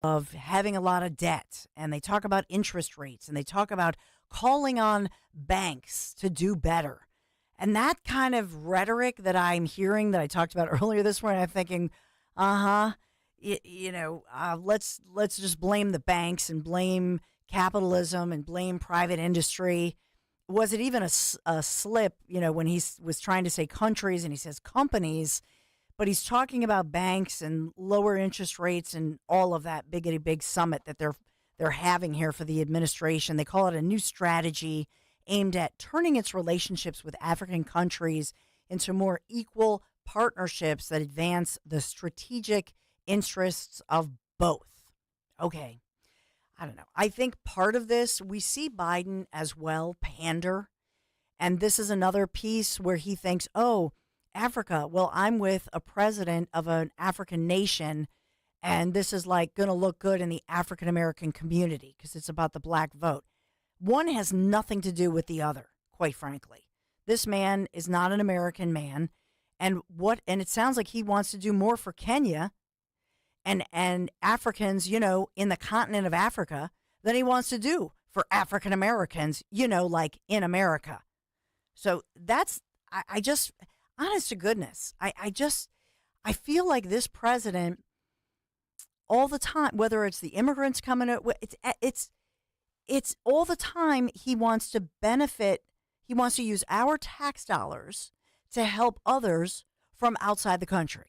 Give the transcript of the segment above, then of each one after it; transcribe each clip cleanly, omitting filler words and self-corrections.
of having a lot of debt, and they talk about interest rates, and they talk about calling on banks to do better. And that kind of rhetoric that I'm hearing that I talked about earlier this morning, I'm thinking, let's just blame the banks and blame capitalism and blame private industry. Was it even a slip, when he was trying to say countries and he says companies, but he's talking about banks and lower interest rates and all of that big summit that they're having here for the administration. They call it a new strategy aimed at turning its relationships with African countries into more equal partnerships that advance the strategic interests of both. Okay. I don't know. I think part of this, we see Biden as well pander. And this is another piece where he thinks, oh, Africa, well, I'm with a president of an African nation, and this is like going to look good in the African American community because it's about the black vote. One has nothing to do with the other, quite frankly. This man is not an American man, and it sounds like he wants to do more for Kenya and Africans, in the continent of Africa than he wants to do for African Americans, like in America. So that's, I just, honest to goodness, I feel like this president all the time, whether it's the immigrants coming out, it's all the time he wants to benefit. He wants to use our tax dollars to help others from outside the country.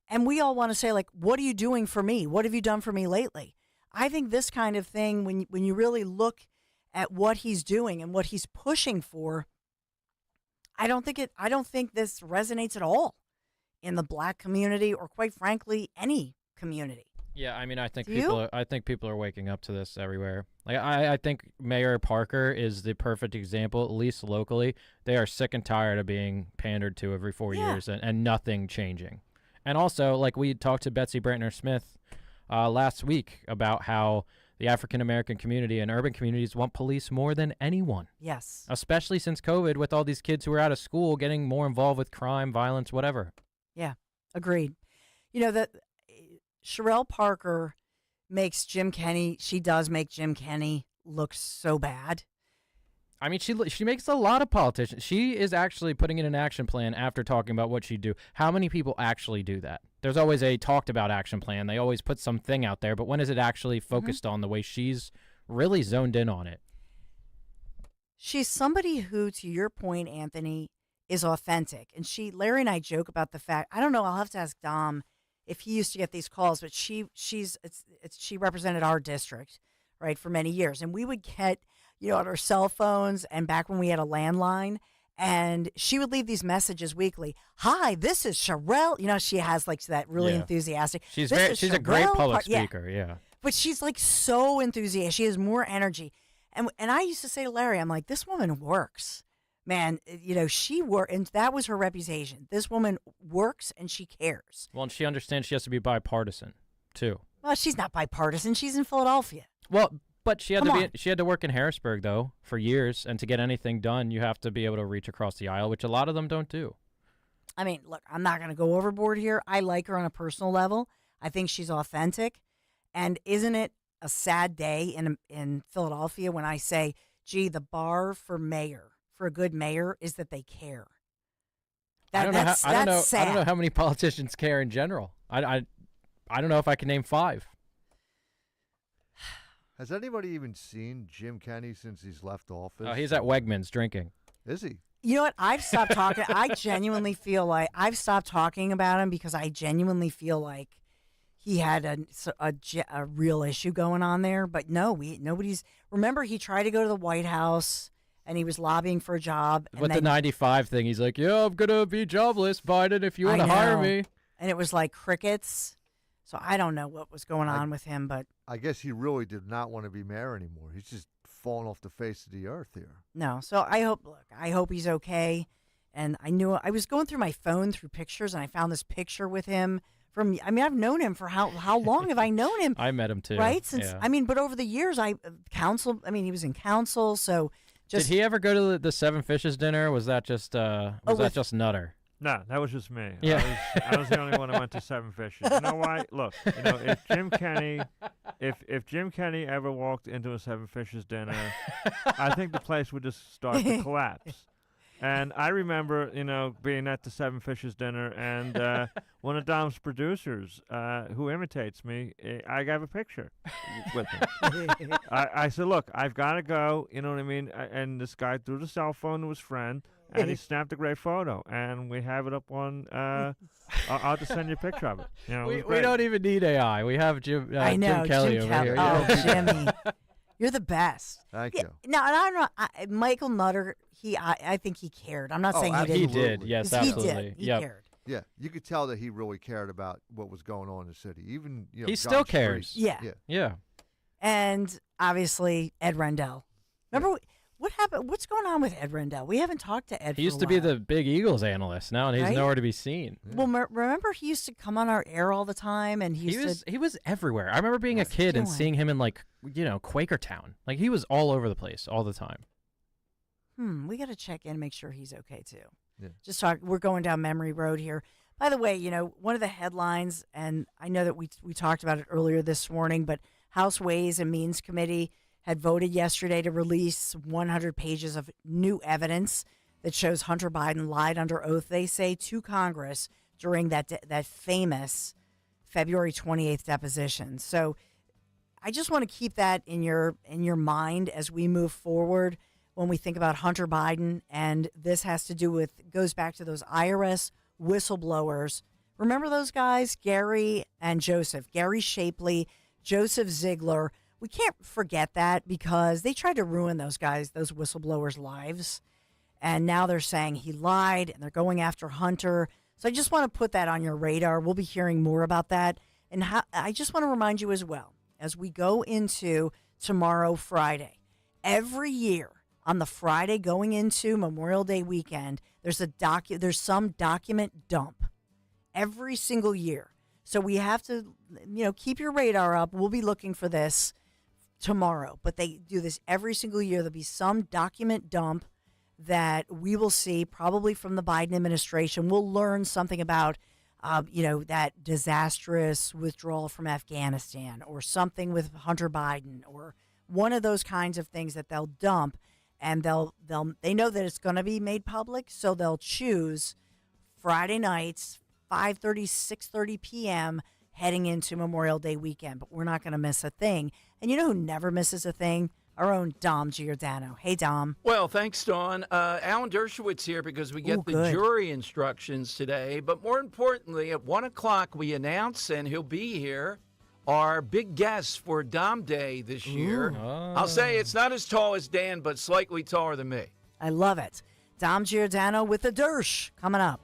And we all want to say, like, what are you doing for me? What have you done for me lately? I think this kind of thing, when you really look at what he's doing and what he's pushing for, I don't think this resonates at all in the black community or, quite frankly, any community. Yeah, I mean, I think people are waking up to this everywhere. Like, I think Mayor Parker is the perfect example, at least locally. They are sick and tired of being pandered to every 4 years and nothing changing. And also, like, we talked to Betsy Brantner-Smith last week about how the African-American community and urban communities want police more than anyone. Yes. Especially since COVID, with all these kids who are out of school getting more involved with crime, violence, whatever. Yeah, agreed. That Sherelle Parker makes Jim Kenney, she does make Jim Kenney look so bad. I mean, she makes a lot of politicians. She is actually putting in an action plan after talking about what she'd do. How many people actually do that? There's always a talked about action plan. They always put something out there, but when is it actually focused on the way she's really zoned in on it? She's somebody who, to your point, Anthony, is authentic. And Larry and I joke about the fact, I don't know, I'll have to ask Dom if he used to get these calls, but she represented our district, right, for many years. And we would get, on our cell phones and back when we had a landline, and she would leave these messages weekly. Hi, this is Sherelle. She has like that really enthusiastic. She's a great public speaker, yeah. But she's like so enthusiastic. She has more energy. And I used to say to Larry, I'm like, this woman works. Man, she worked, and that was her reputation. This woman works and she cares. Well, and she understands she has to be bipartisan, too. Well, she's not bipartisan. She's in Philadelphia. Well, but she had to work in Harrisburg, though, for years, and to get anything done, you have to be able to reach across the aisle, which a lot of them don't do. I mean, look, I'm not going to go overboard here. I like her on a personal level. I think she's authentic. And isn't it a sad day in Philadelphia when I say, gee, the bar for a good mayor, is that they care? That's sad. I don't know how many politicians care in general. I don't know if I can name 5. Has anybody even seen Jim Kenney since he's left office? Oh, he's at Wegmans drinking. Is he? You know what? I've stopped talking. I genuinely feel like I've stopped talking about him because I genuinely feel like he had a real issue going on there. But no, nobody's. Remember, he tried to go to the White House and he was lobbying for a job. With the 95 thing, he's like, yeah, I'm going to be jobless, Biden, if you want to hire me. And it was like crickets. So I don't know what was going on with him, but I guess he really did not want to be mayor anymore. He's just fallen off the face of the earth here. No. So I hope he's okay. And I was going through my phone through pictures and I found this picture with him I've known him for how long have I known him? I met him too. Right? But over the years he was in council, so did he ever go to the Seven Fishes dinner? Was that just just Nutter? No, that was just me. Yeah. I was the only one that went to Seven Fishes. You know why? Look, if Jim Kenny ever walked into a Seven Fishes dinner, I think the place would just start to collapse. And I remember, being at the Seven Fishes dinner, and one of Dom's producers, who imitates me, I got a picture with him. I said, look, I've got to go, you know what I mean? And this guy threw the cell phone to his friend, and he snapped a great photo, and we have it up on, I'll just send you a picture of it. We don't even need AI. We have Jim Kelly over here. Oh, Jimmy. You're the best. Thank you. No, and I don't know. Michael Nutter, I think he cared. I'm not saying he didn't. He did. Yes, absolutely. He cared. Yeah, you could tell that he really cared about what was going on in the city. Even he still cares. Yeah. And obviously Ed Rendell. Remember what happened? What's going on with Ed Rendell? We haven't talked to Ed. He used to be the big Eagles analyst now, and he's nowhere to be seen. Yeah. Well, remember he used to come on our air all the time, and he was everywhere. I remember being a kid and seeing him in Quakertown. Like he was all over the place all the time. We got to check in, make sure he's okay too. Yeah. We're going down memory road here. By the way, one of the headlines, and I know that we talked about it earlier this morning, but House Ways and Means Committee had voted yesterday to release 100 pages of new evidence that shows Hunter Biden lied under oath, they say, to Congress during that famous February 28th deposition. So I just want to keep that in your mind as we move forward when we think about Hunter Biden, and this goes back to those IRS whistleblowers. Remember those guys, Gary and Joseph, Gary Shapley, Joseph Ziegler. We can't forget that because they tried to ruin those whistleblowers' lives. And now they're saying he lied and they're going after Hunter. So I just want to put that on your radar. We'll be hearing more about that. And I just want to remind you as well, as we go into tomorrow, Friday, every year on the Friday going into Memorial Day weekend, there's some document dump every single year. So we have to, keep your radar up. We'll be looking for this tomorrow, but they do this every single year. There'll be some document dump that we will see probably from the Biden administration. We'll learn something about, that disastrous withdrawal from Afghanistan or something with Hunter Biden or one of those kinds of things that they'll dump, and they know that it's going to be made public, so they'll choose Friday nights, 5:30, 6:30 p.m. heading into Memorial Day weekend, but we're not going to miss a thing. And you know who never misses a thing? Our own Dom Giordano. Hey, Dom. Well, thanks, Dawn. Alan Dershowitz here because we get the jury instructions today. But more importantly, at 1 o'clock, we announce, and he'll be here, our big guest for Dom Day this year. I'll say it's not as tall as Dan, but slightly taller than me. I love it. Dom Giordano with the Dersh coming up.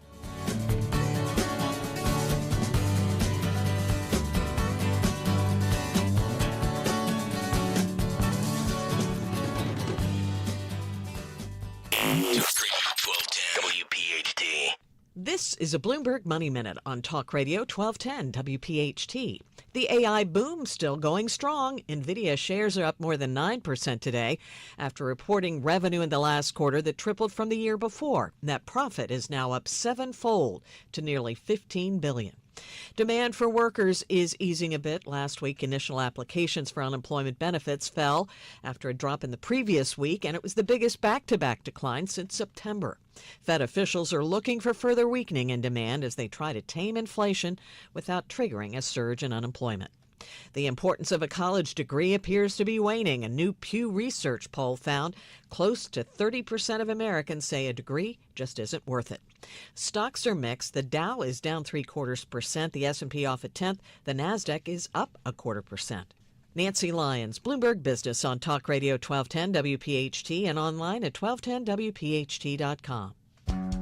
WPHT. This is a Bloomberg Money Minute on Talk Radio 1210 WPHT. The AI boom still going strong. NVIDIA shares are up more than 9% today after reporting revenue in the last quarter that tripled from the year before. Net profit is now up sevenfold to nearly $15 billion. Demand for workers is easing a bit. Last week, initial applications for unemployment benefits fell after a drop in the previous week, and it was the biggest back-to-back decline since September. Fed officials are looking for further weakening in demand as they try to tame inflation without triggering a surge in unemployment. The importance of a college degree appears to be waning. A new Pew Research poll found close to 30% of Americans say a degree just isn't worth it. Stocks are mixed. The Dow is down 0.75%, the S&P off a tenth, the Nasdaq is up 0.25%. Nancy Lyons, Bloomberg Business on Talk Radio 1210 WPHT and online at 1210WPHT.com.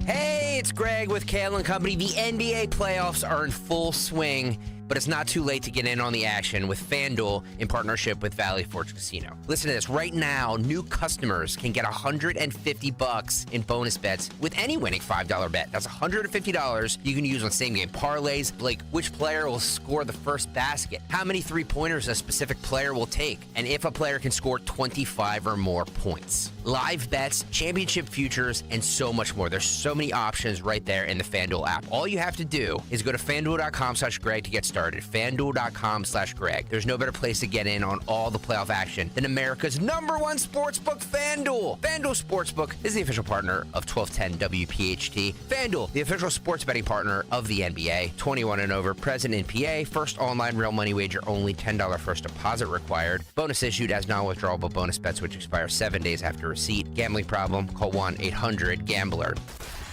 Hey, it's Greg with Kale & Company. The NBA playoffs are in full swing. but it's not too late to get in on the action with FanDuel in partnership with Valley Forge Casino. Listen to this. Right now, new customers can get $150 in bonus bets with any winning $5 bet. That's $150 you can use on same-game parlays, like which player will score the first basket, how many three-pointers a specific player will take, and if a player can score 25 or more points. Live bets, championship futures, and so much more. There's so many options right there in the FanDuel app. All you have to do is go to FanDuel.com/Greg to get started. FanDuel.com/Greg. There's no better place to get in on all the playoff action than America's #1 sportsbook, FanDuel. FanDuel Sportsbook is the official partner of 1210 WPHT. FanDuel, the official sports betting partner of the NBA. 21 and over, present in PA. First online real money wager only. $10 first deposit required. Bonus issued as non-withdrawable bonus bets which expire 7 days after receipt. Gambling problem? Call 1-800-GAMBLER.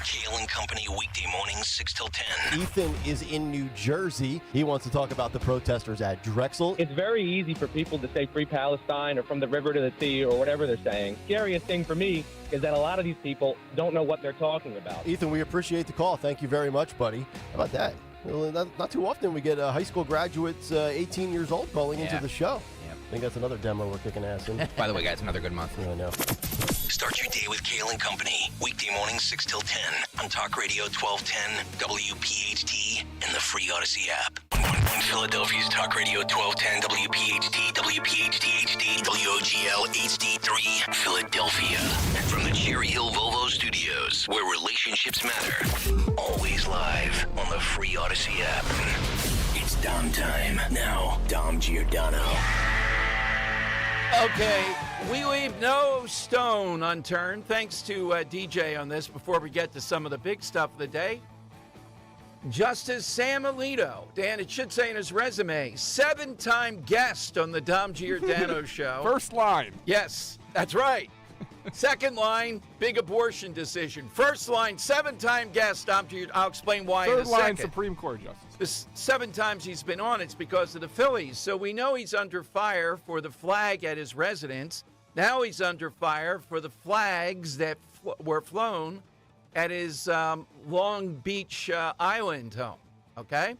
Kale and Company weekday mornings 6 till 10. Ethan is in New Jersey. He wants to talk about the protesters at Drexel. It's very easy for people to say free Palestine or from the river to the sea or whatever they're saying. Scariest thing for me is that a lot of these people don't know what they're talking about. Ethan, we appreciate the call. Thank you very much, buddy. How about that? Well, not too often we get high school graduates 18 years old calling into the show. Yeah. I think that's another demo we're kicking ass in. By the way, guys, another good month. Yeah, I know. Start your day with Kale and Company. Weekday mornings 6 till 10 on Talk Radio 1210, WPHT, and the free Odyssey app. On Philadelphia's Talk Radio 1210, WPHT, WPHT HD, WOGL HD3, Philadelphia. From the Cherry Hill Volvo Studios, where relationships matter. Always live on the free Odyssey app. It's Dom time. Now, Dom Giordano. Okay, we leave no stone unturned. Thanks to DJ on this before we get to some of the big stuff of the day. Justice Sam Alito, Dan, it should say in his resume, 7-time guest on the Dom Giordano show. First line. Yes, that's right. Second line, big abortion decision. First line, 7-time guest, Dom Giordano. I'll explain why in a second. Third line, Supreme Court Justice. The 7 times he's been on, it's because of the Phillies. So we know he's under fire for the flag at his residence. Now he's under fire for the flags that were flown at his Long Beach Island home. Okay?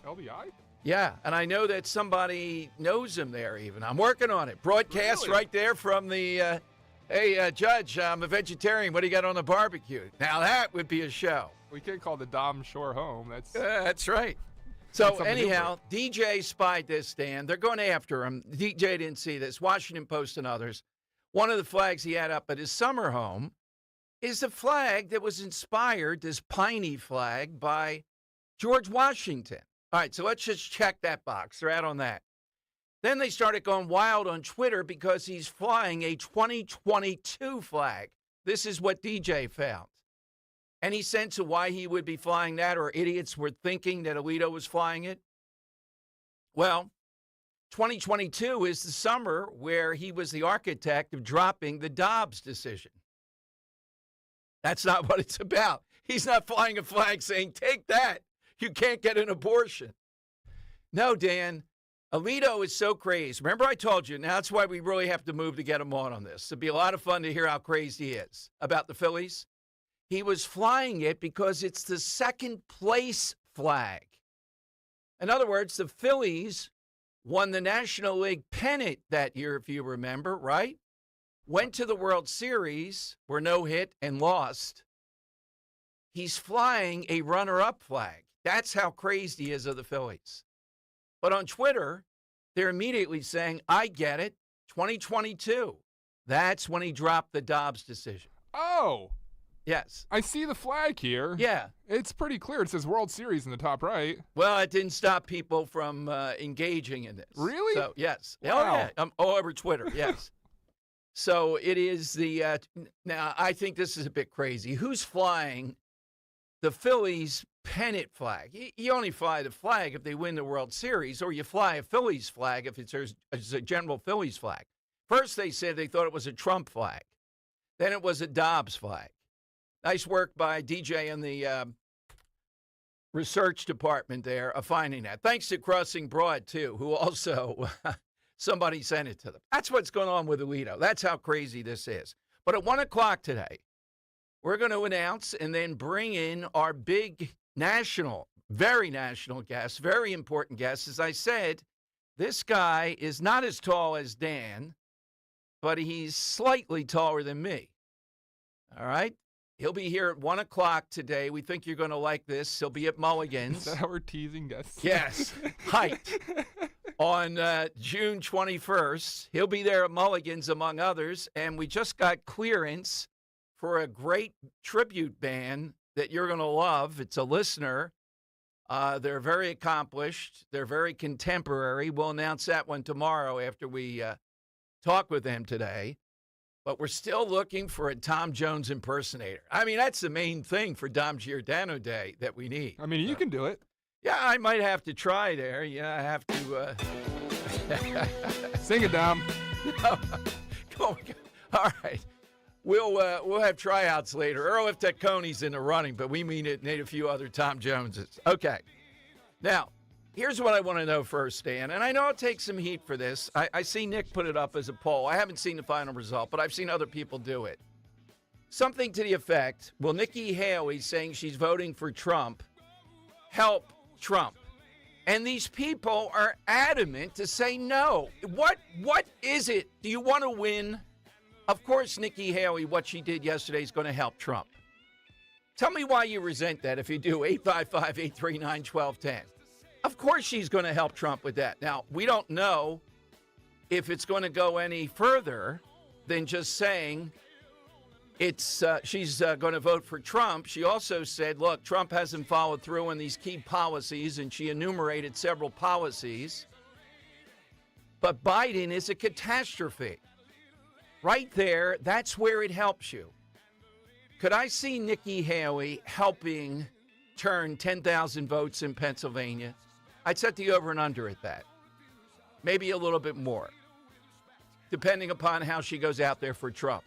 LBI? Yeah, and I know that somebody knows him there even. I'm working on it. Broadcast Really? right there from the, hey, Judge, I'm a vegetarian. What do you got on the barbecue? Now that would be a show. We can't call the Dom Shore home. That's right. So anyhow, DJ spied this, Dan. They're going after him. DJ didn't see this. Washington Post and others. One of the flags he had up at his summer home is a flag that was inspired, this piney flag, by George Washington. All right, so let's just check that box. They're out on that. Then they started going wild on Twitter because he's flying a 2022 flag. This is what DJ found. Any sense of why he would be flying that, or idiots were thinking that Alito was flying it? Well, 2022 is the summer where he was the architect of dropping the Dobbs decision. That's not what it's about. He's not flying a flag saying, take that. You can't get an abortion. No, Dan, Alito is so crazy. Remember I told you, now that's why we really have to move to get him on this. It'd be a lot of fun to hear how crazy he is about the Phillies. He was flying it because it's the second place flag. In other words, the Phillies won the National League pennant that year, if you remember, right? Went to the World Series, were no hit and lost. He's flying a runner-up flag. That's how crazy he is of the Phillies. But on Twitter, they're immediately saying, I get it, 2022. That's when he dropped the Dobbs decision. Oh. Yes. I see the flag here. Yeah. It's pretty clear. It says World Series in the top right. Well, it didn't stop people from engaging in this. Really? So, yes. Wow. Oh, yeah. All over Twitter, yes. So it is the now, I think this is a bit crazy. Who's flying the Phillies pennant flag? You only fly the flag if they win the World Series, or you fly a Phillies flag if it's a general Phillies flag. First, they said they thought it was a Trump flag. Then it was a Dobbs flag. Nice work by DJ and the research department there of finding that. Thanks to Crossing Broad, too, who also, somebody sent it to them. That's what's going on with Alito. That's how crazy this is. But at 1 o'clock today, we're going to announce and then bring in our big very national guest, very important guest. As I said, this guy is not as tall as Dan, but he's slightly taller than me. All right? He'll be here at 1 o'clock today. We think you're going to like this. He'll be at Mulligan's. Is that how we're teasing guests? Yes. Height. On June 21st. He'll be there at Mulligan's, among others. And we just got clearance for a great tribute band that you're going to love. It's a listener. They're very accomplished. They're very contemporary. We'll announce that one tomorrow after we talk with them today. But we're still looking for a Tom Jones impersonator. I mean, that's the main thing for Dom Giordano Day that we need. I mean, you can do it. Yeah, I might have to try there. Yeah, I have to. Sing it, Dom. No. Come on. All right. We'll have tryouts later. Earl Iftecconi's in the running, but we need a few other Tom Joneses. Okay. Now, here's what I want to know first, Dan, and I know I'll take some heat for this. I see Nick put it up as a poll. I haven't seen the final result, but I've seen other people do it. Something to the effect, will Nikki Haley saying she's voting for Trump help Trump? And these people are adamant to say no. What is it? Do you want to win? Of course, Nikki Haley, what she did yesterday is going to help Trump. Tell me why you resent that if you do. 855-839-1210. Of course she's going to help Trump with that. Now, we don't know if it's going to go any further than just saying she's going to vote for Trump. She also said, look, Trump hasn't followed through on these key policies, and she enumerated several policies. But Biden is a catastrophe. Right there, that's where it helps you. Could I see Nikki Haley helping turn 10,000 votes in Pennsylvania? I'd set the over and under at that. Maybe a little bit more, depending upon how she goes out there for Trump.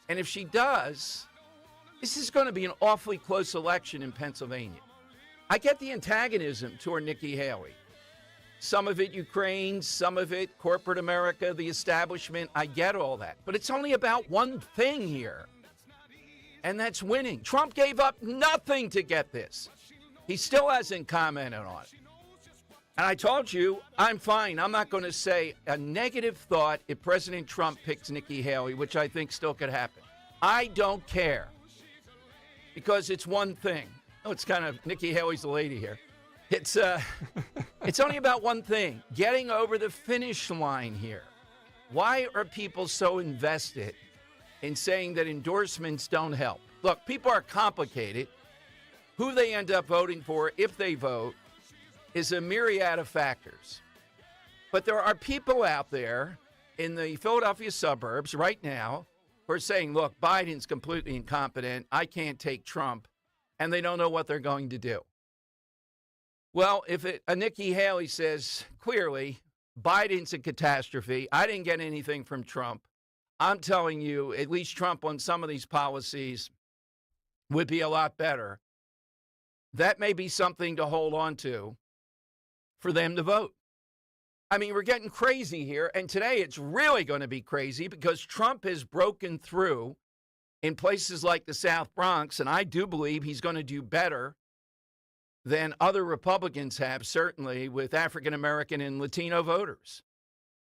And if she does, this is going to be an awfully close election in Pennsylvania. I get the antagonism toward Nikki Haley. Some of it Ukraine, some of it corporate America, the establishment. I get all that. But it's only about one thing here, and that's winning. Trump gave up nothing to get this. He still hasn't commented on it. And I told you, I'm fine. I'm not going to say a negative thought if President Trump picks Nikki Haley, which I think still could happen. I don't care, because it's one thing. Oh, it's kind of Nikki Haley's the lady here. It's only about one thing, getting over the finish line here. Why are people so invested in saying that endorsements don't help? Look, people are complicated. Who they end up voting for, if they vote, is a myriad of factors. But there are people out there in the Philadelphia suburbs right now who are saying, look, Biden's completely incompetent. I can't take Trump. And they don't know what they're going to do. Well, if Nikki Haley says, clearly, Biden's a catastrophe. I didn't get anything from Trump. I'm telling you, at least Trump on some of these policies would be a lot better. That may be something to hold on to for them to vote. I mean, we're getting crazy here. And today it's really going to be crazy because Trump has broken through in places like the South Bronx. And I do believe he's going to do better than other Republicans have, certainly with African-American and Latino voters.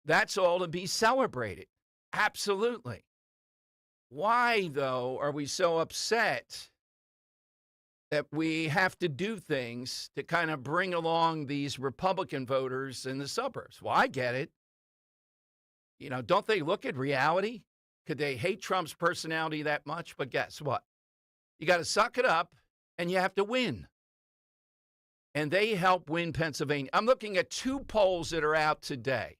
That's all to be celebrated. Absolutely. Why, though, are we so upset that we have to do things to kind of bring along these Republican voters in the suburbs? Well, I get it. You know, don't they look at reality? Could they hate Trump's personality that much? But guess what? You got to suck it up, and you have to win. And they help win Pennsylvania. I'm looking at two polls that are out today.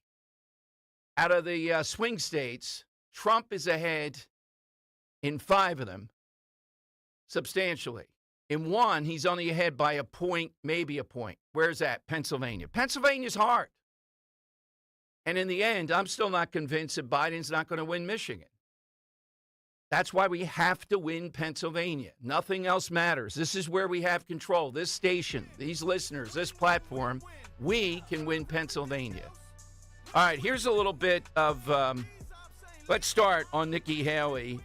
Out of the swing states, Trump is ahead in 5 of them, substantially. In 1, he's only ahead by a point, maybe a point. Where's that? Pennsylvania. Pennsylvania's hard. And in the end, I'm still not convinced that Biden's not going to win Michigan. That's why we have to win Pennsylvania. Nothing else matters. This is where we have control. This station, these listeners, this platform, we can win Pennsylvania. All right, here's a little bit of, let's start on Nikki Haley.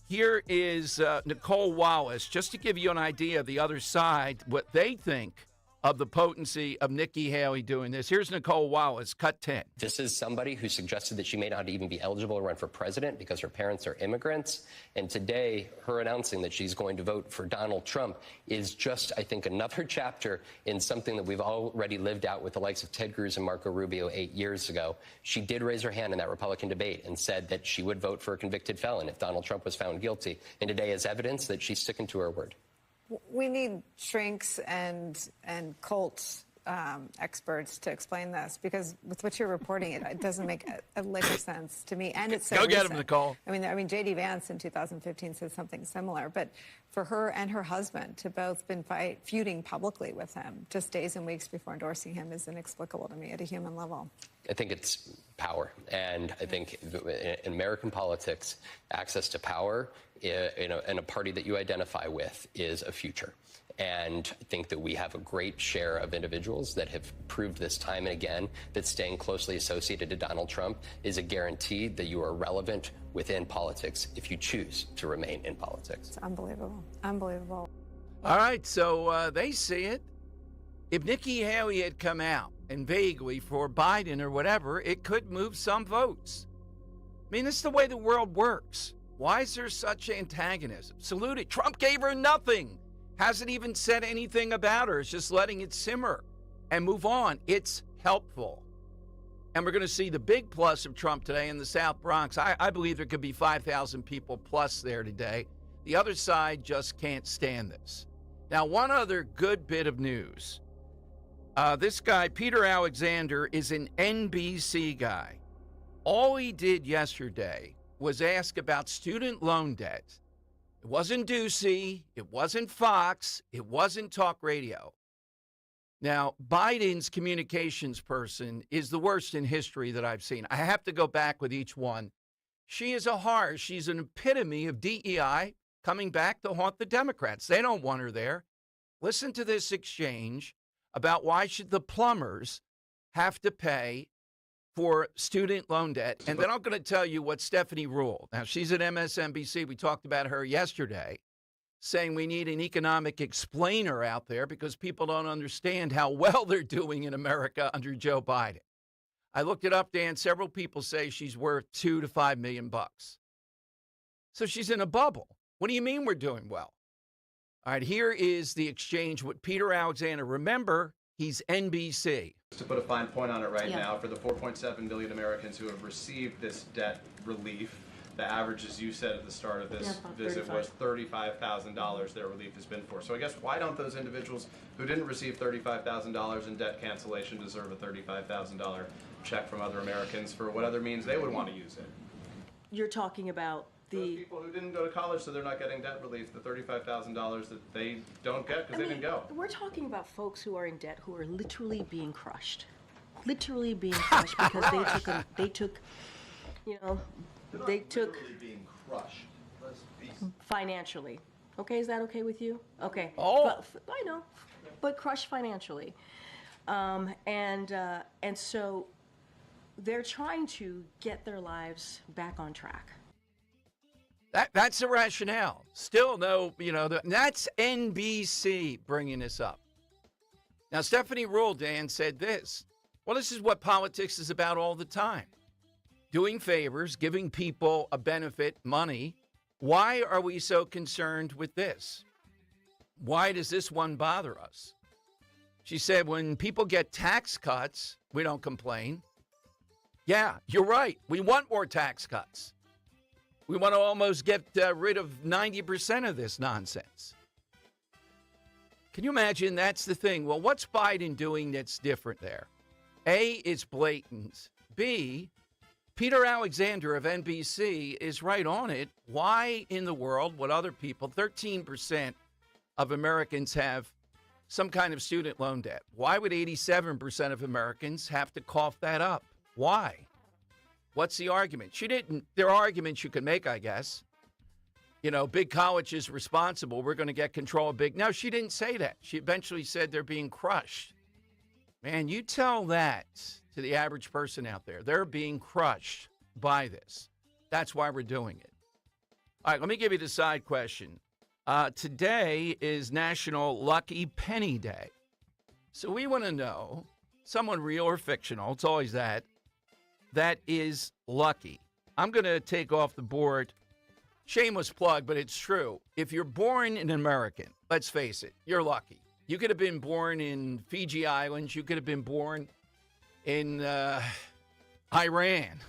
Here is Nicole Wallace, just to give you an idea of the other side, what they think of the potency of Nikki Haley doing this. Here's Nicole Wallace, cut 10. This is somebody who suggested that she may not even be eligible to run for president because her parents are immigrants. And today, her announcing that she's going to vote for Donald Trump is just, I think, another chapter in something that we've already lived out with the likes of Ted Cruz and Marco Rubio 8 years ago. She did raise her hand in that Republican debate and said that she would vote for a convicted felon if Donald Trump was found guilty. And today is evidence that she's sticking to her word. We need shrinks and Colts experts to explain this, because with what you're reporting, it doesn't make a lick of sense to me. And it's so Go get recent. him, Nicole. I mean, J.D. Vance in 2015 said something similar, but for her and her husband to both been feuding publicly with him just days and weeks before endorsing him is inexplicable to me at a human level. I think it's power. And I think in American politics, access to power in a party that you identify with is a future. And I think that we have a great share of individuals that have proved this time and again that staying closely associated to Donald Trump is a guarantee that you are relevant within politics if you choose to remain in politics. It's unbelievable. Unbelievable. All right, so they see it. If Nikki Haley had come out and vaguely for Biden or whatever, it could move some votes. I mean, this is the way the world works. Why is there such antagonism? Salute it. Trump gave her nothing. Hasn't even said anything about her. It's just letting it simmer and move on. It's helpful. And we're going to see the big plus of Trump today in the South Bronx. I believe there could be 5,000 people plus there today. The other side just can't stand this. Now, one other good bit of news. This guy, Peter Alexander, is an NBC guy. All he did yesterday was ask about student loan debt. It wasn't Ducey, it wasn't Fox, it wasn't talk radio. Now, Biden's communications person is the worst in history that I've seen. I have to go back with each one. She is a horror. She's an epitome of DEI coming back to haunt the Democrats. They don't want her there. Listen to this exchange about why should the plumbers have to pay for student loan debt. And then I'm going to tell you what Stephanie ruled. Now, she's at MSNBC. We talked about her yesterday, saying we need an economic explainer out there because people don't understand how well they're doing in America under Joe Biden. I looked it up, Dan. Several people say she's worth $2 to $5 million. So she's in a bubble. What do you mean we're doing well? All right, here is the exchange with Peter Alexander. Remember, he's NBC. To put a fine point on it right now, for the 4.7 million Americans who have received this debt relief, the average, as you said at the start of this visit, was $35,000 their relief has been for. So I guess why don't those individuals who didn't receive $35,000 in debt cancellation deserve a $35,000 check from other Americans for what other means they would want to use it? You're talking about those people who didn't go to college, so they're not getting debt relief, the $35,000 that they don't get because they didn't go. We're talking about folks who are in debt who are literally being crushed. Literally being crushed because they took being crushed. Let's be financially. Okay, is that okay with you? Okay. Oh. But, I know, but crushed financially. And so they're trying to get their lives back on track. That's the rationale. Still, no, that's NBC bringing this up. Now, Stephanie Ruhle, Dan, said this. Well, this is what politics is about all the time. Doing favors, giving people a benefit, money. Why are we so concerned with this? Why does this one bother us? She said, when people get tax cuts, we don't complain. Yeah, you're right. We want more tax cuts. We want to almost get rid of 90% of this nonsense. Can you imagine that's the thing? Well, what's Biden doing that's different there? A, it's blatant. B, Peter Alexander of NBC is right on it. Why in the world would other people, 13% of Americans have some kind of student loan debt. Why would 87% of Americans have to cough that up? Why? What's the argument? She didn't. There are arguments you can make, I guess. Big college is responsible. We're going to get control of big. No, she didn't say that. She eventually said they're being crushed. Man, you tell that to the average person out there. They're being crushed by this. That's why we're doing it. All right, let me give you the side question. Today is National Lucky Penny Day. So we want to know, someone real or fictional, it's always that is lucky. I'm going to take off the board, shameless plug, but it's true. If you're born an American, let's face it, you're lucky. You could have been born in Fiji Islands. You could have been born in Iran.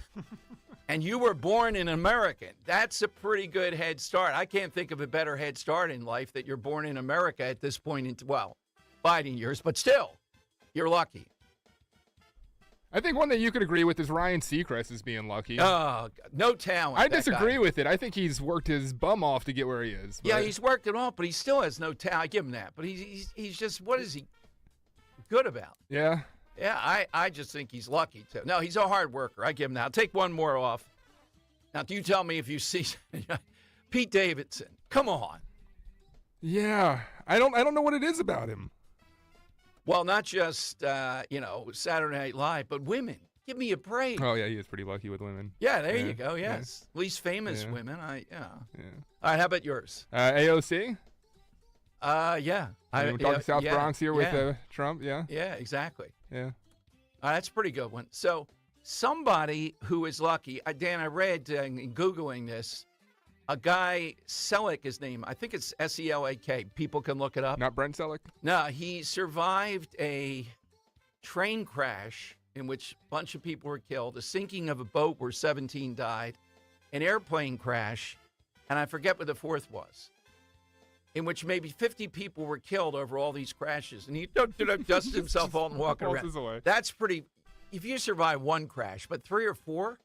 And you were born an American. That's a pretty good head start. I can't think of a better head start in life that you're born in America at this point in, fighting years, but still, you're lucky. I think one that you could agree with is Ryan Seacrest as being lucky. Oh, no talent. I disagree with it. I think he's worked his bum off to get where he is. Yeah, he's worked it off, but he still has no talent. I give him that. But he's just, what is he good about? Yeah. Yeah, I just think he's lucky, too. No, he's a hard worker. I give him that. I'll take one more off. Now, do you tell me if you see Pete Davidson? Come on. Yeah, I don't know what it is about him. Well, not just, Saturday Night Live, but women. Give me a break. Oh, yeah, he is pretty lucky with women. Yeah, there you go, yes. Yeah. Least famous women. Yeah. All right, how about yours? AOC? Yeah. We're talking South Bronx here with Trump, yeah? Yeah, exactly. Yeah. That's a pretty good one. So somebody who is lucky, Dan, I read in Googling this, a guy, Selleck, his name, I think it's S-E-L-A-K. People can look it up. Not Brent Selleck? No, he survived a train crash in which a bunch of people were killed, a sinking of a boat where 17 died, an airplane crash, and I forget what the fourth was, in which maybe 50 people were killed over all these crashes. And he dusted himself off and walking around. Away. That's pretty, if you survive one crash, but 3 or 4,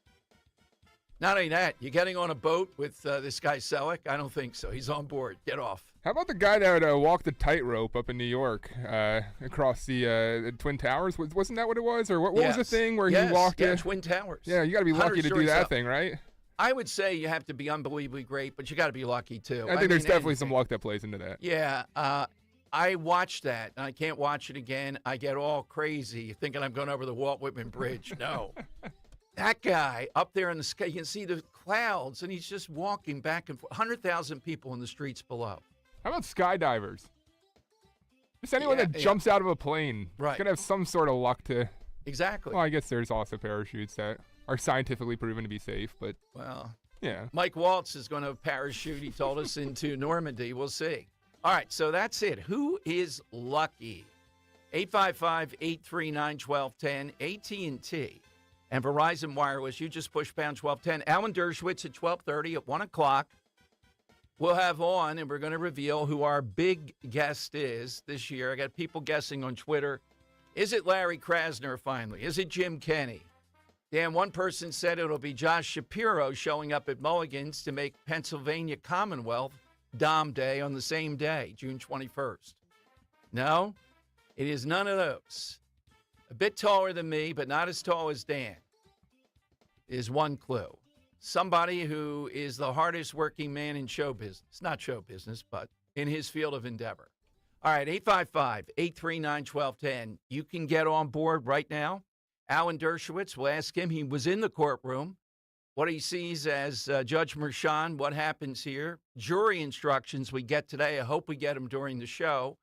not only that, you getting on a boat with this guy Selleck? I don't think so. He's on board. Get off. How about the guy that walked the tightrope up in New York across the Twin Towers? Wasn't that what it was? Or what was the thing where he walked? Yeah, Twin Towers. Yeah, you got to be lucky to do that thing, right? I would say you have to be unbelievably great, but you got to be lucky, too. I think there's definitely some luck that plays into that. Yeah, I watched that, and I can't watch it again. I get all crazy thinking I'm going over the Walt Whitman Bridge. No. That guy up there in the sky, you can see the clouds, and he's just walking back and forth. 100,000 people in the streets below. How about skydivers? Just anyone that jumps out of a plane. Right. Could have some sort of luck to. Exactly. Well, I guess there's also parachutes that are scientifically proven to be safe, but. Well, yeah. Mike Waltz is going to parachute, he told us, into Normandy. We'll see. All right, so that's it. Who is lucky? 855-839-1210, AT&T. And Verizon Wireless, you just push pound 1210. Alan Dershowitz at 12:30 at 1 o'clock. We'll have on, and we're going to reveal who our big guest is this year. I got people guessing on Twitter. Is it Larry Krasner finally? Is it Jim Kenney? Dan, one person said it'll be Josh Shapiro showing up at Mulligan's to make Pennsylvania Commonwealth Dom Day on the same day, June 21st. No, it is none of those. A bit taller than me, but not as tall as Dan, is one clue. Somebody who is the hardest working man in show business. Not show business, but in his field of endeavor. All right, 855-839-1210. You can get on board right now. Alan Dershowitz, we'll ask him. He was in the courtroom. What he sees as Judge Mershon, what happens here. Jury instructions we get today. I hope we get them during the show.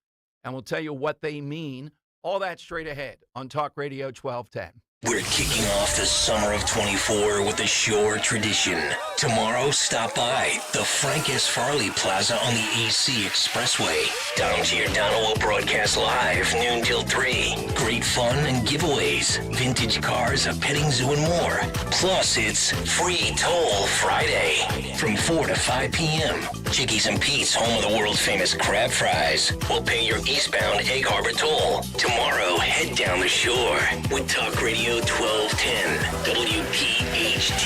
And we'll tell you what they mean. All that straight ahead on Talk Radio 1210. We're kicking off the summer of 24 with a Shore tradition. Tomorrow, stop by the Frank S. Farley Plaza on the AC Expressway. Dom Giordano will broadcast live noon till 3. Great fun and giveaways, vintage cars, a petting zoo, and more. Plus, it's Free Toll Friday from 4 to 5 p.m. Chickies and Pete's, home of the world-famous crab fries, will pay your eastbound Egg Harbor toll. Tomorrow, head down the shore with Talk Radio 1210, WPHT,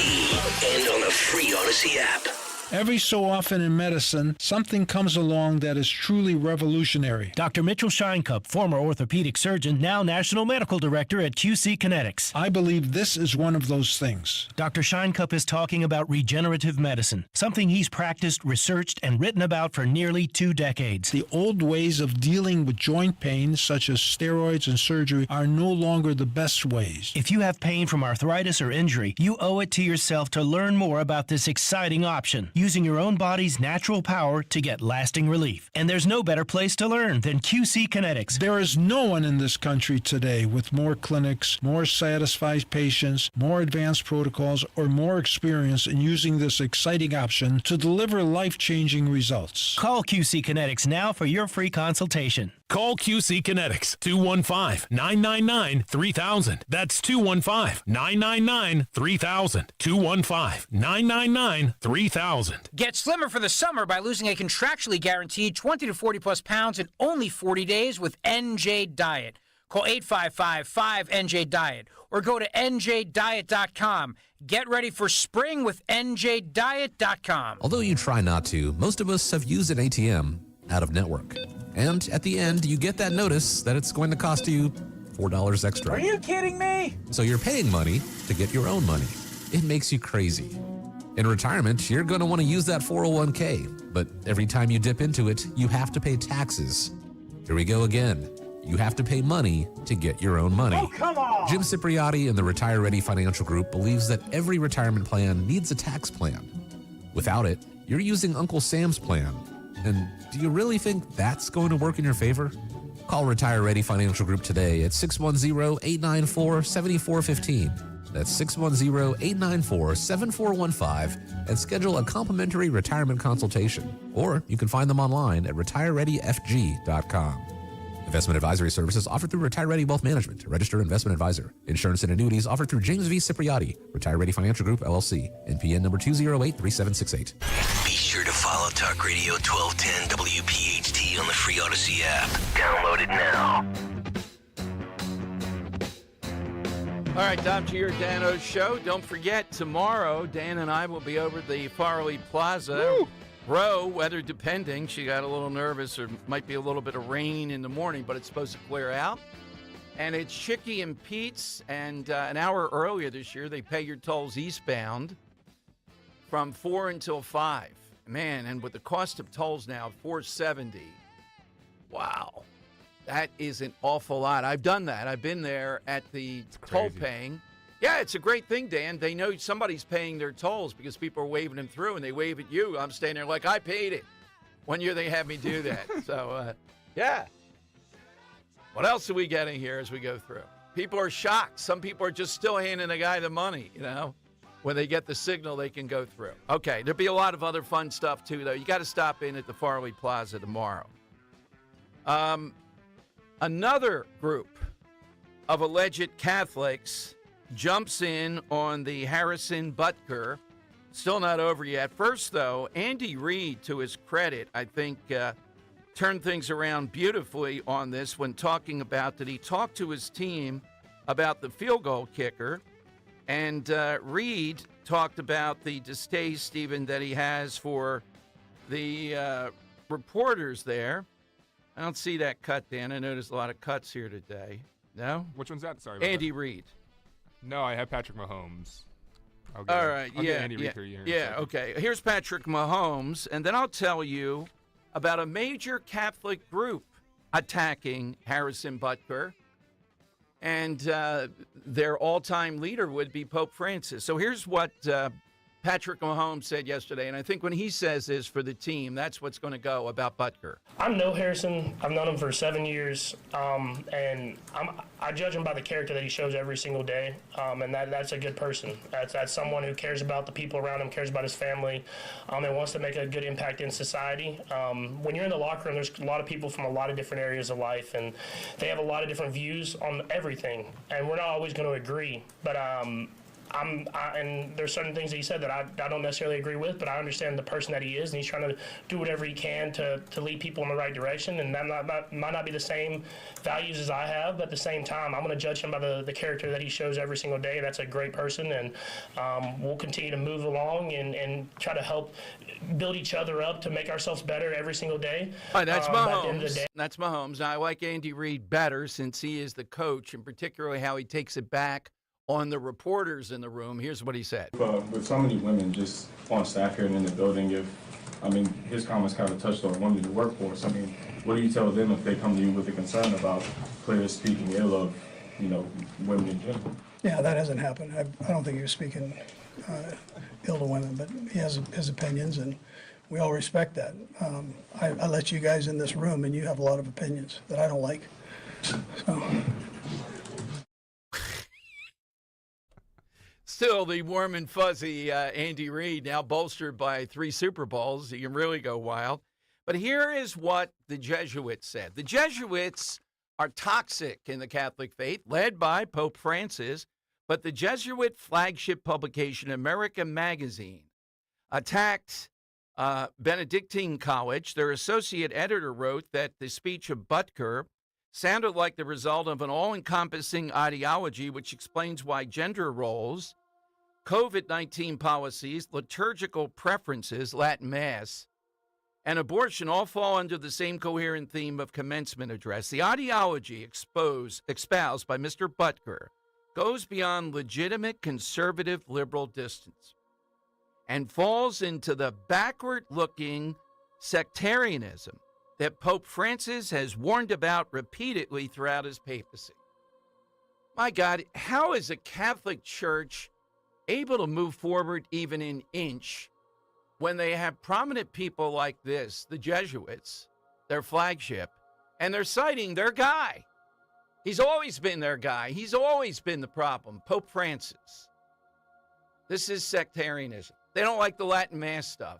and on the free Odyssey app. Every so often in medicine, something comes along that is truly revolutionary. Dr. Mitchell Scheinkup, former orthopedic surgeon, now National Medical Director at QC Kinetics. I believe this is one of those things. Dr. Scheinkup is talking about regenerative medicine, something he's practiced, researched, and written about for nearly 2 decades. The old ways of dealing with joint pain, such as steroids and surgery, are no longer the best ways. If you have pain from arthritis or injury, you owe it to yourself to learn more about this exciting option. using your own body's natural power to get lasting relief. And there's no better place to learn than QC Kinetics. There is no one in this country today with more clinics, more satisfied patients, more advanced protocols, or more experience in using this exciting option to deliver life-changing results. Call QC Kinetics now for your free consultation. Call QC Kinetics, 215-999-3000. That's 215-999-3000. 215-999-3000. Get slimmer for the summer by losing a contractually guaranteed 20 to 40 plus pounds in only 40 days with NJ Diet. Call 855-5NJ-DIET or go to njdiet.com. Get ready for spring with njdiet.com. Although you try not to, most of us have used an ATM out of network. And at the end, you get that notice that it's going to cost you $4 extra. Are you kidding me? So you're paying money to get your own money. It makes you crazy. In retirement, you're going to want to use that 401k, but every time you dip into it, you have to pay taxes. Here we go again. You have to pay money to get your own money. Oh, come on! Jim Cipriotti and the Retire Ready Financial Group believes that every retirement plan needs a tax plan. Without it, you're using Uncle Sam's plan. And do you really think that's going to work in your favor? Call Retire Ready Financial Group today at 610-894-7415. That's 610-894-7415 and schedule a complimentary retirement consultation. Or you can find them online at retirereadyfg.com. Investment advisory services offered through Retire Ready Wealth Management, a registered investment advisor. Insurance and annuities offered through James V. Cipriotti, Retire Ready Financial Group, LLC, NPN number 2083768. Be sure to follow Talk Radio 1210 WPHT on the free Odyssey app. Download it now. All right, Dom Giordano's show. Don't forget, tomorrow, Dan and I will be over at the Farley Plaza. Woo! Row, weather depending. She got a little nervous. There might be a little bit of rain in the morning, but it's supposed to clear out. And it's Chicky and Pete's. And an hour earlier this year, they pay your tolls eastbound from 4 until 5. Man, and with the cost of tolls now, $4.70. Wow. That is an awful lot. I've done that. I've been there at the toll paying. Yeah, it's a great thing, Dan. They know somebody's paying their tolls because people are waving them through, and they wave at you. I'm standing there like, I paid it. One year they had me do that. So, yeah. What else are we getting here as we go through? People are shocked. Some people are just still handing the guy the money, you know. When they get the signal, they can go through. Okay, there'll be a lot of other fun stuff, too, though. You got to stop in at the Farley Plaza tomorrow. Another group of alleged Catholics jumps in on the Harrison Butker. Still not over yet. First, though, Andy Reid, to his credit, I think turned things around beautifully on this when talking about that he talked to his team about the field goal kicker. And Reid talked about the distaste even that he has for the reporters there. I don't see that cut, Dan. I know there's a lot of cuts here today. No? Which one's that? Sorry about Andy Reid. No, I have Patrick Mahomes. All right, I'll get Andy Reid through you. Okay. Here's Patrick Mahomes, and then I'll tell you about a major Catholic group attacking Harrison Butker, and their all-time leader would be Pope Francis. So here's what Patrick Mahomes said yesterday, and I think when he says this for the team, that's what's going to go about Butker. I know Harrison. I've known him for 7 years, and I judge him by the character that he shows every single day, and that's a good person. That's someone who cares about the people around him, cares about his family, and wants to make a good impact in society. When you're in the locker room, there's a lot of people from a lot of different areas of life, and they have a lot of different views on everything, and we're not always going to agree, but and there's certain things that he said that I don't necessarily agree with, but I understand the person that he is, and he's trying to do whatever he can to lead people in the right direction, and that might not be the same values as I have, but at the same time, I'm going to judge him by the character that he shows every single day. That's a great person, and we'll continue to move along and try to help build each other up to make ourselves better every single day. All right, that's Mahomes. That's Mahomes. Now, I like Andy Reid better since he is the coach, and particularly how he takes it back on the reporters in the room. Here's what he said. With so many women just on staff here and in the building, his comments kind of touched on women in the workforce. What do you tell them if they come to you with a concern about players speaking ill of, women in general? Yeah, that hasn't happened. I don't think he was speaking ill to women, but he has his opinions, and we all respect that. I let you guys in this room, and you have a lot of opinions that I don't like. So. Still, the warm and fuzzy Andy Reid, now bolstered by 3 Super Bowls. He can really go wild. But here is what the Jesuits said. The Jesuits are toxic in the Catholic faith, led by Pope Francis, but the Jesuit flagship publication, America Magazine, attacked Benedictine College. Their associate editor wrote that the speech of Butker sounded like the result of an all-encompassing ideology, which explains why gender roles, COVID-19 policies, liturgical preferences, Latin Mass, and abortion all fall under the same coherent theme of commencement address. The ideology espoused by Mr. Butker goes beyond legitimate conservative liberal distance and falls into the backward-looking sectarianism that Pope Francis has warned about repeatedly throughout his papacy. My God, how is a Catholic Church able to move forward even an inch when they have prominent people like this, the Jesuits, their flagship, and they're citing their guy? He's always been their guy. He's always been the problem, Pope Francis. This is sectarianism. They don't like the Latin Mass stuff.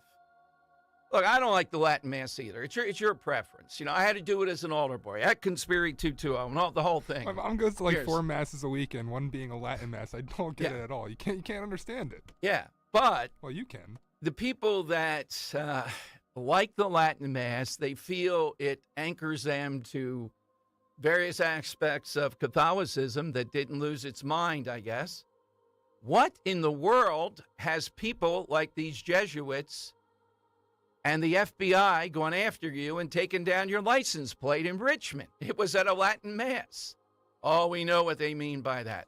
Look, I don't like the Latin Mass either. It's your preference. You know, I had to do it as an altar boy. I conspiracy 220 and the whole thing. My mom goes to like 4 masses a week, and one being a Latin Mass. I don't get it at all. You can't understand it. Yeah, but well, you can. The people that like the Latin Mass, they feel it anchors them to various aspects of Catholicism that didn't lose its mind, I guess. What in the world has people like these Jesuits and the FBI gone after you and taken down your license plate in Richmond? It was at a Latin Mass. Oh, we know what they mean by that.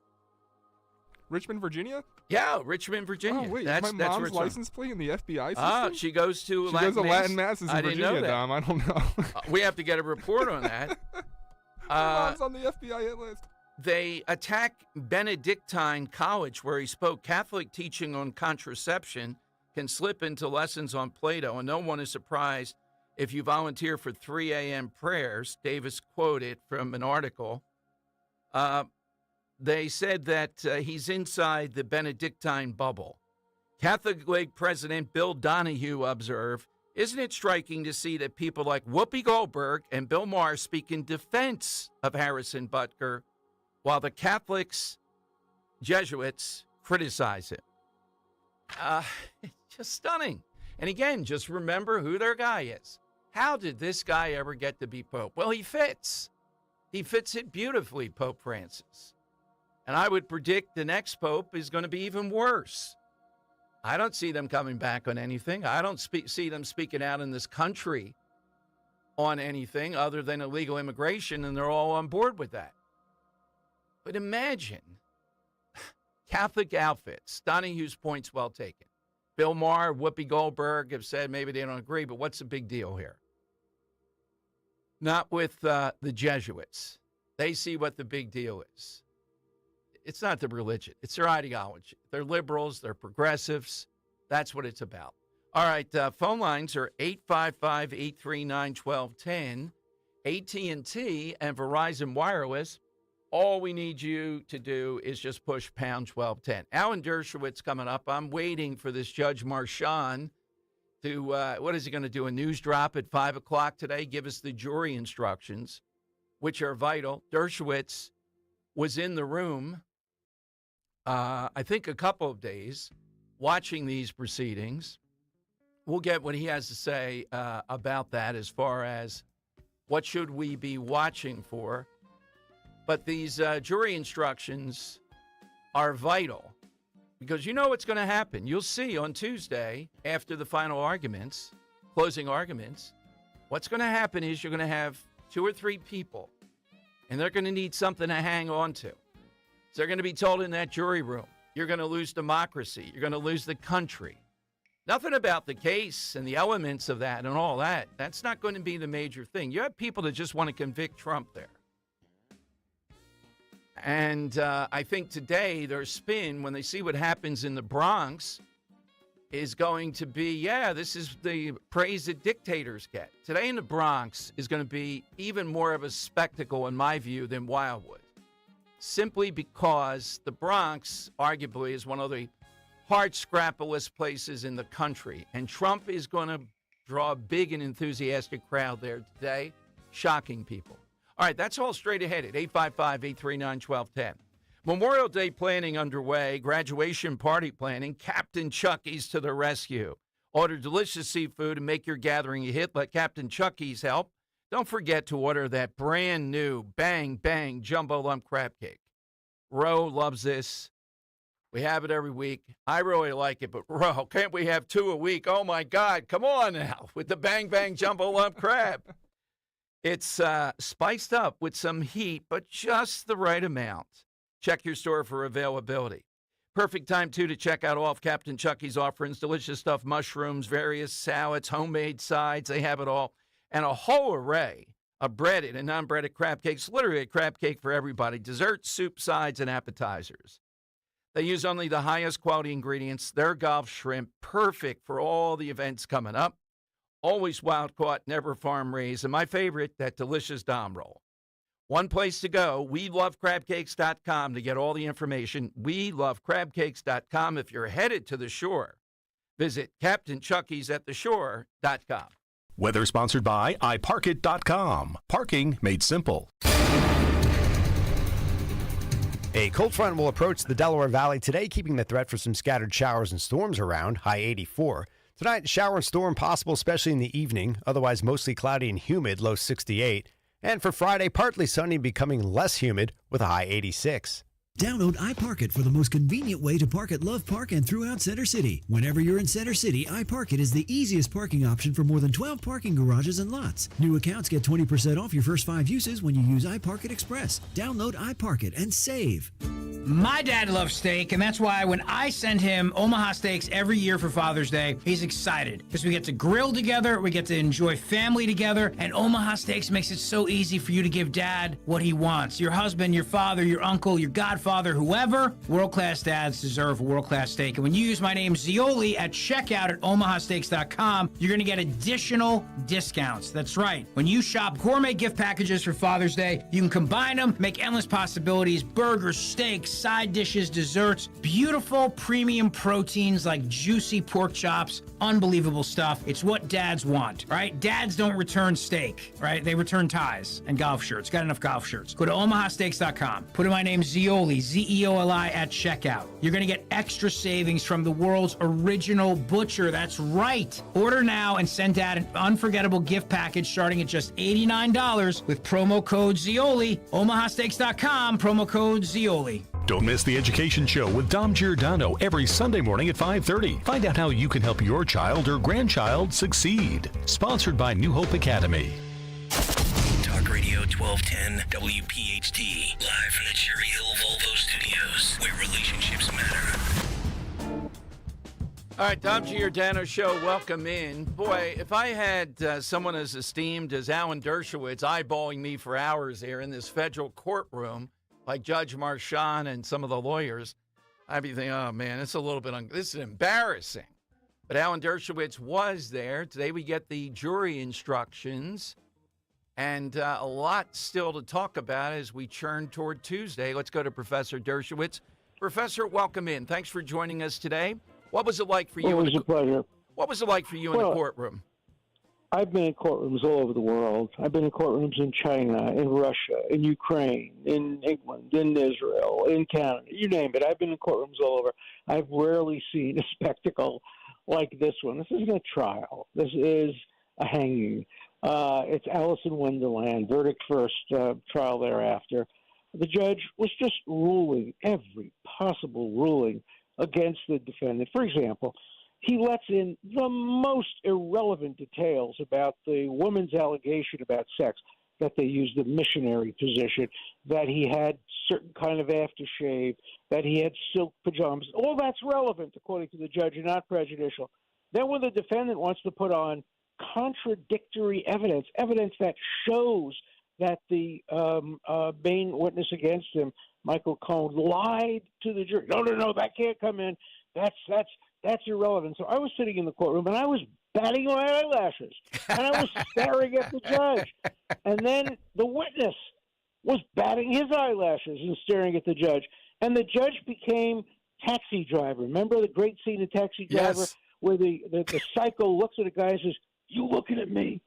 Richmond, Virginia? Yeah, Richmond, Virginia. Oh, wait, that's my mom's where it's license plate in the FBI system? Ah, she goes to Latin Mass. She goes to Latin Masses in Virginia, Dom. I don't know. We have to get a report on that. My mom's on the FBI hit list. They attack Benedictine College, where he spoke. Catholic teaching on contraception can slip into lessons on Plato, and no one is surprised if you volunteer for 3 a.m. prayers. Davis quoted from an article. They said that he's inside the Benedictine bubble. Catholic League President Bill Donahue observed, "Isn't it striking to see that people like Whoopi Goldberg and Bill Maher speak in defense of Harrison Butker, while the Catholics, Jesuits, criticize it?" It's just stunning. And again, just remember who their guy is. How did this guy ever get to be Pope? Well, he fits. He fits it beautifully, Pope Francis. And I would predict the next Pope is going to be even worse. I don't see them coming back on anything. I don't see them speaking out in this country on anything other than illegal immigration, and they're all on board with that. But imagine Catholic outfits. Donahue's point's well taken. Bill Maher, Whoopi Goldberg have said maybe they don't agree, but what's the big deal here? Not with the Jesuits. They see what the big deal is. It's not the religion. It's their ideology. They're liberals. They're progressives. That's what it's about. All right, phone lines are 855-839-1210, AT&T and Verizon Wireless. All we need you to do is just push pound 1210. Alan Dershowitz coming up. I'm waiting for this Judge Marchand to, what is he going to do, a news drop at 5 o'clock today? Give us the jury instructions, which are vital. Dershowitz was in the room, I think, a couple of days watching these proceedings. We'll get what he has to say about that as far as what should we be watching for. But these jury instructions are vital because you know what's going to happen. You'll see on Tuesday after the final arguments, closing arguments, what's going to happen is you're going to have 2 or 3 people, and they're going to need something to hang on to. So they're going to be told in that jury room, you're going to lose democracy. You're going to lose the country. Nothing about the case and the elements of that and all that. That's not going to be the major thing. You have people that just want to convict Trump there. And I think today their spin, when they see what happens in the Bronx, is going to be, yeah, this is the praise that dictators get. Today in the Bronx is going to be even more of a spectacle, in my view, than Wildwood. Simply because the Bronx, arguably, is one of the hard-scrapplest places in the country. And Trump is going to draw a big and enthusiastic crowd there today, shocking people. All right, that's all straight ahead at 855-839-1210. Memorial Day planning underway, graduation party planning, Captain Chucky's to the rescue. Order delicious seafood and make your gathering a hit. Let Captain Chucky's help. Don't forget to order that brand new Bang Bang Jumbo Lump Crab Cake. Ro loves this. We have it every week. I really like it, but Ro, can't we have 2 a week? Oh, my God, come on now with the Bang Bang Jumbo Lump Crab. It's spiced up with some heat, but just the right amount. Check your store for availability. Perfect time, too, to check out all of Captain Chucky's offerings. Delicious stuff, mushrooms, various salads, homemade sides. They have it all. And a whole array of breaded and non-breaded crab cakes. Literally a crab cake for everybody. Desserts, soup, sides, and appetizers. They use only the highest quality ingredients. Their Gulf shrimp, perfect for all the events coming up. Always wild caught, never farm raised. And my favorite, that delicious Dom roll. One place to go, WeLoveCrabCakes.com to get all the information. WeLoveCrabCakes.com if you're headed to the shore. Visit CaptainChucky'sAtTheShore.com. Weather sponsored by iParkit.com. Parking made simple. A cold front will approach the Delaware Valley today, keeping the threat for some scattered showers and storms around, high 84. Tonight, shower and storm possible, especially in the evening. Otherwise, mostly cloudy and humid, low 68. And for Friday, partly sunny, becoming less humid with a high 86. Download iParkit for the most convenient way to park at Love Park and throughout Center City. Whenever you're in Center City, iParkit is the easiest parking option for more than 12 parking garages and lots. New accounts get 20% off your first 5 uses when you use iParkit Express. Download iParkit and save. My dad loves steak, and that's why when I send him Omaha Steaks every year for Father's Day, he's excited because we get to grill together, we get to enjoy family together, and Omaha Steaks makes it so easy for you to give Dad what he wants. Your husband, your father, your uncle, your godfather, whoever, world-class dads deserve world-class steak. And when you use my name, Zioli, at checkout at omahasteaks.com, you're going to get additional discounts. That's right. When you shop gourmet gift packages for Father's Day, you can combine them, make endless possibilities, burgers, steaks, side dishes, desserts, beautiful premium proteins like juicy pork chops, unbelievable stuff. It's what dads want, right? Dads don't return steak, right? They return ties and golf shirts. Got enough golf shirts. Go to omahasteaks.com. Put in my name, Zioli, Z-E-O-L-I, at checkout. You're going to get extra savings from the world's original butcher. That's right. Order now and send Dad an unforgettable gift package starting at just $89 with promo code Zioli. omahasteaks.com, promo code Zioli. Don't miss the Education Show with Dom Giordano every Sunday morning at 5:30. Find out how you can help your child or grandchild succeed. Sponsored by New Hope Academy. Talk Radio 1210 WPHT. Live from the Cherry Hill Volvo Studios, where relationships matter. All right, Dom Giordano Show, welcome in. Boy, if I had someone as esteemed as Alan Dershowitz eyeballing me for hours here in this federal courtroom, like Judge Marchand and some of the lawyers, I'd be thinking, oh, man, it's a little bit, this is embarrassing. But Alan Dershowitz was there. Today we get the jury instructions and a lot still to talk about as we churn toward Tuesday. Let's go to Professor Dershowitz. Professor, welcome in. Thanks for joining us today. What was it like for you? It was a pleasure. What was it like for you in the courtroom? I've been in courtrooms all over the world. I've been in courtrooms in China, in Russia, in Ukraine, in England, in Israel, in Canada, you name it. I've been in courtrooms all over. I've rarely seen a spectacle like this one. This isn't a trial. This is a hanging. It's Alice in Wonderland, verdict first, trial thereafter. The judge was just ruling every possible ruling against the defendant. For example, he lets in the most irrelevant details about the woman's allegation about sex, that they used the missionary position, that he had certain kind of aftershave, that he had silk pajamas. All that's relevant, according to the judge, and not prejudicial. Then when the defendant wants to put on contradictory evidence, evidence that shows that the main witness against him Michael Cohen lied to the jury. No, that can't come in. That's irrelevant. So I was sitting in the courtroom, and I was batting my eyelashes, and I was staring at the judge. And then the witness was batting his eyelashes and staring at the judge. And the judge became Taxi Driver. Remember the great scene of Taxi Driver where the psycho looks at a guy and says, "You looking at me?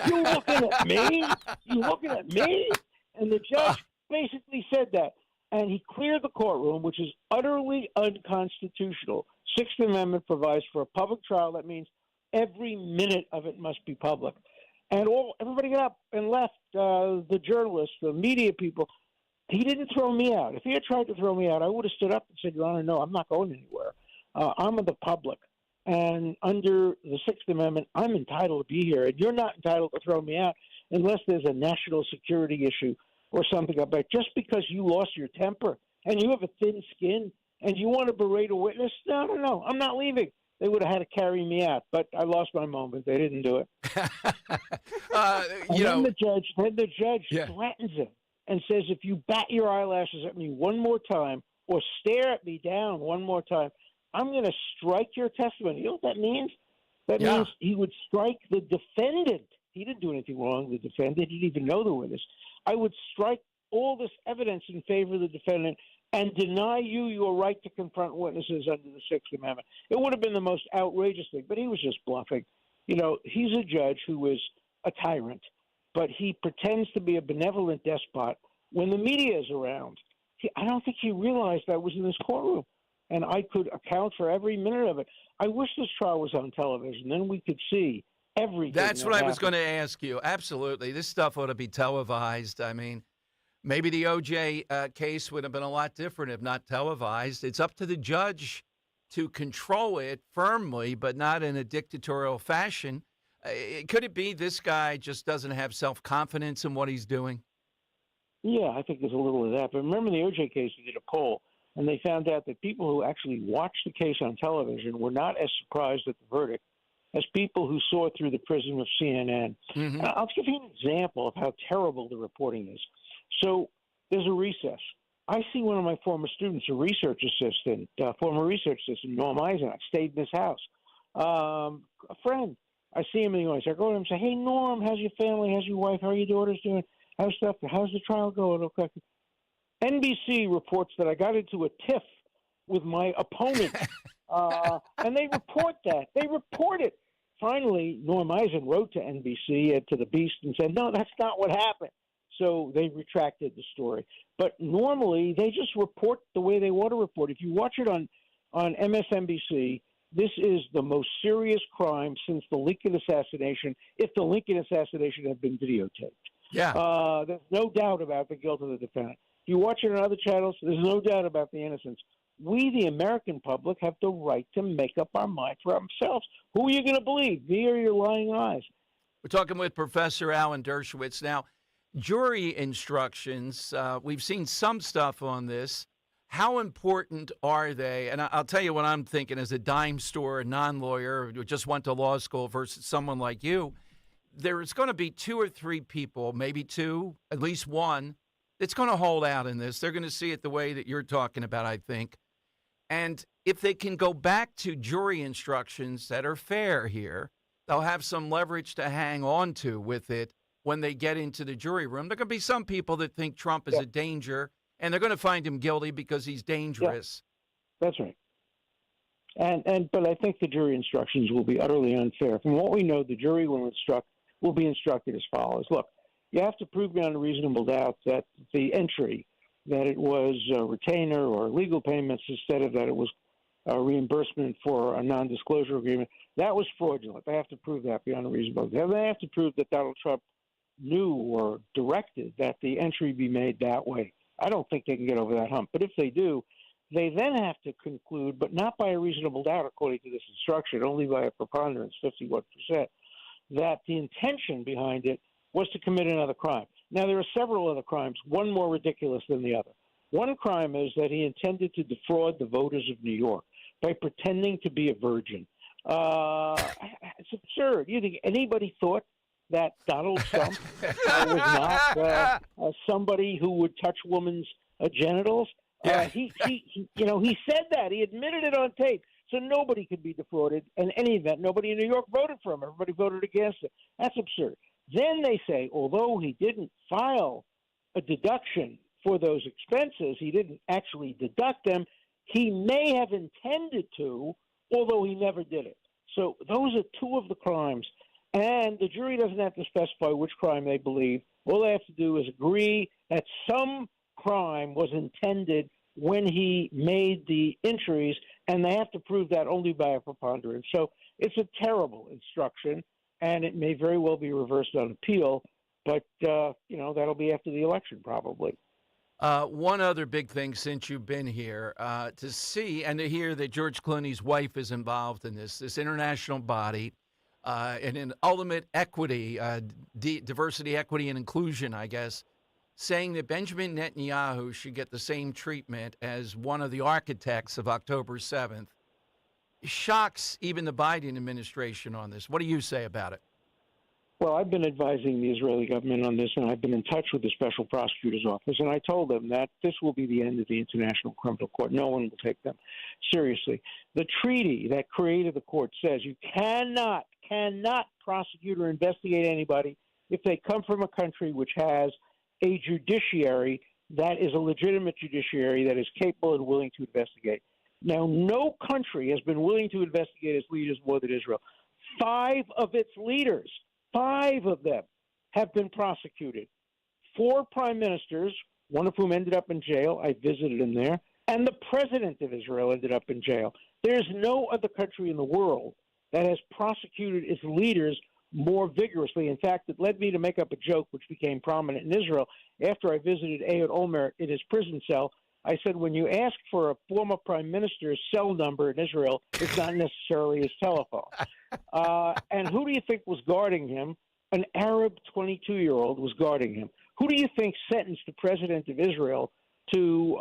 You looking at me? You looking at me?" And the judge basically said that. And he cleared the courtroom, which is utterly unconstitutional. Sixth Amendment provides for a public trial. That means every minute of it must be public. And everybody got up and left, the journalists, the media people. He didn't throw me out. If he had tried to throw me out, I would have stood up and said, "Your Honor, no, I'm not going anywhere. I'm in the public. And under the Sixth Amendment, I'm entitled to be here. And you're not entitled to throw me out unless there's a national security issue or something like that. Just because you lost your temper and you have a thin skin and you want to berate a witness, no, I'm not leaving." They would have had to carry me out, but I lost my moment. They didn't do it. Then the judge threatens him and says, "If you bat your eyelashes at me one more time or stare at me down one more time, I'm going to strike your testimony." You know what that means? That means he would strike the defendant. He didn't do anything wrong. The defendant didn't even know the witness. I would strike all this evidence in favor of the defendant and deny you your right to confront witnesses under the Sixth Amendment. It would have been the most outrageous thing, but he was just bluffing. You know, he's a judge who is a tyrant, but he pretends to be a benevolent despot when the media is around. I don't think he realized I was in this courtroom, and I could account for every minute of it. I wish this trial was on television. Then we could see everything. That's what I was going to ask you. Absolutely. This stuff ought to be televised. I mean, maybe the O.J. Case would have been a lot different if not televised. It's up to the judge to control it firmly, but not in a dictatorial fashion. Could it be this guy just doesn't have self-confidence in what he's doing? Yeah, I think there's a little of that. But remember the O.J. case, they did a poll, and they found out that people who actually watched the case on television were not as surprised at the verdict as people who saw it through the prism of CNN. Mm-hmm. I'll give you an example of how terrible the reporting is. So there's a recess. I see one of my former students, a research assistant, former research assistant, Norm Eisen. I stayed in his house. A friend. I see him in the audience. I go to him and say, "Hey, Norm, how's your family? How's your wife? How are your daughters doing? How's stuff? How's the trial going?" Okay. NBC reports that I got into a tiff with my opponent. And they report that. They report it. Finally, Norm Eisen wrote to NBC, to the Beast, and said, "No, that's not what happened." So they retracted the story. But normally, they just report the way they want to report. If you watch it on MSNBC, this is the most serious crime since the Lincoln assassination, if the Lincoln assassination had been videotaped. Yeah. There's no doubt about the guilt of the defendant. If you watch it on other channels, there's no doubt about the innocence. We, the American public, have the right to make up our mind for ourselves. Who are you going to believe, me or your lying eyes? We're talking with Professor Alan Dershowitz. Now, jury instructions, we've seen some stuff on this. How important are they? And I'll tell you what I'm thinking as a dime store, non-lawyer who just went to law school versus someone like you. There's going to be 2 or 3 people, maybe 2, at least 1, that's going to hold out in this. They're going to see it the way that you're talking about, I think. And if they can go back to jury instructions that are fair here, they'll have some leverage to hang on to with it when they get into the jury room. There are going to be some people that think Trump is a danger, and they're going to find him guilty because he's dangerous. Yeah, that's right. But I think the jury instructions will be utterly unfair. From what we know, the jury will be instructed as follows. Look, you have to prove beyond a reasonable doubt that the entry, that it was a retainer or legal payments instead of that it was a reimbursement for a non-disclosure agreement, that was fraudulent. They have to prove that beyond a reasonable doubt. They have to prove that Donald Trump knew or directed that the entry be made that way. I don't think they can get over that hump. But if they do, they then have to conclude, but not by a reasonable doubt according to this instruction, only by a preponderance, 51%, that the intention behind it was to commit another crime. Now, there are several other crimes, one more ridiculous than the other. One crime is that he intended to defraud the voters of New York by pretending to be a virgin. It's absurd. You think anybody thought that Donald Trump was not somebody who would touch women's genitals. Yeah. He said that. He admitted it on tape. So nobody could be defrauded. In any event, nobody in New York voted for him. Everybody voted against it. That's absurd. Then they say, although he didn't file a deduction for those expenses, he didn't actually deduct them, he may have intended to, although he never did it. So those are two of the crimes. And the jury doesn't have to specify which crime they believe. All they have to do is agree that some crime was intended when he made the entries, and they have to prove that only by a preponderance. So it's a terrible instruction, and it may very well be reversed on appeal, but, that'll be after the election probably. One other big thing since you've been here, to see and to hear that George Clooney's wife is involved in this international body, and in ultimate equity, diversity, equity, and inclusion, I guess, saying that Benjamin Netanyahu should get the same treatment as one of the architects of October 7th, shocks even the Biden administration on this. What do you say about it? Well, I've been advising the Israeli government on this, and I've been in touch with the special prosecutor's office, and I told them that this will be the end of the International Criminal Court. No one will take them seriously. The treaty that created the court says you cannot prosecute or investigate anybody if they come from a country which has a judiciary that is a legitimate judiciary that is capable and willing to investigate. Now, no country has been willing to investigate its leaders more than Israel. 5 of its leaders, 5 of them, have been prosecuted. 4 prime ministers, one of whom ended up in jail. I visited him there. And the president of Israel ended up in jail. There's no other country in the world that has prosecuted its leaders more vigorously. In fact, it led me to make up a joke which became prominent in Israel. After I visited Ehud Olmert in his prison cell, I said, when you ask for a former prime minister's cell number in Israel, it's not necessarily his telephone. And who do you think was guarding him? An Arab 22-year-old was guarding him. Who do you think sentenced the president of Israel to,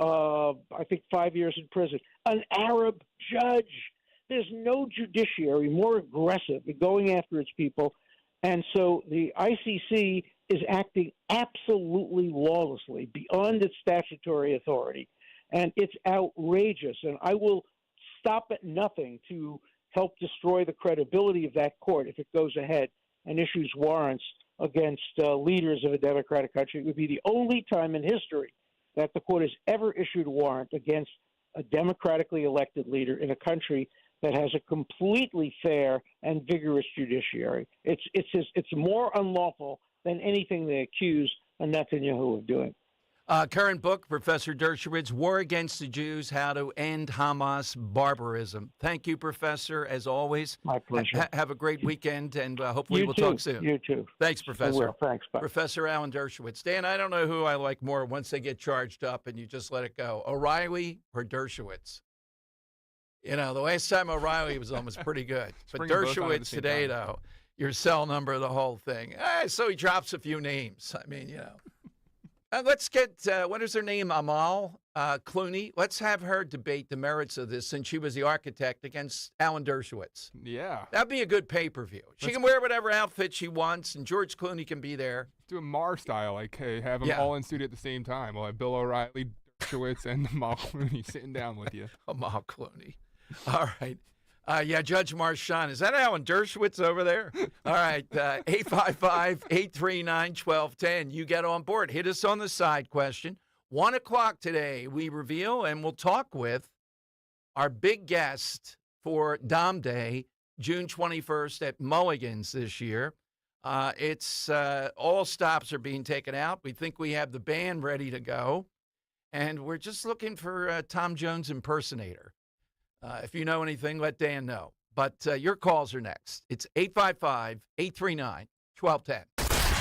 I think, 5 years in prison? An Arab judge. There's no judiciary more aggressive in going after its people. And so the ICC is acting absolutely lawlessly beyond its statutory authority. And it's outrageous. And I will stop at nothing to help destroy the credibility of that court if it goes ahead and issues warrants against leaders of a democratic country. It would be the only time in history that the court has ever issued a warrant against a democratically elected leader in a country that has a completely fair and vigorous judiciary. It's more unlawful than anything they accuse Netanyahu of doing. Current book, Professor Dershowitz, War Against the Jews, How to End Hamas Barbarism. Thank you, Professor, as always. My pleasure. Have a great weekend, and hopefully we'll talk soon. You too. Thanks, Professor. Will. Thanks. Bye. Professor Alan Dershowitz. Dan, I don't know who I like more once they get charged up and you just let it go, O'Reilly or Dershowitz. You know, the last time O'Reilly was on was pretty good. But Dershowitz today, though, your cell number, the whole thing. So he drops a few names. I mean, you know. Let's get, what is her name, Amal Clooney? Let's have her debate the merits of this since she was the architect against Alan Dershowitz. Yeah. That'd be a good pay-per-view. She can wear whatever outfit she wants, and George Clooney can be there. Do a Mar style, like have them all in studio at the same time. We'll have Bill O'Reilly, Dershowitz, and Amal Clooney sitting down with you. Amal Clooney. All right. Judge Marchand. Is that Alan Dershowitz over there? All right. 855-839-1210. You get on board. Hit us on the side question. 1 o'clock today, we reveal and we'll talk with our big guest for Dom Day, June 21st at Mulligan's this year. It's all stops are being taken out. We think we have the band ready to go. And we're just looking for a Tom Jones impersonator. If you know anything, let Dan know. But your calls are next. It's 855-839-1210.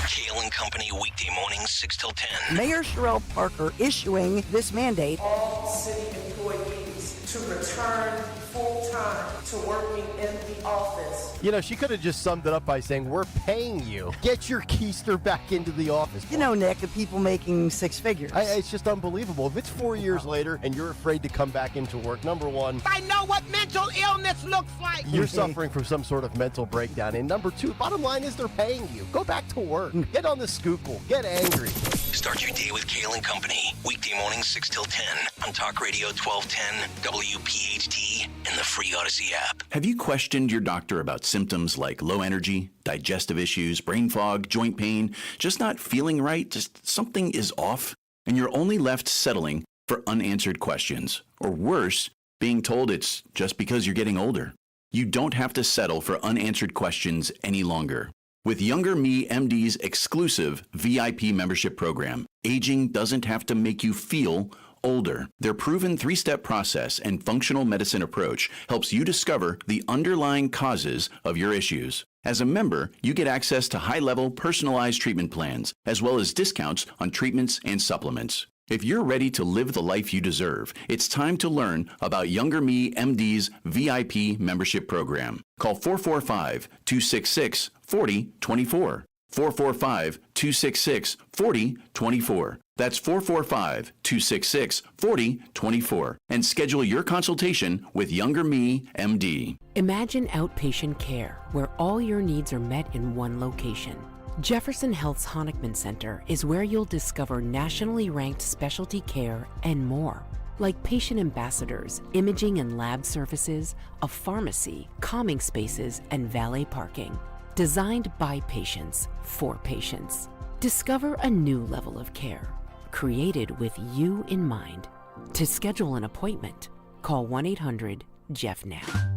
Kale and Company, weekday mornings, 6 till 10. Mayor Sherelle Parker issuing this mandate. All city employees to return full-time to working in the office. You know, she could have just summed it up by saying, we're paying you. Get your keister back into the office. You know, Nick, the people making six figures. It's just unbelievable. If it's 4 years later and you're afraid to come back into work, number one, I know what mental illness looks like. you're suffering from some sort of mental breakdown. And number two, bottom line is they're paying you. Go back to work. Get on the schuylkill. Get angry. Start your day with Kale and Company. Weekday mornings 6 till 10 on Talk Radio 1210, WPHT, and the free Odyssey app. Have you questioned your doctor about symptoms like low energy, digestive issues, brain fog, joint pain, just not feeling right, just something is off, and you're only left settling for unanswered questions, or worse, being told it's just because you're getting older? You don't have to settle for unanswered questions any longer. With Younger Me MD's exclusive VIP membership program, aging doesn't have to make you feel older. Their proven 3-step process and functional medicine approach helps you discover the underlying causes of your issues. As a member, you get access to high-level personalized treatment plans, as well as discounts on treatments and supplements. If you're ready to live the life you deserve, it's time to learn about Younger Me MD's VIP membership program. Call 445-266-4024. 445-266-4024. That's 445-266-4024. And schedule your consultation with Younger Me MD. Imagine outpatient care where all your needs are met in one location. Jefferson Health's Honickman Center is where you'll discover nationally ranked specialty care and more, like patient ambassadors, imaging and lab services, a pharmacy, calming spaces, and valet parking. Designed by patients, for patients. Discover a new level of care, created with you in mind. To schedule an appointment, call 1-800-JEFF-NOW.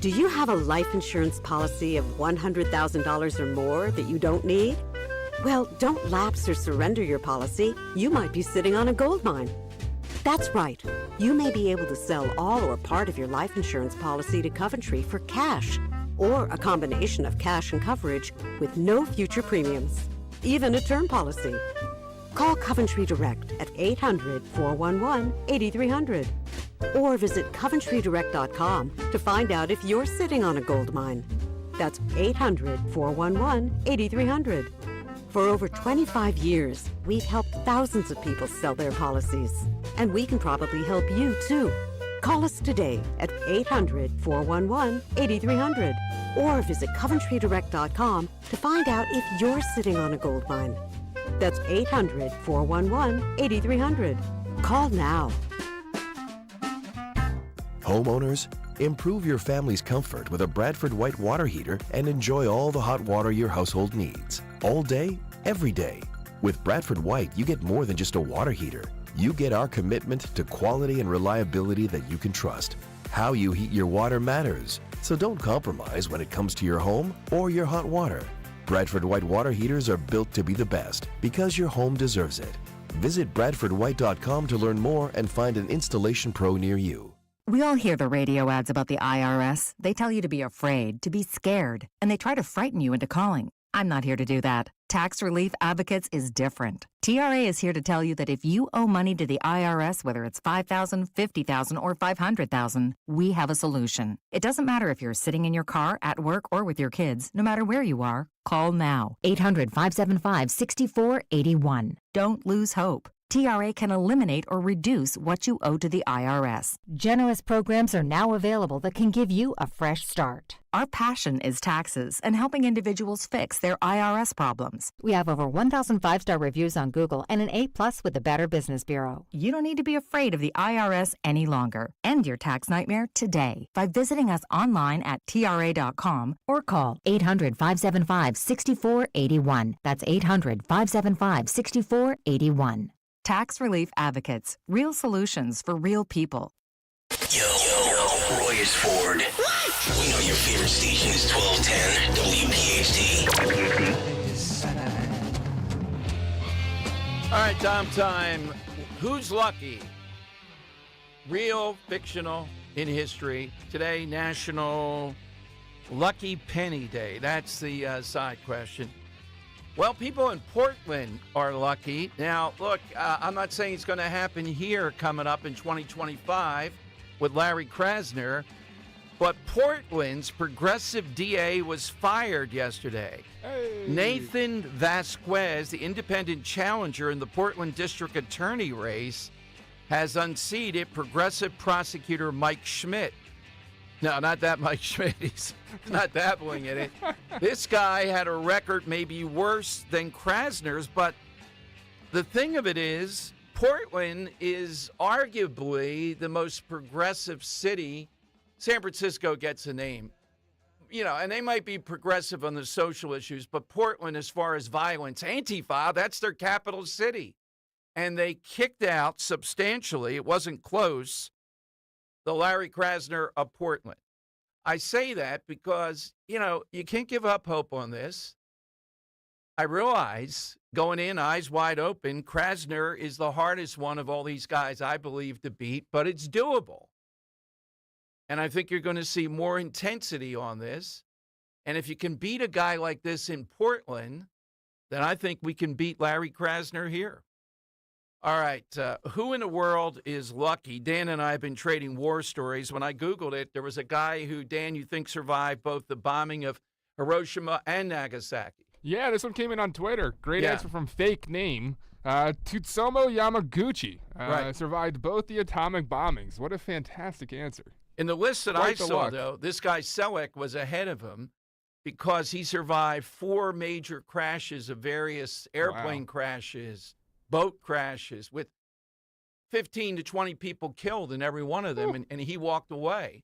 Do you have a life insurance policy of $100,000 or more that you don't need? Well, don't lapse or surrender your policy. You might be sitting on a gold mine. That's right. You may be able to sell all or part of your life insurance policy to Coventry for cash, or a combination of cash and coverage with no future premiums, even a term policy. Call Coventry Direct at 800-411-8300 or visit coventrydirect.com to find out if you're sitting on a gold mine. That's 800-411-8300. For over 25 years, we've helped thousands of people sell their policies, and we can probably help you too. Call us today at 800-411-8300 or visit coventrydirect.com to find out if you're sitting on a gold mine. That's 800-411-8300. Call now. Homeowners, improve your family's comfort with a Bradford White water heater and enjoy all the hot water your household needs. All day, every day. With Bradford White, you get more than just a water heater. You get our commitment to quality and reliability that you can trust. How you heat your water matters, so don't compromise when it comes to your home or your hot water. Bradford White water heaters are built to be the best because your home deserves it. Visit BradfordWhite.com to learn more and find an installation pro near you. We all hear the radio ads about the IRS. They tell you to be afraid, to be scared, and they try to frighten you into calling. I'm not here to do that. Tax Relief Advocates is different. TRA is here to tell you that if you owe money to the IRS, whether it's $5,000, $50,000, or $500,000, we have a solution. It doesn't matter if you're sitting in your car, at work, or with your kids. No matter where you are, call now. 800-575-6481. Don't lose hope. TRA can eliminate or reduce what you owe to the IRS. Generous programs are now available that can give you a fresh start. Our passion is taxes and helping individuals fix their IRS problems. We have over 1,000 5-star reviews on Google and an A+ with the Better Business Bureau. You don't need to be afraid of the IRS any longer. End your tax nightmare today by visiting us online at TRA.com or call 800-575-6481. That's 800-575-6481. Tax Relief Advocates. Real solutions for real people. Yo, Roy is Ford. What? We know your favorite station is 1210 WPHT. All right, Dom time. Who's lucky? Real, fictional, in history. Today, National Lucky Penny Day. That's the side question. Well, people in Portland are lucky. Now, look, I'm not saying it's going to happen here coming up in 2025, with Larry Krasner. But Portland's progressive DA was fired yesterday. Hey. Nathan Vasquez, the independent challenger in the Portland district attorney race, has unseated progressive prosecutor Mike Schmidt. No, not that Mike Schmidt. He's not dabbling in it. This guy had a record maybe worse than Krasner's, but the thing of it is, Portland is arguably the most progressive city. San Francisco gets a name, and they might be progressive on the social issues, but Portland, as far as violence, Antifa, that's their capital city. And they kicked out substantially, it wasn't close, the Larry Krasner of Portland. I say that because, you can't give up hope on this. I realize, going in, eyes wide open, Krasner is the hardest one of all these guys, I believe, to beat, but it's doable. And I think you're going to see more intensity on this. And if you can beat a guy like this in Portland, then I think we can beat Larry Krasner here. All right, who in the world is lucky? Dan and I have been trading war stories. When I Googled it, there was a guy who, Dan, you think survived both the bombing of Hiroshima and Nagasaki. Yeah, this one came in on Twitter. Great answer from fake name. Tutsumo Yamaguchi survived both the atomic bombings. What a fantastic answer. In the list that I saw, though, this guy Selleck was ahead of him because he survived 4 major crashes of various airplane crashes, boat crashes, with 15 to 20 people killed in every one of them, and he walked away.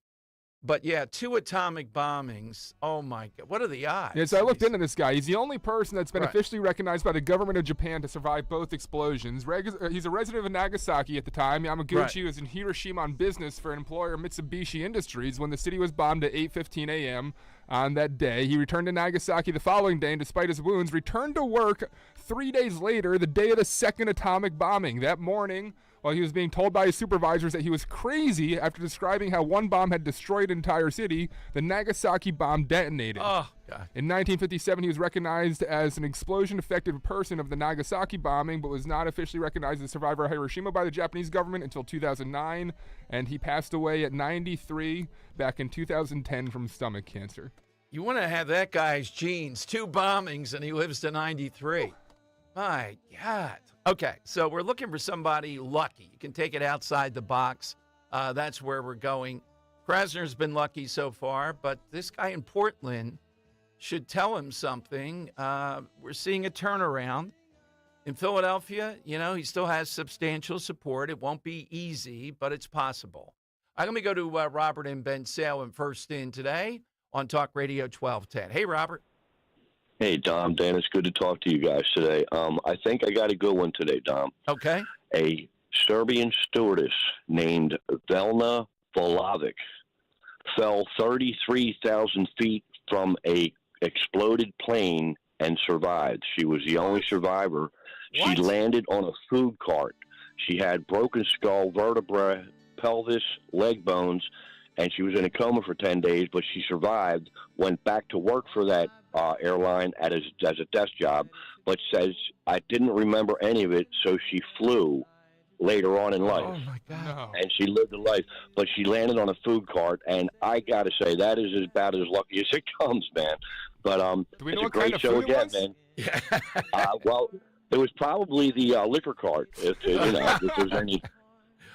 But, 2 atomic bombings. Oh, my God. What are the odds? Yeah, so I looked into this guy. He's the only person that's been officially recognized by the government of Japan to survive both explosions. He's a resident of Nagasaki at the time. Yamaguchi was in Hiroshima on business for employer Mitsubishi Industries when the city was bombed at 8:15 a.m. on that day. He returned to Nagasaki the following day and, despite his wounds, returned to work 3 days later, the day of the second atomic bombing. That morning, while he was being told by his supervisors that he was crazy after describing how one bomb had destroyed an entire city, the Nagasaki bomb detonated. Oh, God. In 1957, he was recognized as an explosion-affected person of the Nagasaki bombing, but was not officially recognized as a survivor of Hiroshima by the Japanese government until 2009, and he passed away at 93 back in 2010 from stomach cancer. You want to have that guy's genes. 2 bombings, and he lives to 93. My God. Okay, so we're looking for somebody lucky. You can take it outside the box. That's where we're going. Krasner's been lucky so far, but this guy in Portland should tell him something. We're seeing a turnaround. In Philadelphia, he still has substantial support. It won't be easy, but it's possible. All right, let me go to Robert in Ben Salem first in today on Talk Radio 1210. Hey, Robert. Hey, Dom, Dan, it's good to talk to you guys today. I think I got a good one today, Dom. Okay. A Serbian stewardess named Velna Vlahovic fell 33,000 feet from a exploded plane and survived. She was the only survivor. She landed on a food cart. She had broken skull, vertebrae, pelvis, leg bones, and she was in a coma for 10 days, but she survived, went back to work for that airline as a desk job, but says, I didn't remember any of it, so she flew later on in life. Oh, my God. No. And she lived a life, but she landed on a food cart, and I got to say, that is about as lucky as it comes, man. But it's a great show again, man. Well, it was probably the liquor cart, if there's any...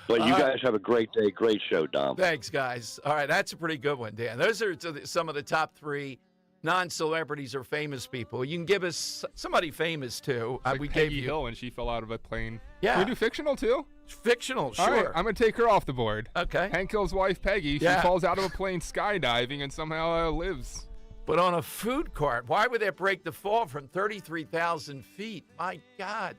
But you guys have a great day. Great show, Dom. Thanks, guys. All right, that's a pretty good one, Dan. Those are some of the top 3 non-celebrities or famous people. You can give us somebody famous, too. Like we Peggy gave you Hill when she fell out of a plane. Yeah. Can we do fictional, too? Fictional, sure. All right, I'm going to take her off the board. Okay. Hank Hill's wife, Peggy, she falls out of a plane skydiving and somehow lives. But on a food cart, why would that break the fall from 33,000 feet? My God.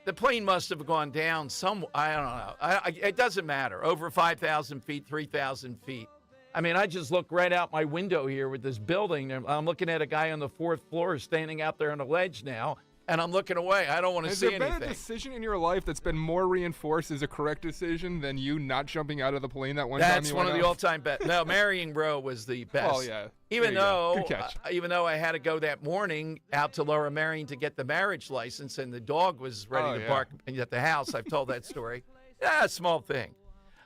The plane must have gone down some. I don't know. It doesn't matter. Over 5,000 feet, 3,000 feet. I mean, I just look right out my window here with this building. I'm looking at a guy on the 4th floor standing out there on a ledge now, and I'm looking away. I don't want to see anything. Has there been a decision in your life that's been more reinforced as a correct decision than you not jumping out of the plane that one time? That's one of the all-time best. No, marrying Roe was the best. Oh, yeah. Even though I had to go that morning out to Lower Merion to get the marriage license, and the dog was ready to bark at the house. I've told that story. Yeah, small thing.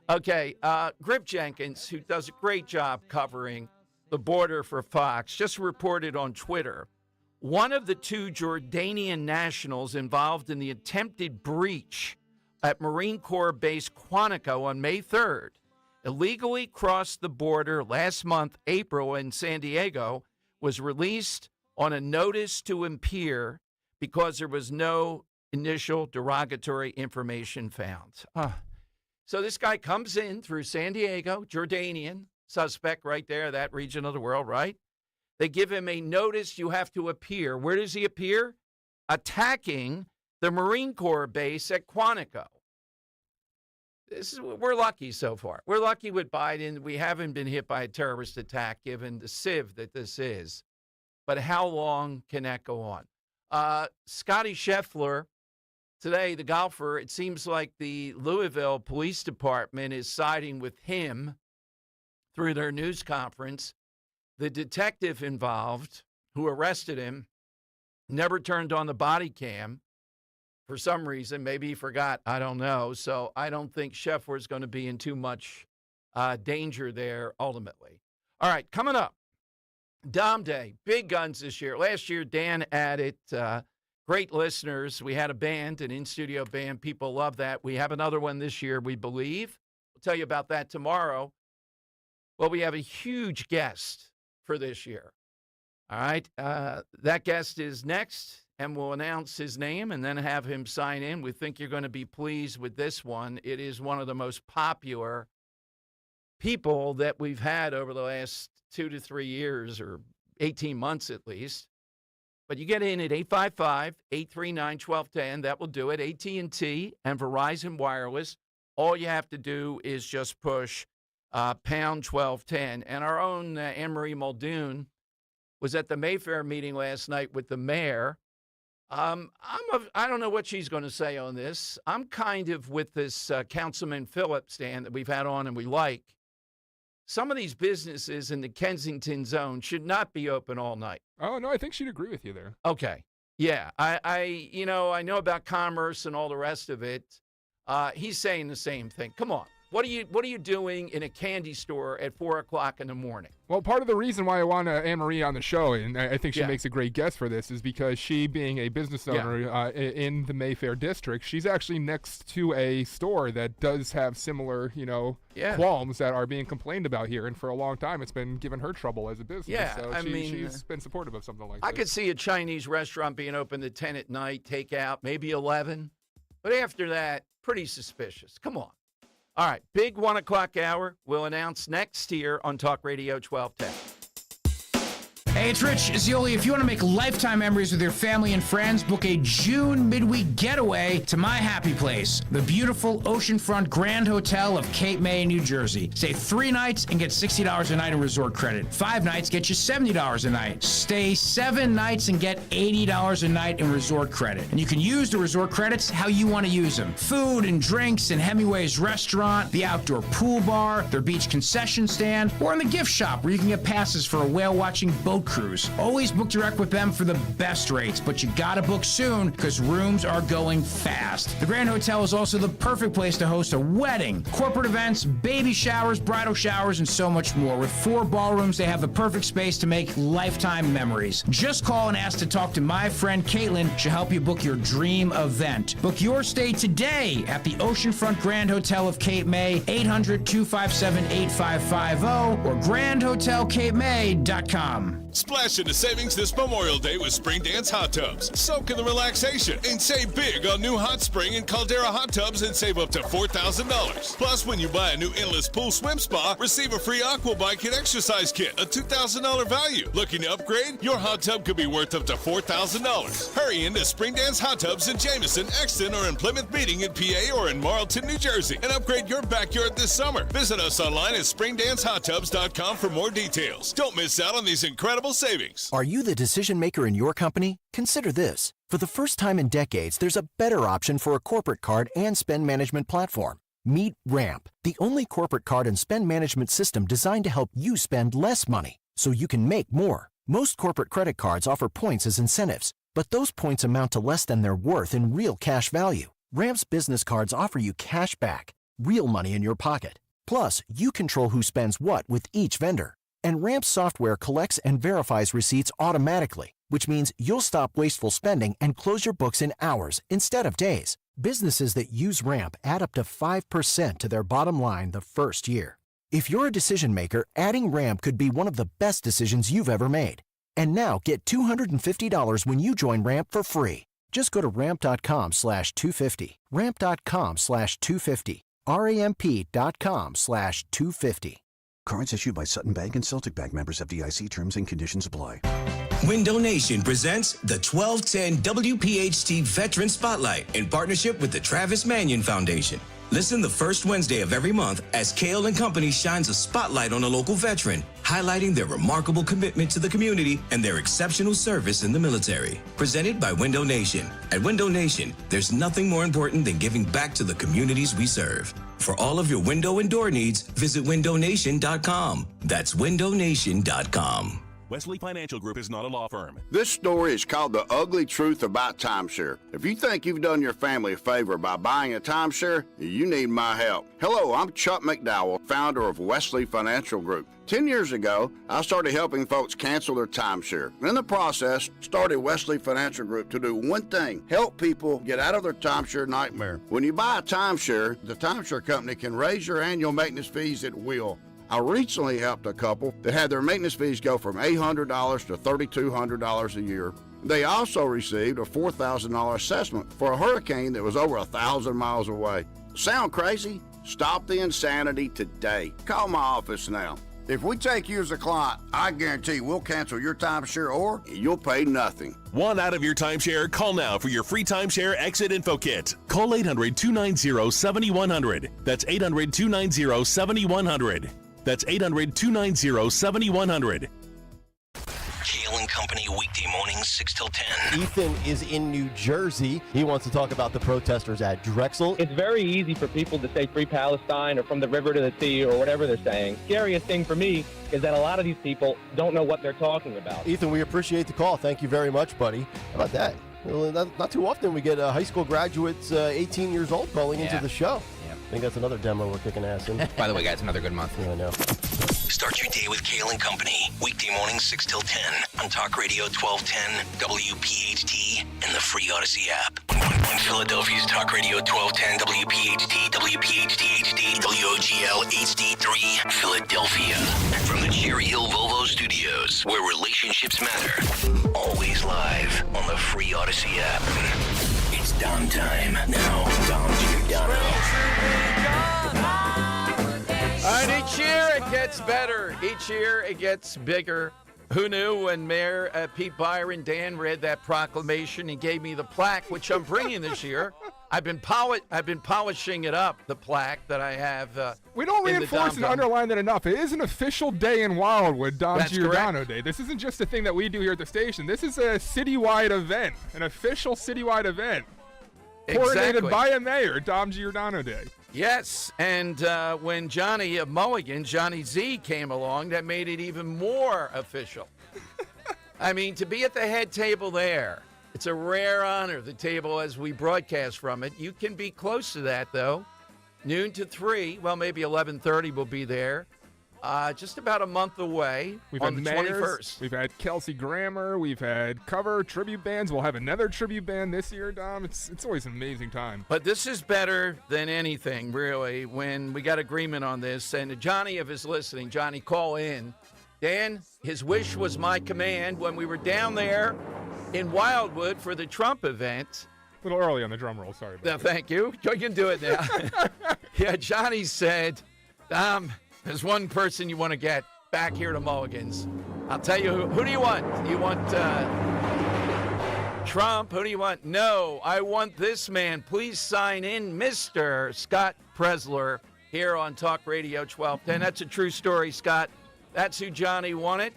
Okay, Grip Jenkins, who does a great job covering the border for Fox, just reported on Twitter, one of the 2 Jordanian nationals involved in the attempted breach at Marine Corps Base Quantico on May 3rd illegally crossed the border last month, April, in San Diego, was released on a notice to appear because there was no initial derogatory information found. So this guy comes in through San Diego, Jordanian, suspect right there, that region of the world, right? They give him a notice, you have to appear. Where does he appear? Attacking the Marine Corps base at Quantico. We're lucky so far. We're lucky with Biden. We haven't been hit by a terrorist attack, given the sieve that this is. But how long can that go on? Scotty Scheffler, today, the golfer, it seems like the Louisville Police Department is siding with him through their news conference. The detective involved, who arrested him, never turned on the body cam for some reason. Maybe he forgot. I don't know. So I don't think Scheffler is going to be in too much danger there ultimately. All right, coming up, Dom Day, big guns this year. Last year, Dan added great listeners. We had a band, an in-studio band. People love that. We have another one this year, we believe. We'll tell you about that tomorrow. Well, we have a huge guest for this year. All right. That guest is next, and we'll announce his name and then have him sign in. We think you're going to be pleased with this one. It is one of the most popular people that we've had over the last 2 to 3 years, or 18 months at least. But you get in at 855-839-1210. That will do it. AT&T and Verizon Wireless. All you have to do is just push pound 1210. And our own Anne-Marie Muldoon was at the Mayfair meeting last night with the mayor. I don't know what she's going to say on this. I'm kind of with this Councilman Phillips, Dan, that we've had on and we like. Some of these businesses in the Kensington zone should not be open all night. Oh, no, I think she'd agree with you there. Okay. Yeah. I know about commerce and all the rest of it. He's saying the same thing. Come on. What are you doing in a candy store at 4 o'clock in the morning? Well, part of the reason why I want Anne-Marie on the show, and I think she makes a great guest for this, is because she, being a business owner in the Mayfair district, she's actually next to a store that does have similar, qualms that are being complained about here. And for a long time, it's been giving her trouble as a business. Yeah, so she's been supportive of something like that. I could see a Chinese restaurant being open to 10 at night, takeout, maybe 11. But after that, pretty suspicious. Come on. All right, big 1 o'clock hour. We'll announce next here on Talk Radio 1210. Hey, it's Rich Zioli. If you want to make lifetime memories with your family and friends, book a June midweek getaway to my happy place, the beautiful oceanfront Grand Hotel of Cape May, New Jersey. Stay 3 nights and get $60 a night in resort credit. 5 nights get you $70 a night. Stay 7 nights and get $80 a night in resort credit. And you can use the resort credits how you want to use them. Food and drinks in Hemingway's restaurant, the outdoor pool bar, their beach concession stand, or in the gift shop where you can get passes for a whale-watching boat cruise. Always book direct with them for the best rates, but you gotta book soon because rooms are going fast. The Grand Hotel is also the perfect place to host a wedding, corporate events, baby showers, bridal showers, and so much more. With 4 ballrooms, they have the perfect space to make lifetime memories. Just call and ask to talk to my friend Caitlin. She'll help you book your dream event. Book your stay today at the Oceanfront Grand Hotel of Cape May, 800-257-8550 or grandhotelcapemay.com. Splash into savings this Memorial Day with Spring Dance Hot Tubs. Soak in the relaxation and save big on new Hot Spring and Caldera Hot Tubs and save up to $4,000. Plus, when you buy a new Endless Pool Swim Spa, receive a free Aqua Bike and Exercise Kit, a $2,000 value. Looking to upgrade? Your hot tub could be worth up to $4,000. Hurry into Spring Dance Hot Tubs in Jameson, Exton, or in Plymouth Meeting in PA or in Marlton, New Jersey, and upgrade your backyard this summer. Visit us online at springdancehottubs.com for more details. Don't miss out on these incredible savings. Are you the decision maker in your company? Consider this. For the first time in decades, there's a better option for a corporate card and spend management platform. Meet Ramp, the only corporate card and spend management system designed to help you spend less money so you can make more. Most corporate credit cards offer points as incentives, but those points amount to less than their worth in real cash value. Ramp's business cards offer you cash back, real money in your pocket. Plus, you control who spends what with each vendor. And Ramp software collects and verifies receipts automatically, which means you'll stop wasteful spending and close your books in hours instead of days. Businesses that use Ramp add up to 5% to their bottom line the first year. If you're a decision maker, adding Ramp could be one of the best decisions you've ever made. And now get $250 when you join Ramp for free. Just go to ramp.com/250. Ramp.com/250. ramp.com/250. Cards issued by Sutton Bank and Celtic Bank, members of FDIC. Terms and conditions apply. Window Nation presents the 1210 WPHT Veteran Spotlight in partnership with the Travis Manion Foundation. Listen the first Wednesday of every month as Kale and Company shines a spotlight on a local veteran, highlighting their remarkable commitment to the community and their exceptional service in the military. Presented by Window Nation. At Window Nation, there's nothing more important than giving back to the communities we serve. For all of your window and door needs, visit windownation.com. That's windownation.com. Wesley Financial Group is not a law firm. This story is called The Ugly Truth About Timeshare. If you think you've done your family a favor by buying a timeshare, you need my help. Hello, I'm Chuck McDowell, founder of Wesley Financial Group. 10 years ago, I started helping folks cancel their timeshare. In the process, started Wesley Financial Group to do one thing: help people get out of their timeshare nightmare. When you buy a timeshare, the timeshare company can raise your annual maintenance fees at will. I recently helped a couple that had their maintenance fees go from $800 to $3,200 a year. They also received a $4,000 assessment for a hurricane that was over 1,000 miles away. Sound crazy? Stop the insanity today. Call my office now. If we take you as a client, I guarantee we'll cancel your timeshare or you'll pay nothing. Want out of your timeshare? Call now for your free timeshare exit info kit. Call 800-290-7100. That's 800-290-7100. That's 800-290-7100. Kale and Company, weekday mornings 6 till 10. Ethan is in New Jersey. He wants to talk about the protesters at Drexel. It's very easy for people to say Free Palestine or from the river to the sea or whatever they're saying. Scariest thing for me is that a lot of these people don't know what they're talking about. Ethan, we appreciate the call. Thank you very much, buddy. How about that? Well, not too often we get high school graduates 18 years old calling into the show. I think that's another demo we're kicking ass in. By the way, guys, another good month. Yeah, I know. Start your day with Kale and Company. Weekday mornings 6 till 10 on Talk Radio 1210, WPHT, and the free Odyssey app. On Philadelphia's Talk Radio 1210, WPHT, WPHT HD, WOGL HD3, Philadelphia. From the Cherry Hill Volvo Studios, where relationships matter. Always live on the free Odyssey app. It's Dom time. Now, Dom Giordano. All right, each year it gets better. Each year it gets bigger. Who knew when Mayor Pete Byron, Dan read that proclamation and gave me the plaque, which I'm bringing this year. I've been polishing it up, the plaque that I have. We don't reinforce and underline that enough. It is an official day in Wildwood, Dom Giordano Day. This isn't just a thing that we do here at the station. This is a citywide event, an official citywide event. Coordinated by a mayor, Dom Giordano Day. Yes, and when Johnny Mulligan, Johnny Z, came along, that made it even more official. I mean, to be at the head table there, it's a rare honor, the table as we broadcast from it. You can be close to that, though. Noon to 3, well, maybe 11:30 we'll be there. Just about a month away. We've on had the mayors, 21st. We've had Kelsey Grammer. We've had cover tribute bands. We'll have another tribute band this year, Dom. It's always an amazing time. But this is better than anything, really, when we got agreement on this. And Johnny, if is listening, Johnny, call in. Dan, his wish was my command when we were down there in Wildwood for the Trump event. A little early on the drum roll, sorry. No, thank you. You can do it now. Yeah, Johnny said, Dom, there's one person you want to get back here to Mulligan's. I'll tell you, who do you want? You want Trump? Who do you want? No, I want this man. Please sign in, Mr. Scott Presler, here on Talk Radio 1210. That's a true story, Scott. That's who Johnny wanted.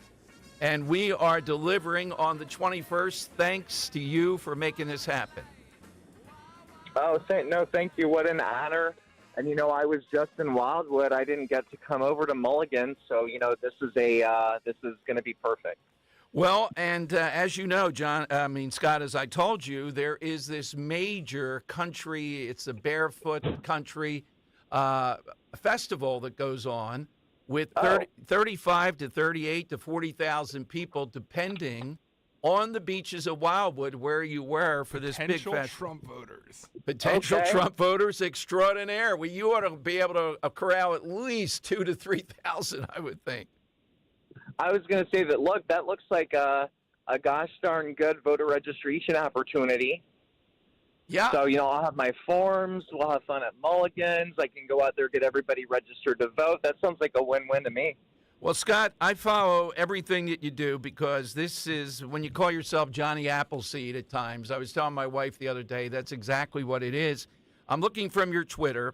And we are delivering on the 21st. Thanks to you for making this happen. Oh, thank you. What an honor. And, I was just in Wildwood. I didn't get to come over to Mulligan. So, this is going to be perfect. Well, and as you know, Scott, as I told you, there is this major country. It's a barefoot country festival that goes on with 35 to 38 to 40,000 people, depending on the beaches of Wildwood where you were for this big festival. Potential Trump voters. Potential Trump voters extraordinaire. Well, you ought to be able to corral at least 2,000 to 3,000, I would think. I was going to say that, look, that looks like a gosh darn good voter registration opportunity. Yeah. So, I'll have my forms. We'll have fun at Mulligan's. I can go out there, get everybody registered to vote. That sounds like a win-win to me. Well, Scott, I follow everything that you do because this is when you call yourself Johnny Appleseed at times. I was telling my wife the other day, that's exactly what it is. I'm looking from your Twitter.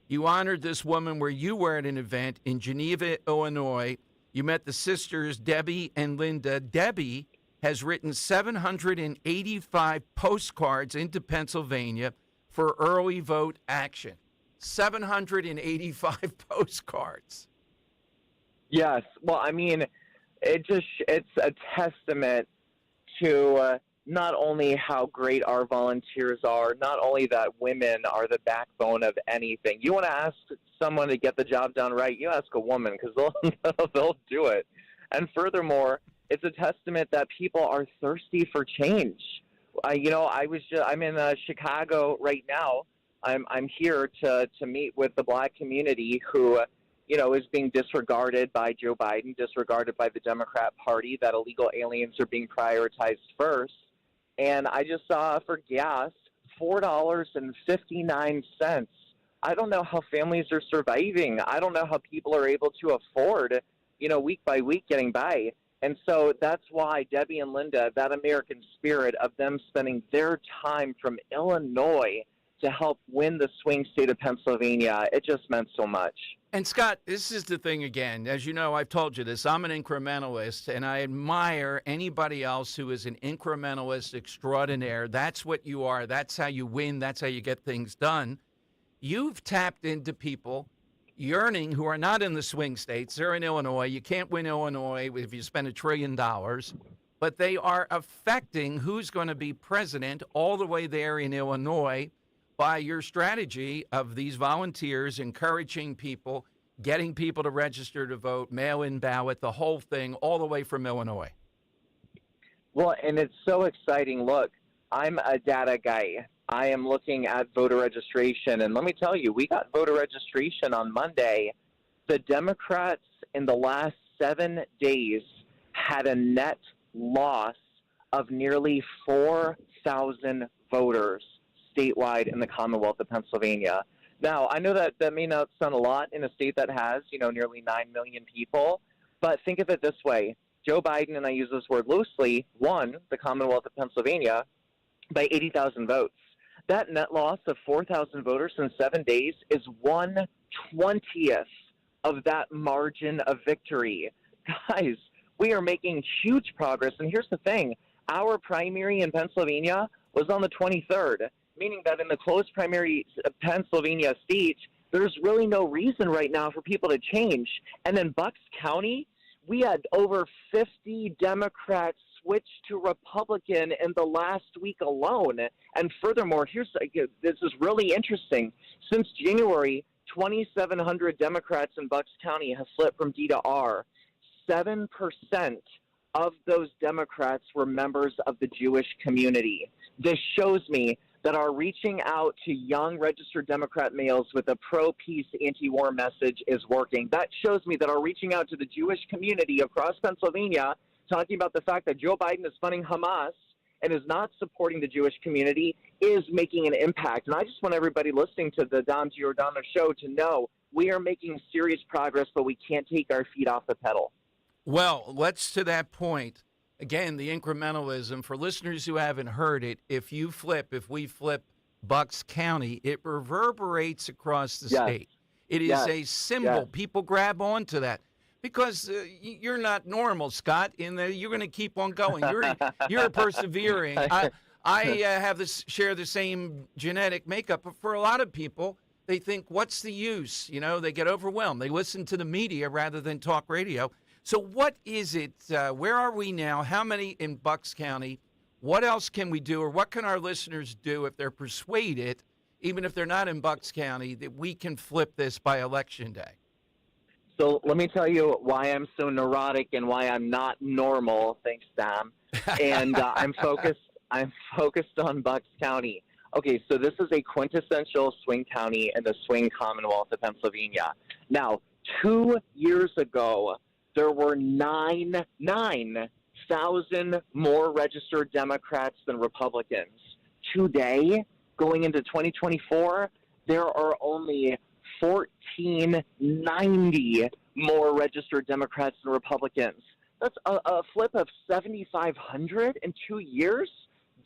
You honored this woman where you were at an event in Geneva, Illinois. You met the sisters, Debbie and Linda. Debbie has written 785 postcards into Pennsylvania for early vote action. 785 postcards. Yes. Well, I mean, it's a testament to not only how great our volunteers are, not only that women are the backbone of anything. You want to ask someone to get the job done right, you ask a woman because they'll do it. And furthermore, it's a testament that people are thirsty for change. I'm in Chicago right now. I'm here to meet with the Black community who is being disregarded by Joe Biden, disregarded by the Democrat Party, that illegal aliens are being prioritized first. And I just saw for gas, $4.59. I don't know how families are surviving. I don't know how people are able to afford, week by week getting by. And so that's why Debbie and Linda, that American spirit of them spending their time from Illinois to help win the swing state of Pennsylvania, it just meant so much. And Scott, this is the thing again. As you know, I've told you this. I'm an incrementalist, and I admire anybody else who is an incrementalist extraordinaire. That's what you are. That's how you win. That's how you get things done. You've tapped into people yearning who are not in the swing states. They're in Illinois. You can't win Illinois if you spend $1 trillion. But they are affecting who's going to be president all the way there in Illinois by your strategy of these volunteers encouraging people, getting people to register to vote, mail-in ballot, the whole thing, all the way from Illinois. Well, and it's so exciting. Look, I'm a data guy. I am looking at voter registration, and let me tell you, we got voter registration on Monday. The Democrats in the last 7 days had a net loss of nearly 4,000 voters statewide in the Commonwealth of Pennsylvania. Now, I know that may not sound a lot in a state that has, nearly 9 million people, but think of it this way. Joe Biden, and I use this word loosely, won the Commonwealth of Pennsylvania by 80,000 votes. That net loss of 4,000 voters in 7 days is 1/20th of that margin of victory. Guys, we are making huge progress, and here's the thing. Our primary in Pennsylvania was on the 23rd. Meaning that in the closed primary Pennsylvania state, there's really no reason right now for people to change. And in Bucks County, we had over 50 Democrats switch to Republican in the last week alone. And furthermore, this is really interesting. Since January, 2,700 Democrats in Bucks County have flipped from D to R. 7% of those Democrats were members of the Jewish community. This shows me that are reaching out to young registered Democrat males with a pro-peace, anti-war message is working. That shows me that our reaching out to the Jewish community across Pennsylvania, talking about the fact that Joe Biden is funding Hamas and is not supporting the Jewish community, is making an impact. And I just want everybody listening to the Dom Giordano show to know we are making serious progress, but we can't take our feet off the pedal. Well, let's to that point. Again, the incrementalism, for listeners who haven't heard it, if we flip Bucks County, it reverberates across the state. It is a symbol. Yes. People grab onto that because you're not normal, Scott. You're going to keep on going. You're persevering. I share the same genetic makeup, but for a lot of people, they think, what's the use? They get overwhelmed. They listen to the media rather than talk radio. So what is it? Where are we now? How many in Bucks County? What else can we do, or what can our listeners do if they're persuaded even if they're not in Bucks County, that we can flip this by Election Day? So let me tell you why I'm so neurotic and why I'm not normal. Thanks, Sam. And I'm focused on Bucks County. Okay, so this is a quintessential swing county in the swing Commonwealth of Pennsylvania. Now, 2 years ago, there were 9,000 more registered Democrats than Republicans. Today, going into 2024, there are only 1,490 more registered Democrats than Republicans. That's a flip of 7,500 in 2 years.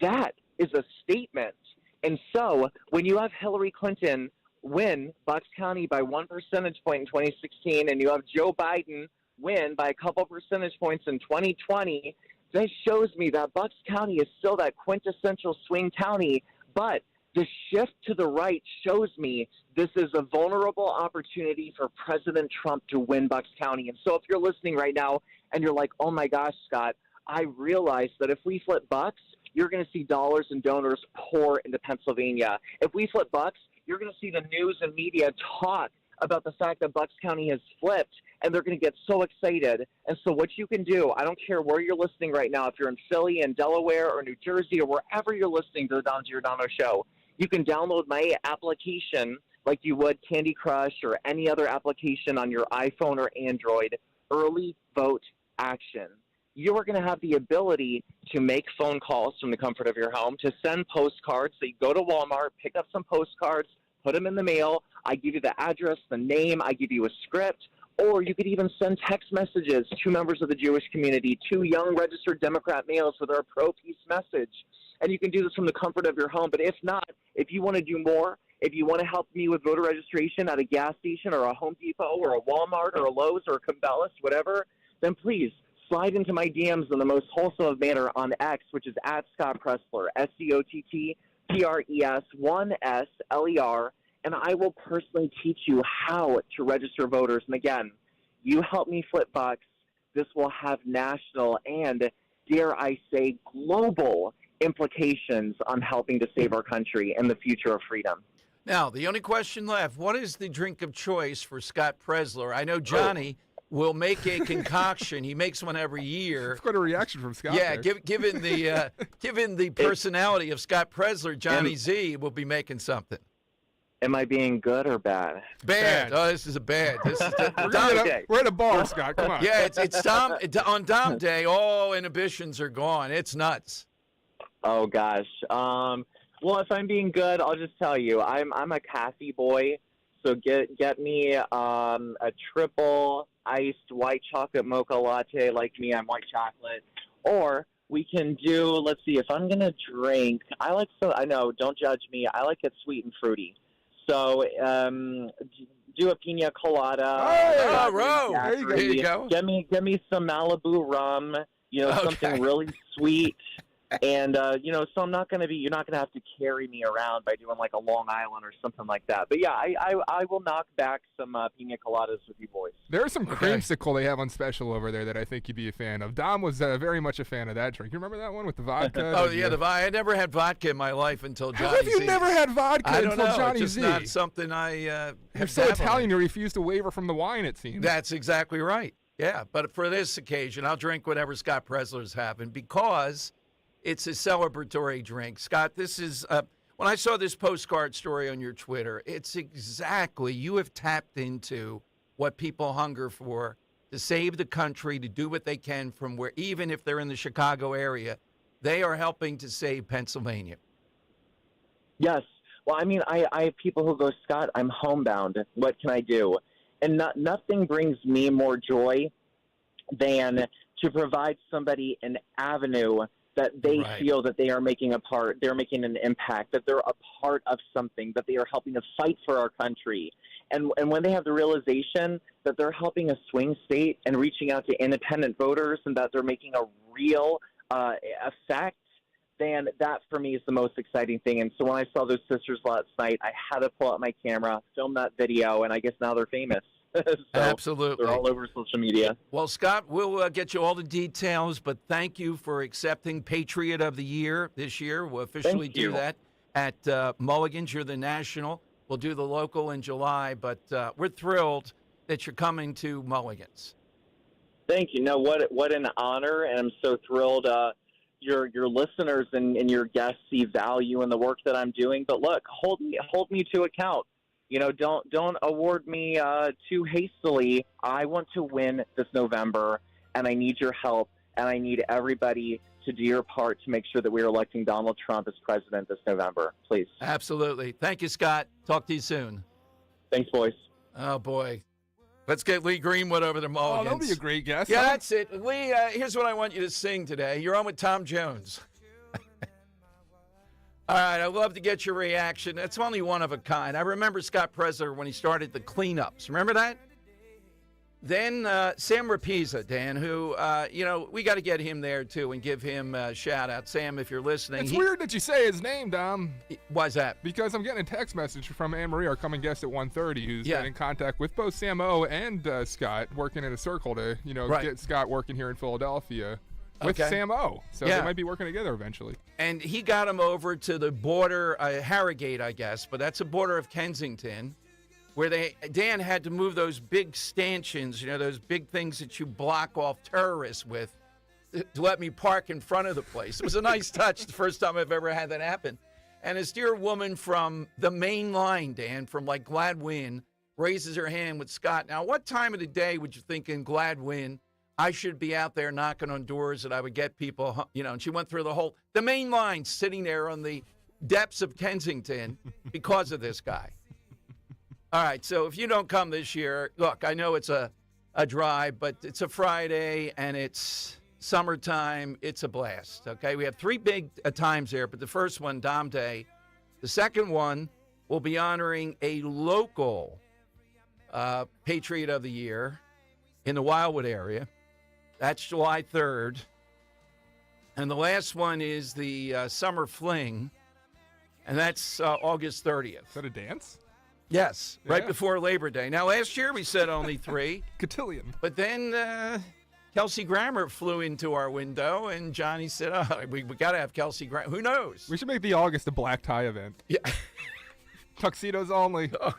That is a statement. And so when you have Hillary Clinton win Bucks County by 1 percentage point in 2016 and you have Joe Biden win by a couple percentage points in 2020, that shows me that Bucks County is still that quintessential swing county, but the shift to the right shows me this is a vulnerable opportunity for President Trump to win Bucks County. And so if you're listening right now and you're like, oh my gosh, Scott, I realize that if we flip Bucks, you're going to see dollars and donors pour into Pennsylvania. If we flip Bucks, you're going to see the news and media talk about the fact that Bucks County has flipped, and they're going to get so excited. And so what you can do, I don't care where you're listening right now, if you're in Philly and Delaware or New Jersey or wherever you're listening to the Don Giordano Show, you can download my application like you would Candy Crush or any other application on your iPhone or Android, Early Vote Action. You are going to have the ability to make phone calls from the comfort of your home, to send postcards. So you go to Walmart, pick up some postcards, put them in the mail. I give you the address, the name. I give you a script. Or you could even send text messages to members of the Jewish community, to young registered Democrat males with our pro-peace message. And you can do this from the comfort of your home. But if not, if you want to do more, if you want to help me with voter registration at a gas station or a Home Depot or a Walmart or a Lowe's or a Cabela's, whatever, then please slide into my DMs in the most wholesome of manner on X, which is at Scott Presler, SCOTTPRES1SLER, and I will personally teach you how to register voters. And again, you help me flip Bucks, this will have national and, dare I say, global implications on helping to save our country and the future of freedom. Now, the only question left, what is the drink of choice for Scott Presler? I know Johnny will make a concoction. He makes one every year. It's quite a reaction from Scott. Yeah, given the personality of Scott Presler, Johnny Z will be making something. Am I being good or bad? Bad. Oh, this is a bad. This is we're at a bar, Scott. Come on. Yeah, it's Dom on Dom Day. All inhibitions are gone. It's nuts. Oh gosh. Well, if I'm being good, I'll just tell you, I'm a Cassie boy. So get me a triple iced white chocolate mocha latte. Like me, I'm white chocolate. Or we can do, let's see, if I'm gonna drink, I know, don't judge me. I like it sweet and fruity. So do a pina colada. There you go. Get me some Malibu rum. Something really sweet. And, so you're not going to have to carry me around by doing like a Long Island or something like that. But yeah, I will knock back some pina coladas with you boys. There's some creamsicle they have on special over there that I think you'd be a fan of. Dom was very much a fan of that drink. You remember that one with the vodka? The vodka. I never had vodka in my life until Johnny How have you never had vodka until Johnny it's Z? It's not something I You're so Italian you refuse to waver from the wine, it seems. That's exactly right. Yeah, but for this occasion, I'll drink whatever Scott Presler's having because it's a celebratory drink. Scott, this is, when I saw this postcard story on your Twitter, it's exactly, you have tapped into what people hunger for, to save the country, to do what they can from where, even if they're in the Chicago area, they are helping to save Pennsylvania. Yes. Well, I mean, I have people who go, Scott, I'm homebound. What can I do? And nothing brings me more joy than to provide somebody an avenue that they feel that they are making they're making an impact, that they're a part of something, that they are helping to fight for our country. And when they have the realization that they're helping a swing state and reaching out to independent voters and that they're making a real effect, then that for me is the most exciting thing. And so when I saw those sisters last night, I had to pull out my camera, film that video, and I guess now they're famous. So Absolutely. They're all over social media. Well, Scott, we'll get you all the details, but thank you for accepting Patriot of the Year this year. We'll officially do that. at Mulligan's. You're the national. We'll do the local in July, but we're thrilled that you're coming to Mulligan's. Thank you. No, what an honor, and I'm so thrilled. Your listeners and your guests see value in the work that I'm doing. But look, hold me to account. Don't award me too hastily. I want to win this November, and I need your help, and I need everybody to do your part to make sure that we are electing Donald Trump as president this November. Please. Absolutely. Thank you, Scott. Talk to you soon. Thanks, boys. Oh, boy. Let's get Lee Greenwood over to Mulligan's. Oh, that'll be a great guest. Yeah, huh? that's it. Lee, here's what I want you to sing today. You're on with Tom Jones. All right, I'd love to get your reaction. It's only one of a kind. I remember Scott Presler when he started the cleanups. Remember that? Then Sam Rapizza, Dan, who, we got to get him there, too, and give him a shout-out. Sam, if you're listening. It's weird that you say his name, Dom. Why's that? Because I'm getting a text message from Anne-Marie, our coming guest at 1:30, who's Yeah. been in contact with both Sam O and Scott, working in a circle to, Right. get Scott working here in Philadelphia with Okay. Sam O. So Yeah. they might be working together eventually. And he got him over to the border, Harrogate, I guess, but that's a border of Kensington, where Dan had to move those big stanchions, those big things that you block off terrorists with, to let me park in front of the place. It was a nice touch, the first time I've ever had that happen. And this dear woman from the main line, Dan, from like Gladwin, raises her hand with Scott. Now, what time of the day would you think in Gladwin I should be out there knocking on doors and I would get people, and she went through the main line sitting there on the depths of Kensington because of this guy. All right, so if you don't come this year, look, I know it's a drive, but it's a Friday and it's summertime. It's a blast, okay? We have three big times there, but the first one, Dom Day. The second one will be honoring a local Patriot of the Year in the Wildwood area. That's July 3rd. And the last one is the Summer Fling, and that's August 30th. Is that a dance? Yes, Yeah. right before Labor Day. Now, last year we said only 3. Cotillion. But then Kelsey Grammer flew into our window, and Johnny said, we got to have Kelsey Grammer. Who knows? We should make the August a black tie event. Yeah. Tuxedos only. Oh,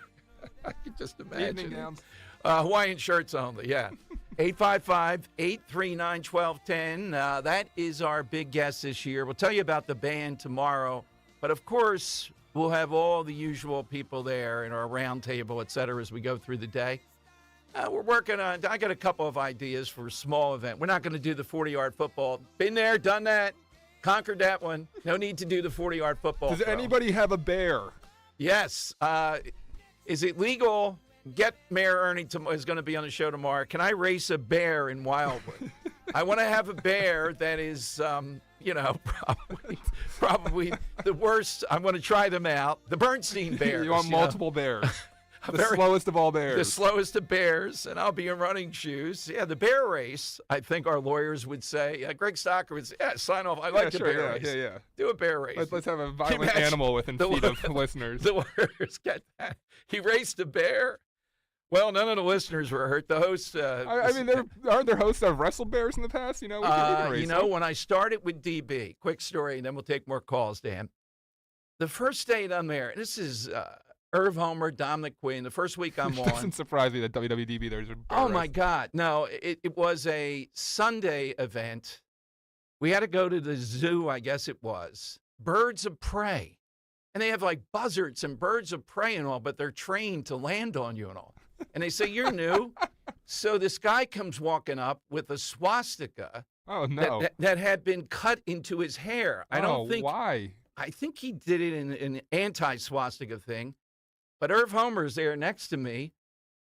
I can just imagine. Evening gowns. Hawaiian shirts only, yeah. 855-839-1210. That is our big guest this year. We'll tell you about the band tomorrow. But, of course, we'll have all the usual people there in our round table, et cetera, as we go through the day. We're working on, I got a couple of ideas for a small event. We're not going to do the 40-yard football. Been there, done that, conquered that one. No need to do the 40-yard football. Does anybody have a bear? Yes. Is it legal? Get Mayor Ernie is going to be on the show tomorrow. Can I race a bear in Wildwood? I want to have a bear that is, probably the worst. I want to try them out. The Bernstein Bears. You want multiple bears. Slowest of all bears. The slowest of bears, and I'll be in running shoes. Yeah, the bear race, I think our lawyers would say. Greg Stocker would say, sign off. I like the bear race. Yeah. Do a bear race. Let's have a violent animal within feet of listeners. The lawyers get that. He raced a bear. Well, none of the listeners were hurt. The host. aren't there hosts that have wrestled bears in the past? We can race them. When I started with DB, quick story, and then we'll take more calls, Dan. The first day I'm there, this is Irv Homer, Dominic Quinn. The first week I'm on. It doesn't surprise me that WWDB there's a bear Oh, race. my God. No, it was a Sunday event. We had to go to the zoo, I guess it was. Birds of prey. And they have like buzzards and birds of prey and all, but they're trained to land on you and all. And they say, you're new. So this guy comes walking up with a swastika. Oh, no. That had been cut into his hair. I don't think. Why? I think he did it in an anti-swastika thing. But Irv Homer's there next to me,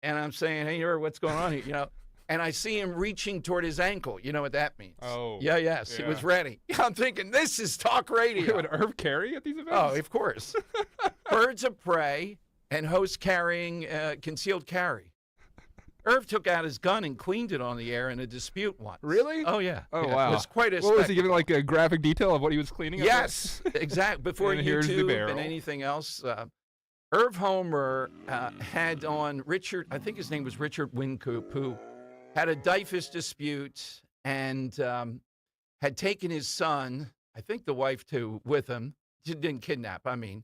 and I'm saying, hey, Irv, what's going on here? And I see him reaching toward his ankle. You know what that means? Oh. Yes, he was ready. I'm thinking, this is talk radio. Would Irv carry at these events? Oh, of course. Birds of prey and host carrying concealed carry. Irv took out his gun and cleaned it on the air in a dispute once. Really? Oh, yeah. Oh, yeah, wow. It was quite a What was he giving, like a graphic detail of what he was cleaning up? Yes, exactly. Before And here's the YouTube barrel. and anything else. Irv Homer had on Richard, I think his name was Richard Wincoop, who had a DIFUS dispute and had taken his son, I think the wife too, with him didn't kidnap, I mean.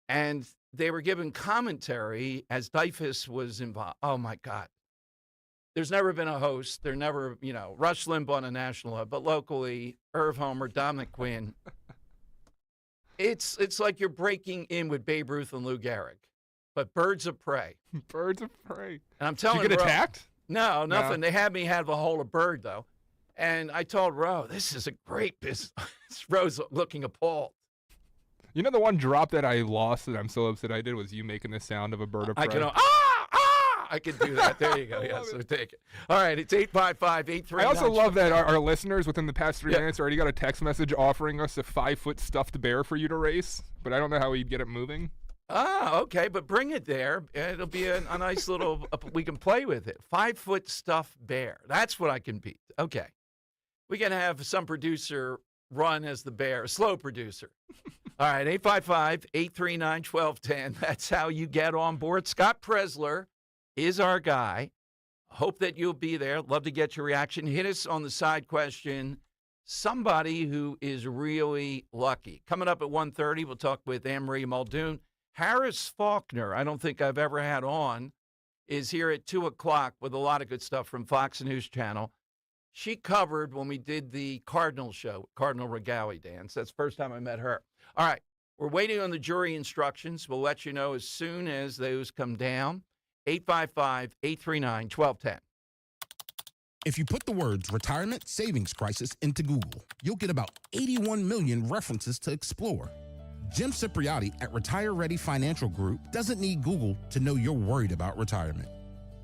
And they were given commentary as Dyfus was involved. Oh, my God. There's never been a host. There never, Rush Limbaugh on a national level, but locally, Irv Homer, Dominic Quinn. It's like you're breaking in with Babe Ruth and Lou Gehrig, but birds of prey. Birds of prey. And I'm telling you, did you get attacked? No, nothing. No. They had me have a whole bird, though. And I told Ro, this is a great business. Ro's looking appalled. You know the one drop that I lost that I'm so upset I did was you making the sound of a bird of prey. I can do that. There you go. Yeah, so take it. All right, it's 855-839. I also love that our listeners within the past 3 minutes already got a text message offering us a 5-foot stuffed bear for you to race, but I don't know how we'd get it moving. Okay, but bring it there. It'll be a nice little, we can play with it. 5-foot stuffed bear. That's what I can beat. Okay. We can have some producer run as the bear, slow producer. All right, 855-839-1210. That's how you get on board. Scott Presler is our guy. Hope that you'll be there. Love to get your reaction. Hit us on the side question. Somebody who is really lucky. Coming up at 1:30, we'll talk with Anne-Marie Muldoon. Harris Faulkner, I don't think I've ever had on, is here at 2 o'clock with a lot of good stuff from Fox News Channel. She covered when we did the Cardinal show, Cardinal Regalia dance. That's the first time I met her. All right, we're waiting on the jury instructions. We'll let you know as soon as those come down. 855-839-1210. If you put the words retirement savings crisis into Google, you'll get about 81 million references to explore. Jim Cipriotti at Retire Ready Financial Group doesn't need Google to know you're worried about retirement.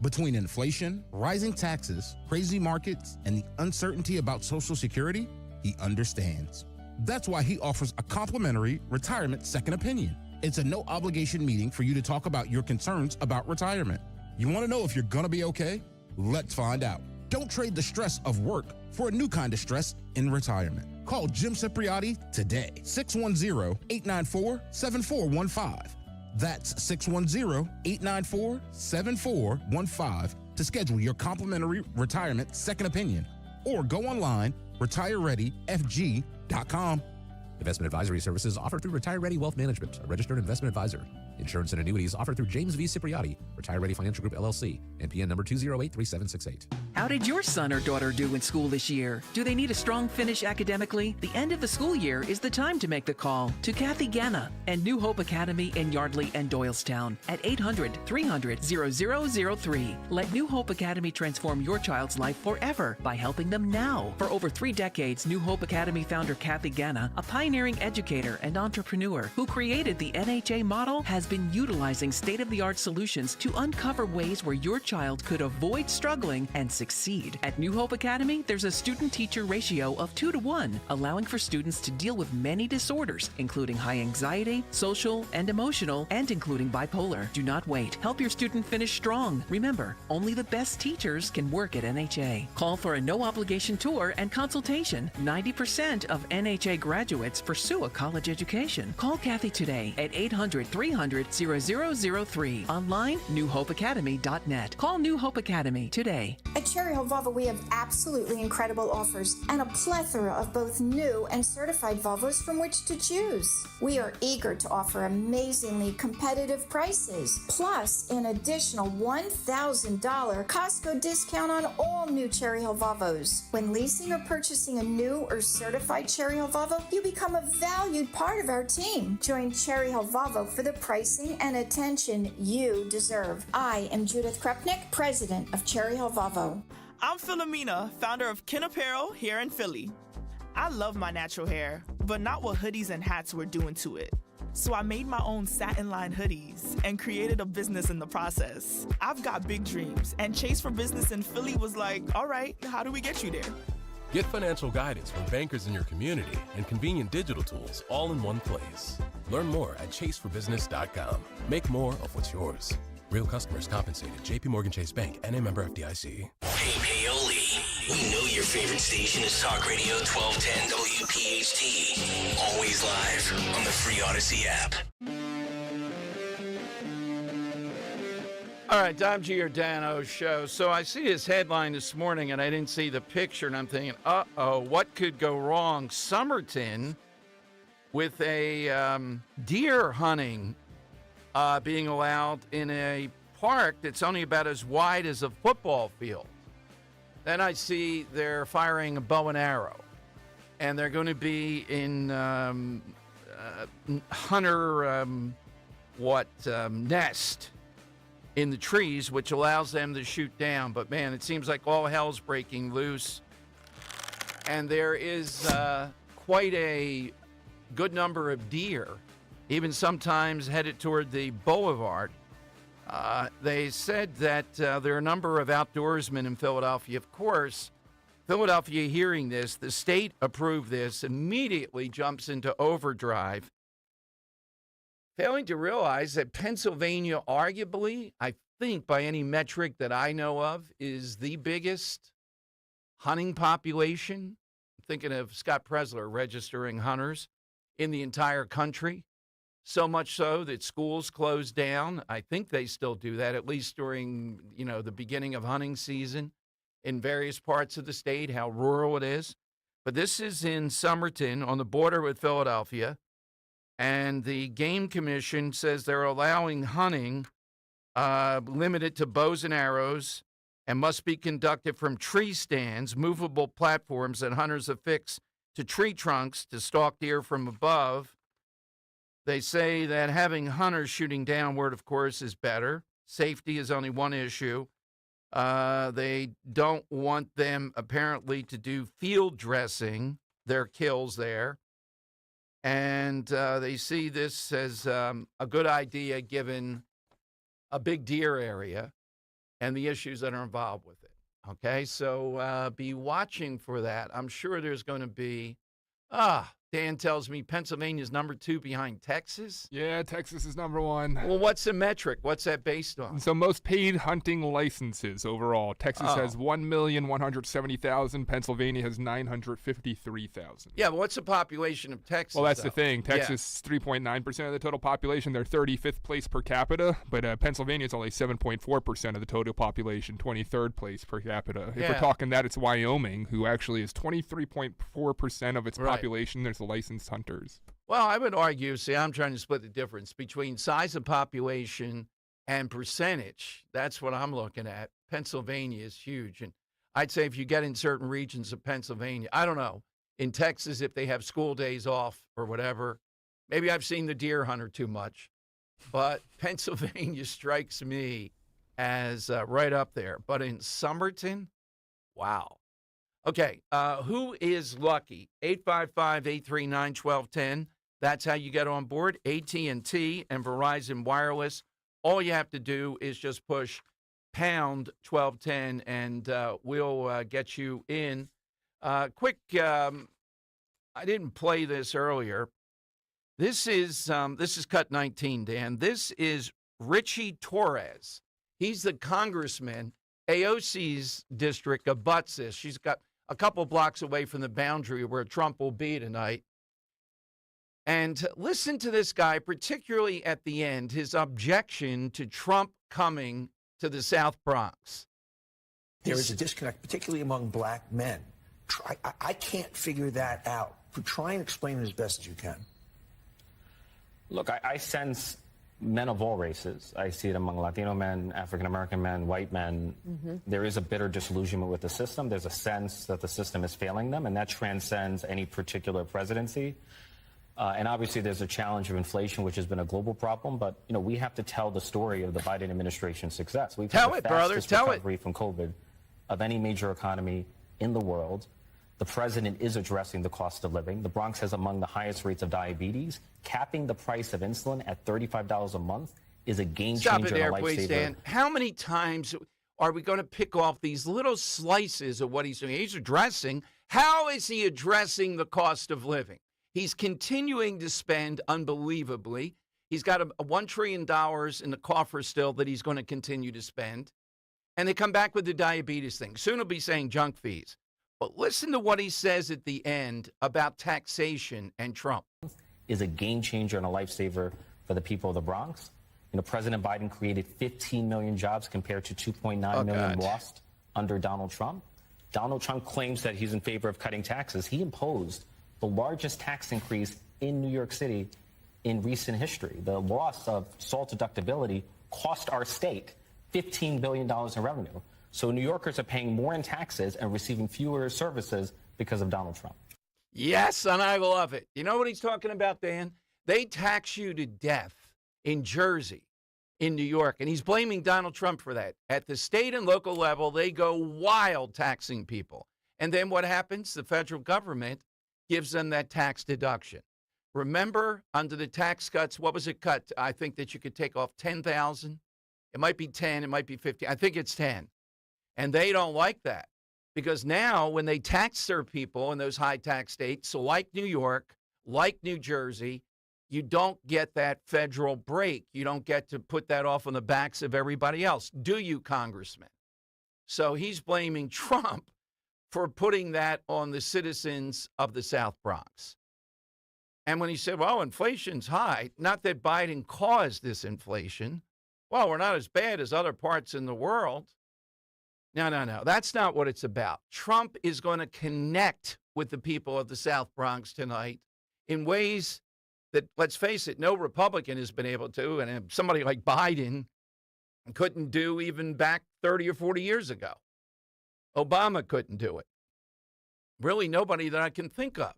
Between inflation, rising taxes, crazy markets, and the uncertainty about Social Security, he understands. That's why he offers a complimentary retirement second opinion. It's a no-obligation meeting for you to talk about your concerns about retirement. You want to know if you're going to be okay? Let's find out. Don't trade the stress of work for a new kind of stress in retirement. Call Jim Cipriotti today, 610-894-7415. That's 610-894-7415 to schedule your complimentary retirement second opinion. Or go online, retirereadyfg.com. Investment advisory services offered through Retire Ready Wealth Management, a registered investment advisor. Insurance and annuities offered through James V. Cipriotti, Retire Ready Financial Group, LLC, NPN number 2083768. How did your son or daughter do in school this year? Do they need a strong finish academically? The end of the school year is the time to make the call to Kathy Ganna and New Hope Academy in Yardley and Doylestown at 800-300-0003. Let New Hope Academy transform your child's life forever by helping them now. For over 3 decades, New Hope Academy founder Kathy Ganna, a pioneering educator and entrepreneur who created the NHA model, has been utilizing state-of-the-art solutions to uncover ways where your child could avoid struggling and succeed. At New Hope Academy, there's a student-teacher ratio of 2-to-1, allowing for students to deal with many disorders, including high anxiety, social, and emotional, and including bipolar. Do not wait. Help your student finish strong. Remember, only the best teachers can work at NHA. Call for a no-obligation tour and consultation. 90% of NHA graduates pursue a college education. Call Kathy today at 800-300-0003. Online, newhopeacademy.net. Call New Hope Academy today. At Cherry Hill Volvo, we have absolutely incredible offers and a plethora of both new and certified Volvos from which to choose. We are eager to offer amazingly competitive prices, plus an additional $1,000 Costco discount on all new Cherry Hill Volvos. When leasing or purchasing a new or certified Cherry Hill Volvo, you become a valued part of our team. Join Cherry Hill Volvo for the pricing and attention you deserve. I am Judith Krupnick, president of Cherry Hill Volvo. I'm Philomena, founder of Kin Apparel here in Philly. I love my natural hair, but not what hoodies and hats were doing to it. So I made my own satin-lined hoodies and created a business in the process. I've got big dreams, and Chase for Business in Philly was like, all right, how do we get you there? Get financial guidance from bankers in your community and convenient digital tools all in one place. Learn more at chaseforbusiness.com. Make more of what's yours. Real customers compensated. JPMorgan Chase Bank, NA member FDIC. Hey, Paoli, we know your favorite station is Talk Radio 1210 WPHT. Always live on the free Odyssey app. All right, Dom Giordano show. So I see his headline this morning, and I didn't see the picture, and I'm thinking, uh-oh, what could go wrong? Somerton with a deer hunting being allowed in a park that's only about as wide as a football field. Then I see they're firing a bow and arrow, and they're going to be in hunter nest in the trees, which allows them to shoot down. But man, it seems like all hell's breaking loose, and there is quite a good number of deer, even sometimes headed toward the boulevard. They said that there are a number of outdoorsmen in Philadelphia. Of course, Philadelphia hearing this, the state approved this, immediately jumps into overdrive, failing to realize that Pennsylvania, arguably, I think by any metric that I know of, is the biggest hunting population. I'm thinking of Scott Presler registering hunters in the entire country. So much so that schools closed down. I think they still do that, at least during, the beginning of hunting season in various parts of the state, how rural it is. But this is in Somerton on the border with Philadelphia. And the Game Commission says they're allowing hunting limited to bows and arrows and must be conducted from tree stands, movable platforms that hunters affix to tree trunks to stalk deer from above. They say that having hunters shooting downward, of course, is better. Safety is only one issue. They don't want them, apparently, to do field dressing their kills there. And they see this as a good idea given a big deer area and the issues that are involved with it. Okay, so be watching for that. I'm sure there's going to be, Dan tells me Pennsylvania's number 2 behind Texas. Yeah, Texas is number 1. Well, what's the metric? What's that based on? So most paid hunting licenses overall. Texas has 1,170,000. Pennsylvania has 953,000. Yeah, but what's the population of Texas? Well, that's the thing. Texas is 3.9% of the total population. They're 35th place per capita, but Pennsylvania is only 7.4% of the total population, 23rd place per capita. If we're talking that, it's Wyoming, who actually is 23.4% of its population. There's the licensed hunters. Well, I would argue, I'm trying to split the difference between size of population and percentage. That's what I'm looking at. Pennsylvania is huge. And I'd say if you get in certain regions of Pennsylvania, I don't know, in Texas, if they have school days off or whatever, maybe I've seen the deer hunter too much. But Pennsylvania strikes me as right up there. But in Somerton, wow. Okay, who is lucky? 855-839-1210. That's how you get on board. AT&T and Verizon Wireless. All you have to do is just push pound 1210, and we'll get you in. Quick, I didn't play this earlier. This is cut 19, Dan. This is Richie Torres. He's the congressman. AOC's district abuts this. She's got a couple blocks away from the boundary where Trump will be tonight. And listen to this guy, particularly at the end, his objection to Trump coming to the South Bronx. There is a disconnect, particularly among black men. I can't figure that out. Try and explain it as best as you can. Look, I sense men of all races. I see it among Latino men, African-American men, white men. There is a bitter disillusionment with the system. There's a sense that the system is failing them, and that transcends any particular presidency. And obviously there's a challenge of inflation, which has been a global problem, but we have to tell the story of the Biden administration's success. We've had the fastest recovery from COVID of any major economy in the world. The president is addressing the cost of living. The Bronx has among the highest rates of diabetes. Capping the price of insulin at $35 a month is a game changer. Stop it there, please, Dan. How many times are we going to pick off these little slices of what he's doing? He's addressing. How is he addressing the cost of living? He's continuing to spend unbelievably. He's got a $1 trillion in the coffer still that he's going to continue to spend. And they come back with the diabetes thing. Soon he'll be saying junk fees. But listen to what he says at the end about taxation and Trump. Is a game changer and a lifesaver for the people of the Bronx. President Biden created 15 million jobs compared to 2.9 million lost under Donald Trump. Donald Trump claims that he's in favor of cutting taxes. He imposed the largest tax increase in New York City in recent history. The loss of SALT deductibility cost our state $15 billion in revenue. So New Yorkers are paying more in taxes and receiving fewer services because of Donald Trump. Yes, and I love it. You know what he's talking about, Dan? They tax you to death in Jersey, in New York, and he's blaming Donald Trump for that. At the state and local level, they go wild taxing people. And then what happens? The federal government gives them that tax deduction. Remember, under the tax cuts, what was it cut? I think that you could take off 10,000. It might be 10, it might be 50. I think it's 10. And they don't like that because now when they tax their people in those high tax states, so like New York, like New Jersey, you don't get that federal break. You don't get to put that off on the backs of everybody else. Do you, Congressman? So he's blaming Trump for putting that on the citizens of the South Bronx. And when he said, well, inflation's high, not that Biden caused this inflation. Well, we're not as bad as other parts in the world. No. That's not what it's about. Trump is going to connect with the people of the South Bronx tonight in ways that, let's face it, no Republican has been able to, and somebody like Biden couldn't do even back 30 or 40 years ago. Obama couldn't do it. Really, nobody that I can think of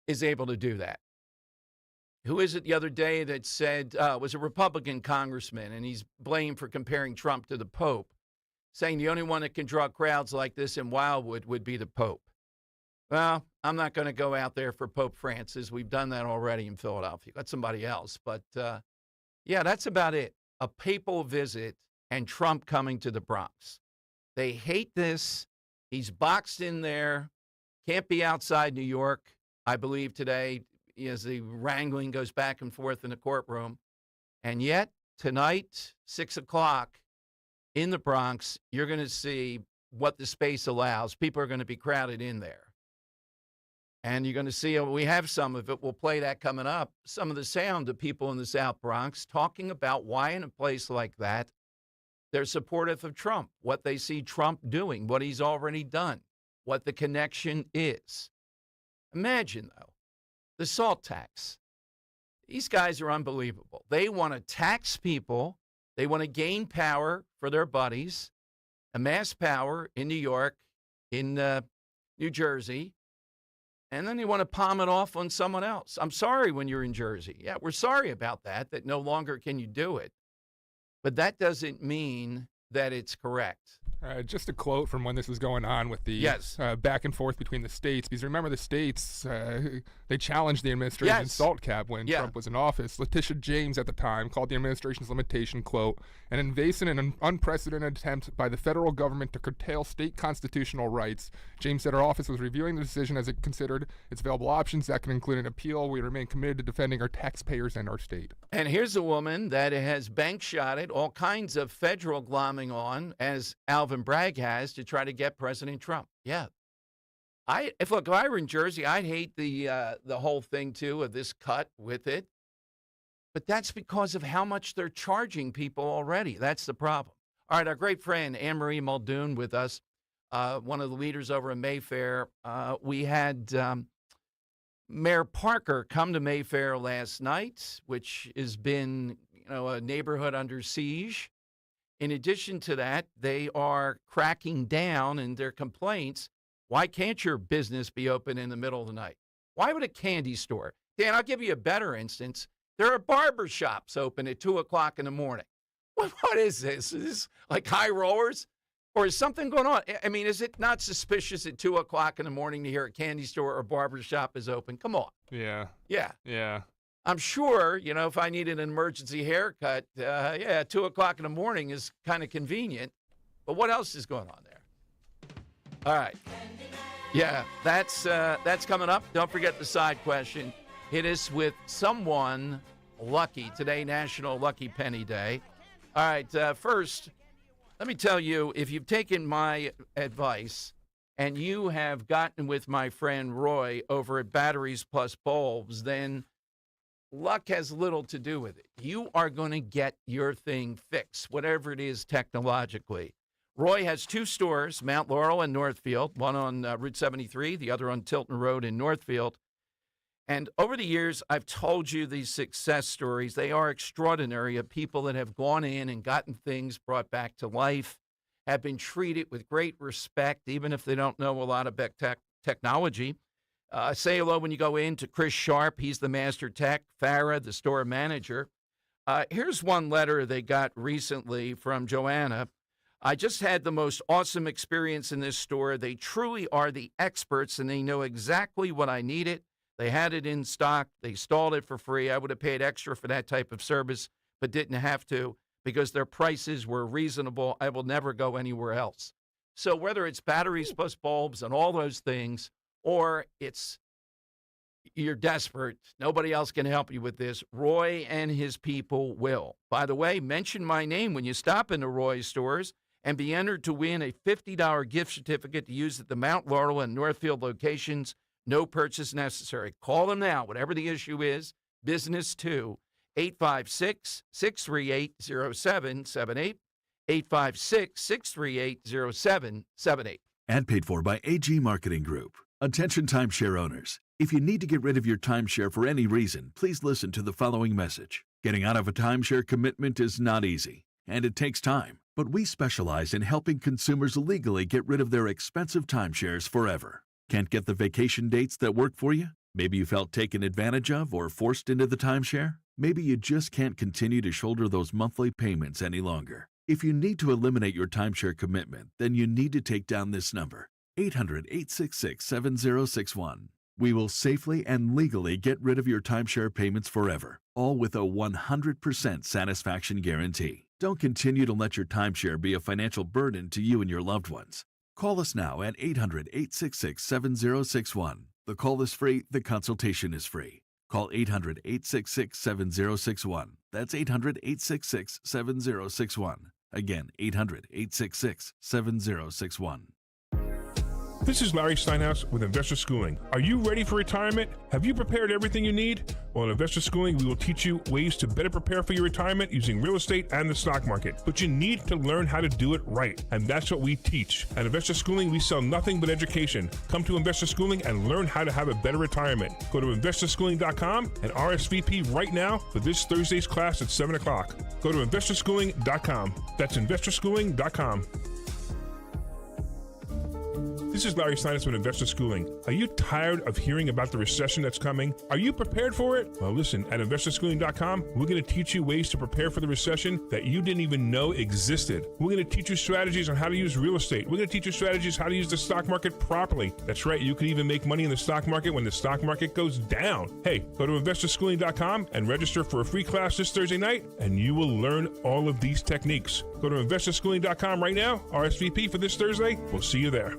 is able to do that. Who is it the other day that said, was a Republican congressman, and he's blamed for comparing Trump to the Pope, saying the only one that can draw crowds like this in Wildwood would be the Pope. Well, I'm not going to go out there for Pope Francis. We've done that already in Philadelphia. Got somebody else. But, yeah, that's about it. A papal visit and Trump coming to the Bronx. They hate this. He's boxed in there. Can't be outside New York, I believe, today as the wrangling goes back and forth in the courtroom. And yet, tonight, 6 o'clock in the Bronx, you're going to see what the space allows. People are going to be crowded in there. And you're going to see, we have some of it, we'll play that coming up, some of the sound of people in the South Bronx talking about why in a place like that they're supportive of Trump, what they see Trump doing, what he's already done, what the connection is. Imagine, though, the SALT tax. These guys are unbelievable. They want to tax people. They want to gain power for their buddies, amass power in New York, in New Jersey, and then they want to palm it off on someone else. I'm sorry when you're in Jersey. Yeah, we're sorry about that no longer can you do it. But that doesn't mean that it's correct. Just a quote from when this was going on with the back and forth between the states. Because remember, the states, they challenged the administration's SALT cap when Trump was in office. Letitia James at the time called the administration's limitation, quote, an invasive and an unprecedented attempt by the federal government to curtail state constitutional rights. James said her office was reviewing the decision as it considered its available options. That can include an appeal. We remain committed to defending our taxpayers and our state. And here's a woman that has bank shotted all kinds of federal glomming on, as Alvin Bragg has, to try to get President Trump. Yeah. If I were in Jersey, I'd hate the whole thing, too, of this cut with it. But that's because of how much they're charging people already. That's the problem. All right, our great friend Anne-Marie Muldoon with us, one of the leaders over in Mayfair. We had Mayor Parker come to Mayfair last night, which has been, a neighborhood under siege. In addition to that, they are cracking down in their complaints. Why can't your business be open in the middle of the night? Why would a candy store? Dan, I'll give you a better instance. There are barber shops open at 2 o'clock in the morning. What is this? Is this like high rollers? Or is something going on? I mean, is it not suspicious at 2 o'clock in the morning to hear a candy store or barber shop is open? Come on. Yeah. Yeah. I'm sure, if I needed an emergency haircut, 2 o'clock in the morning is kind of convenient. But what else is going on there? All right. Yeah, that's coming up. Don't forget the side question. Hit us with someone lucky. Today, National Lucky Penny Day. All right, first, let me tell you, if you've taken my advice and you have gotten with my friend Roy over at Batteries Plus Bulbs, then luck has little to do with it. You are going to get your thing fixed, whatever it is technologically. Roy has 2 stores, Mount Laurel and Northfield, one on Route 73, the other on Tilton Road in Northfield. And over the years, I've told you these success stories. They are extraordinary, of people that have gone in and gotten things brought back to life, have been treated with great respect, even if they don't know a lot of technology. Say hello when you go in to Chris Sharp. He's the master tech. Farah, the store manager. Here's one letter they got recently from Joanna. I just had the most awesome experience in this store. They truly are the experts, and they know exactly what I needed. They had it in stock. They installed it for free. I would have paid extra for that type of service, but didn't have to because their prices were reasonable. I will never go anywhere else. So whether it's batteries plus bulbs and all those things, or it's you're desperate, nobody else can help you with this, Roy and his people will. By the way, mention my name when you stop in the Roy stores and be entered to win a $50 gift certificate to use at the Mount Laurel and Northfield locations. No purchase necessary. Call them now, whatever the issue is. Business 2, 856-638-0778, 856-638-0778. And paid for by AG Marketing Group. Attention timeshare owners. If you need to get rid of your timeshare for any reason, please listen to the following message. Getting out of a timeshare commitment is not easy, and it takes time. But we specialize in helping consumers legally get rid of their expensive timeshares forever. Can't get the vacation dates that work for you? Maybe you felt taken advantage of or forced into the timeshare? Maybe you just can't continue to shoulder those monthly payments any longer. If you need to eliminate your timeshare commitment, then you need to take down this number, 800-866-7061. We will safely and legally get rid of your timeshare payments forever, all with a 100% satisfaction guarantee. Don't continue to let your timeshare be a financial burden to you and your loved ones. Call us now at 800-866-7061. The call is free. The consultation is free. Call 800-866-7061. That's 800-866-7061. Again, 800-866-7061. This is Larry Steinhaus with Investor Schooling. Are you ready for retirement? Have you prepared everything you need? Well, in Investor Schooling, we will teach you ways to better prepare for your retirement using real estate and the stock market. But you need to learn how to do it right, and that's what we teach. At Investor Schooling, we sell nothing but education. Come to Investor Schooling and learn how to have a better retirement. Go to investorschooling.com and RSVP right now for this Thursday's class at 7 o'clock. Go to investorschooling.com. That's investorschooling.com. This is Larry Steinhaus with Investor Schooling. Are you tired of hearing about the recession that's coming? Are you prepared for it? Well, listen, at investorschooling.com, we're going to teach you ways to prepare for the recession that you didn't even know existed. We're going to teach you strategies on how to use real estate. We're going to teach you strategies how to use the stock market properly. That's right, you can even make money in the stock market when the stock market goes down. Hey, go to investorschooling.com and register for a free class this Thursday night, and you will learn all of these techniques. Go to investorschooling.com right now, RSVP for this Thursday. We'll see you there.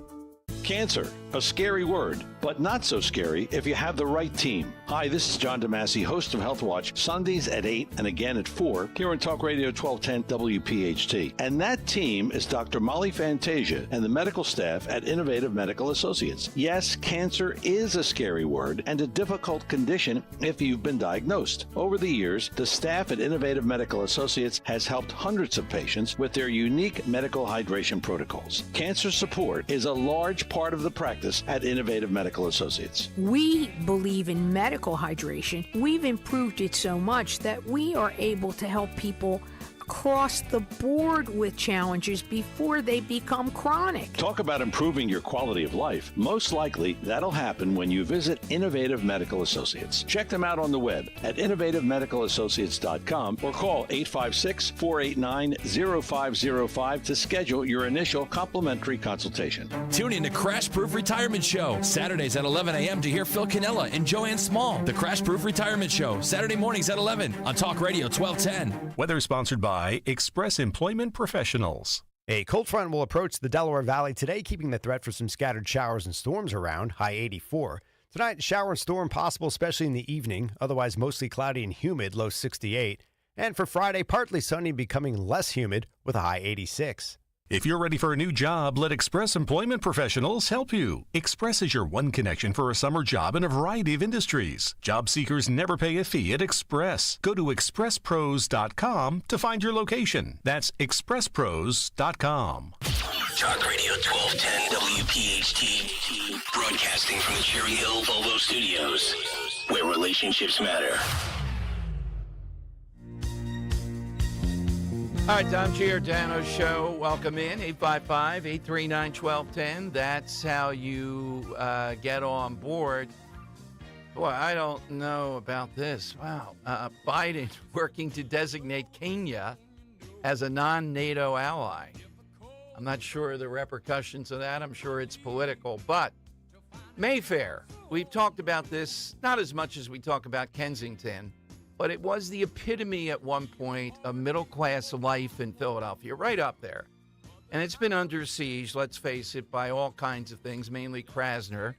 Cancer, a scary word, but not so scary if you have the right team. Hi, this is John DeMasi, host of Health Watch, Sundays at 8 and again at 4 here on Talk Radio 1210 WPHT. And that team is Dr. Molly Fantasia and the medical staff at Innovative Medical Associates. Yes, cancer is a scary word and a difficult condition if you've been diagnosed. Over the years, the staff at Innovative Medical Associates has helped hundreds of patients with their unique medical hydration protocols. Cancer support is a large part of the practice at Innovative Medical Associates. We believe in medical hydration. We've improved it so much that we are able to help people across the board with challenges before they become chronic. Talk about improving your quality of life. Most likely, that'll happen when you visit Innovative Medical Associates. Check them out on the web at innovativemedicalassociates.com or call 856-489-0505 to schedule your initial complimentary consultation. Tune in to Crash Proof Retirement Show, Saturdays at 11 a.m. to hear Phil Cannella and Joanne Small. The Crash Proof Retirement Show, Saturday mornings at 11 on Talk Radio 1210. Weather sponsored by Express Employment Professionals. A cold front will approach the Delaware Valley today, keeping the threat for some scattered showers and storms around, high 84. Tonight, shower and storm possible, especially in the evening, otherwise mostly cloudy and humid, low 68. And for Friday, partly sunny, becoming less humid with a high 86. If you're ready for a new job, let Express Employment Professionals help you. Express is your one connection for a summer job in a variety of industries. Job seekers never pay a fee at Express. Go to expresspros.com to find your location. That's expresspros.com. Talk Radio 1210 WPHT, broadcasting from the Cherry Hill Volvo Studios. where relationships matter. All right, Tom Giordano Show. Welcome in, 855-839-1210. That's how you get on board. Boy, I don't know about this. Wow. Biden working to designate Kenya as a non-NATO ally. I'm not sure of the repercussions of that. I'm sure it's political. But Mayfair, we've talked about this, not as much as we talk about Kensington, but it was the epitome at one point of middle-class life in Philadelphia, right up there. And it's been under siege, let's face it, by all kinds of things, mainly Krasner.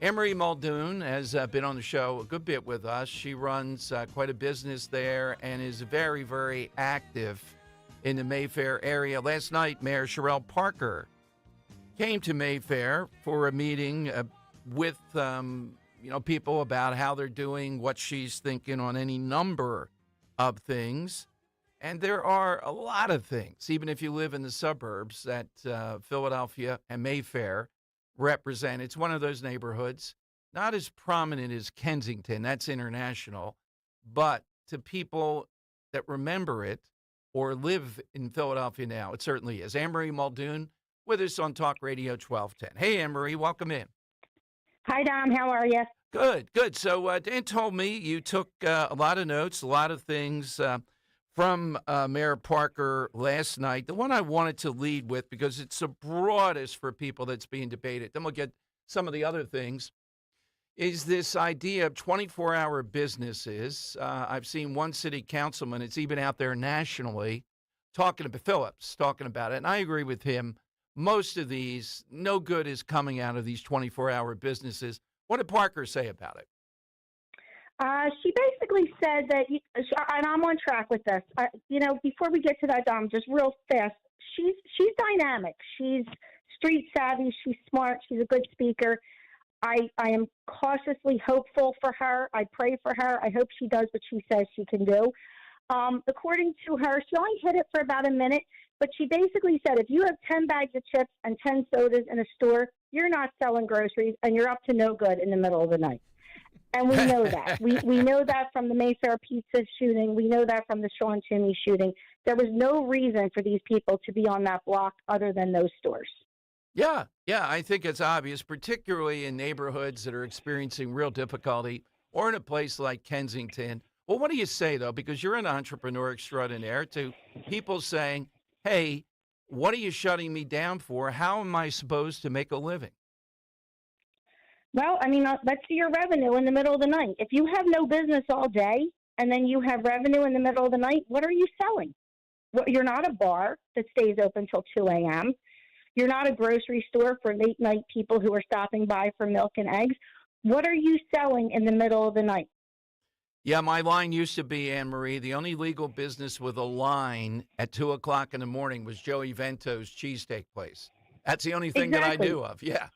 Anne-Marie Muldoon has been on the show a good bit with us. She runs quite a business there and is very, very active in the Mayfair area. Last night, Mayor Sherelle Parker came to Mayfair for a meeting with people about how they're doing, what she's thinking on any number of things. And there are a lot of things, even if you live in the suburbs, that Philadelphia and Mayfair represent. It's one of those neighborhoods, not as prominent as Kensington, that's international, but to people that remember it or live in Philadelphia now, it certainly is. Anne-Marie Muldoon with us on Talk Radio 1210. Hey, Anne-Marie, welcome in. Hi, Dom. How are you? Good, good. So Dan told me you took a lot of notes, a lot of things from Mayor Parker last night. The one I wanted to lead with, because it's the broadest for people that's being debated, then we'll get some of the other things, is this idea of 24-hour businesses. I've seen one city councilman, it's even out there nationally, Phillips, talking about it, and I agree with him. Most of these, no good is coming out of these 24-hour businesses. What did Parker say about it? She basically said that, and I'm on track with this. Before we get to that, Dom, just real fast, she's dynamic. She's street savvy. She's smart. She's a good speaker. I am cautiously hopeful for her. I pray for her. I hope she does what she says she can do. According to her, she only hit it for about a minute, but she basically said if you have 10 bags of chips and 10 sodas in a store, you're not selling groceries, and you're up to no good in the middle of the night. And we know that. We know that from the Mayfair Pizza shooting. We know that from the Sean Toomey shooting. There was no reason for these people to be on that block other than those stores. Yeah, I think it's obvious, particularly in neighborhoods that are experiencing real difficulty or in a place like Kensington. Well, what do you say, though, because you're an entrepreneur extraordinaire, to people saying, hey, what are you shutting me down for? How am I supposed to make a living? Well, let's see your revenue in the middle of the night. If you have no business all day and then you have revenue in the middle of the night, what are you selling? Well, you're not a bar that stays open till 2 a.m. You're not a grocery store for late night people who are stopping by for milk and eggs. What are you selling in the middle of the night? Yeah, my line used to be, Anne-Marie, the only legal business with a line at 2 o'clock in the morning was Joey Vento's cheesesteak place. That's the only thing that I knew of, yeah.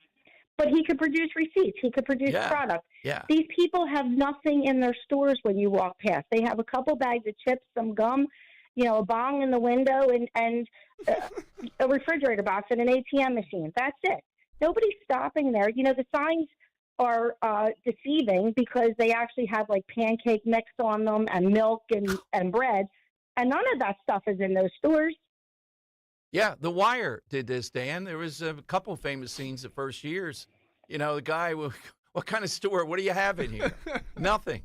But he could produce receipts. He could produce product. Yeah. These people have nothing in their stores when you walk past. They have a couple bags of chips, some gum, a bong in the window, and a refrigerator box and an ATM machine. That's it. Nobody's stopping there. The signs are deceiving because they actually have like pancake mix on them and milk and bread, and none of that stuff is in those stores. Yeah, The Wire did this, Dan. There was a couple famous scenes the first years. The guy, what kind of store? What do you have in here? Nothing.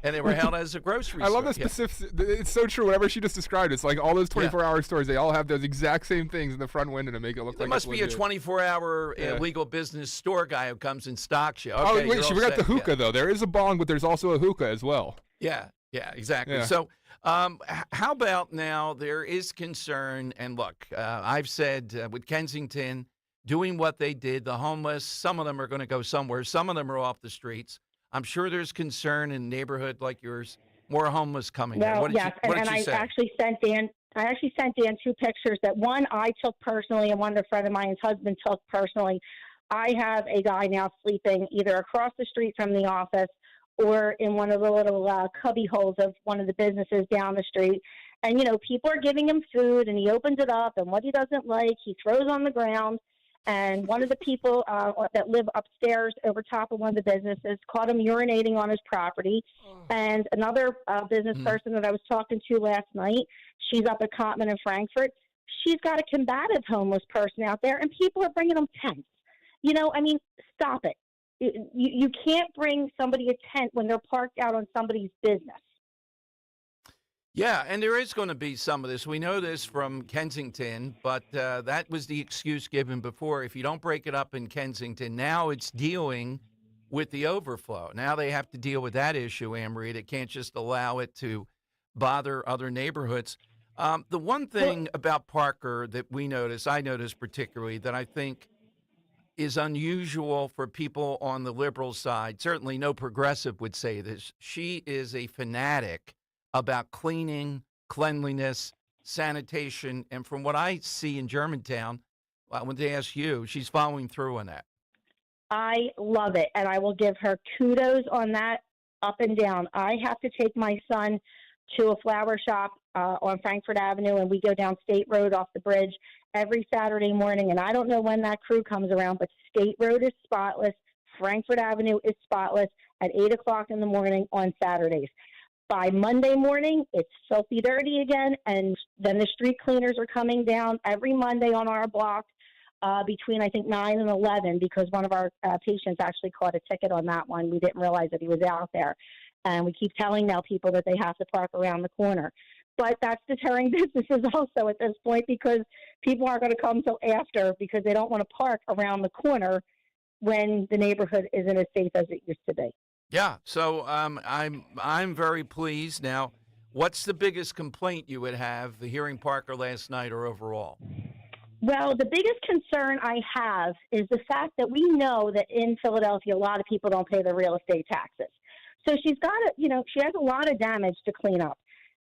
And they were held as a grocery store. I love the specific. Yeah. It's so true. Whatever she just described, it's like all those 24-hour stores. They all have those exact same things in the front window to make it look there like must be a 24-hour legal business store guy who comes and stocks you. Okay, oh, wait, she forgot the hookah, though. There is a bong, but there's also a hookah as well. Yeah, exactly. Yeah. So how about now there is concern, and look, I've said with Kensington doing what they did, the homeless, some of them are going to go somewhere. Some of them are off the streets. I'm sure there's concern in a neighborhood like yours, more homeless coming in. What did you say? I actually sent Dan two pictures that one I took personally and one a friend of mine's husband took personally. I have a guy now sleeping either across the street from the office or in one of the little cubby holes of one of the businesses down the street. And, people are giving him food, and he opens it up, and what he doesn't like, he throws on the ground. And one of the people that live upstairs over top of one of the businesses caught him urinating on his property. And another business person that I was talking to last night, she's up at Cottman in Frankfurt. She's got a combative homeless person out there, and people are bringing them tents. You know, I mean, stop it. You can't bring somebody a tent when they're parked out on somebody's business. Yeah, and there is going to be some of this. We know this from Kensington, but that was the excuse given before. If you don't break it up in Kensington, now it's dealing with the overflow. Now they have to deal with that issue, Anne-Marie. They can't just allow it to bother other neighborhoods. The one thing about Parker that I noticed particularly, that I think is unusual for people on the liberal side, certainly no progressive would say this, she is a fanatic about cleaning, cleanliness, sanitation. And from what I see in Germantown, when they ask you, she's following through on that. I love it, and I will give her kudos on that up and down. I have to take my son to a flower shop on Frankfurt Avenue, and we go down State Road off the bridge every Saturday morning, and I don't know when that crew comes around, but State Road is spotless. Frankfurt Avenue is spotless at 8 o'clock in the morning on Saturdays. By Monday morning, it's filthy dirty again, and then the street cleaners are coming down every Monday on our block between, I think, 9 and 11, because one of our patients actually caught a ticket on that one. We didn't realize that he was out there. And we keep telling now people that they have to park around the corner. But that's deterring businesses also at this point, because people aren't going to come till after, because they don't want to park around the corner when the neighborhood isn't as safe as it used to be. Yeah, so I'm very pleased. Now, what's the biggest complaint you would have hearing Parker last night or overall? Well, the biggest concern I have is the fact that we know that in Philadelphia, a lot of people don't pay their real estate taxes. So she's got she has a lot of damage to clean up.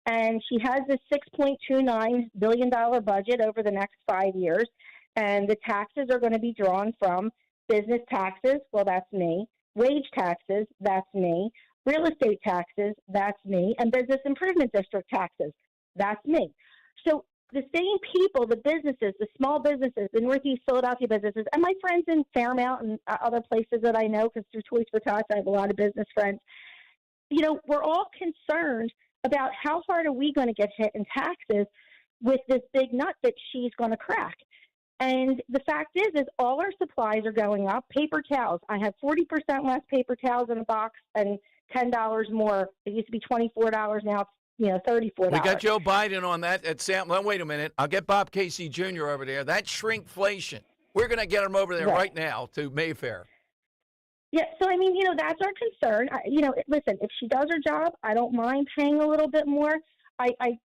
And she has this $6.29 billion budget over the next 5 years. And the taxes are going to be drawn from business taxes. Well, that's me. Wage taxes, that's me. Real estate taxes, that's me. And business improvement district taxes, that's me. So the same people, the businesses, the small businesses, the Northeast Philadelphia businesses, and my friends in Fairmount and other places that I know, because through Toys for Tots, I have a lot of business friends, we're all concerned about how hard are we going to get hit in taxes with this big nut that she's going to crack. And the fact is all our supplies are going up. Paper towels. I have 40% less paper towels in a box and $10 more. It used to be $24. Now it's $34. We got Joe Biden on that at Sam. Well, wait a minute. I'll get Bob Casey Jr. over there. That's shrinkflation. We're going to get him over there right now to Mayfair. Yeah, so that's our concern. Listen, if she does her job, I don't mind paying a little bit more.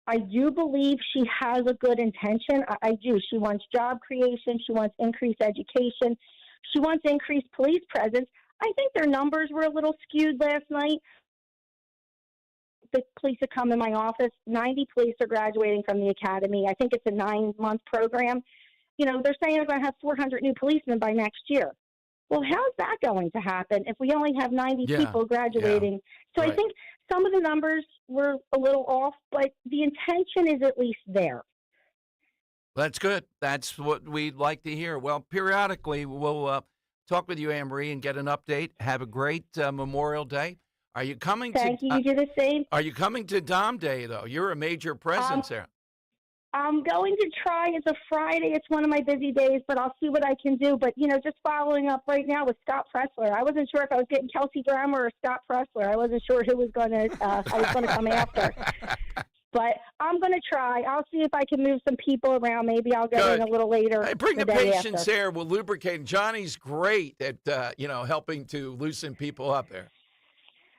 I do believe she has a good intention. I do. She wants job creation. She wants increased education. She wants increased police presence. I think their numbers were a little skewed last night. The police that come in my office, 90 police are graduating from the academy. I think it's a 9-month program. They're saying we're going to have 400 new policemen by next year. Well, how's that going to happen if we only have 90 people graduating? Yeah. So right. I think some of the numbers were a little off, but the intention is at least there. That's good. That's what we'd like to hear. Well, periodically we'll talk with you, Anne-Marie, and get an update. Have a great Memorial Day. Are you coming Thank you. You do the same. Are you coming to Dom Day, though? You're a major presence there. I'm going to try. It's a Friday. It's one of my busy days, but I'll see what I can do. But, just following up right now with Scott Pressler. I wasn't sure if I was getting Kelsey Grammer or Scott Pressler. I wasn't sure who was going to I was going to come after. But I'm going to try. I'll see if I can move some people around. Maybe I'll get in a little later. Hey, bring the patience there. We'll lubricate. Johnny's great at, helping to loosen people up there.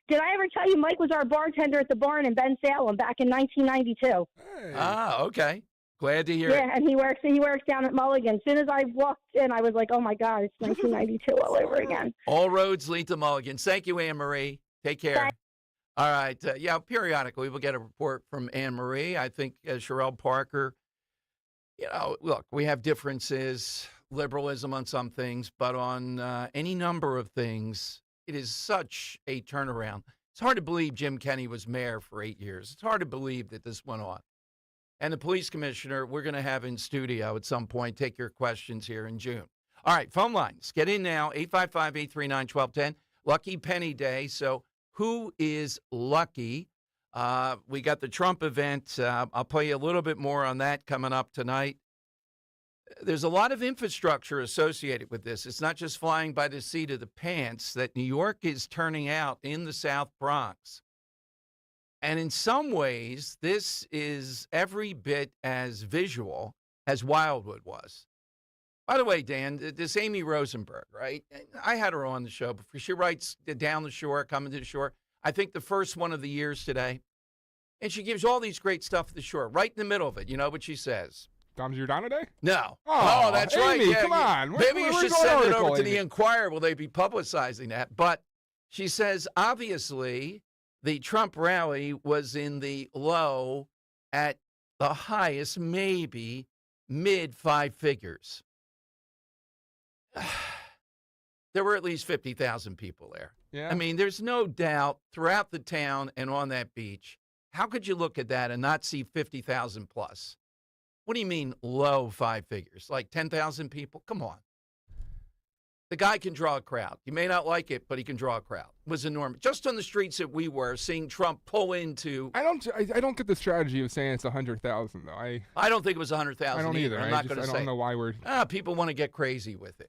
Did I ever tell you Mike was our bartender at the barn in Ben Salem back in 1992? Hey. Ah, okay. Glad to hear it. Yeah, and he works down at Mulligan. As soon as I walked in, I was like, oh, my God, it's 1992 all over again. All roads lead to Mulligan. Thank you, Anne-Marie. Take care. Thanks. All right. Periodically we'll get a report from Anne-Marie. I think Sherelle Parker, look, we have differences, liberalism on some things, but on any number of things, it is such a turnaround. It's hard to believe Jim Kenney was mayor for 8 years. It's hard to believe that this went on. And the police commissioner, we're going to have in studio at some point, take your questions here in June. All right, phone lines. Get in now, 855-839-1210. Lucky Penny Day. So who is lucky? We got the Trump event. I'll play you a little bit more on that coming up tonight. There's a lot of infrastructure associated with this. It's not just flying by the seat of the pants that New York is turning out in the South Bronx. And in some ways, this is every bit as visual as Wildwood was. By the way, Dan, this Amy Rosenberg, right? I had her on the show before. She writes Down the Shore, Coming to the Shore. I think the first one of the years today. And she gives all these great stuff at the shore, right in the middle of it. You know what she says? Dom's Giordano Day? No. Oh, that's Amy, right. Yeah, come on. Maybe you should send it over to the Amy? Inquirer. Will they be publicizing that? But she says, obviously, the Trump rally was in the low at the highest, maybe mid 5 figures. There were at least 50,000 people there. Yeah. I mean, there's no doubt throughout the town and on that beach. How could you look at that and not see 50,000 plus? What do you mean low 5 figures? Like 10,000 people? Come on. The guy can draw a crowd. You may not like it, but he can draw a crowd. It was enormous. Just on the streets that we were, seeing Trump pull into. I don't get the strategy of saying it's 100,000 though. I don't think it was 100,000. I don't either. I'm not going to say. I don't know why we're. People want to get crazy with it,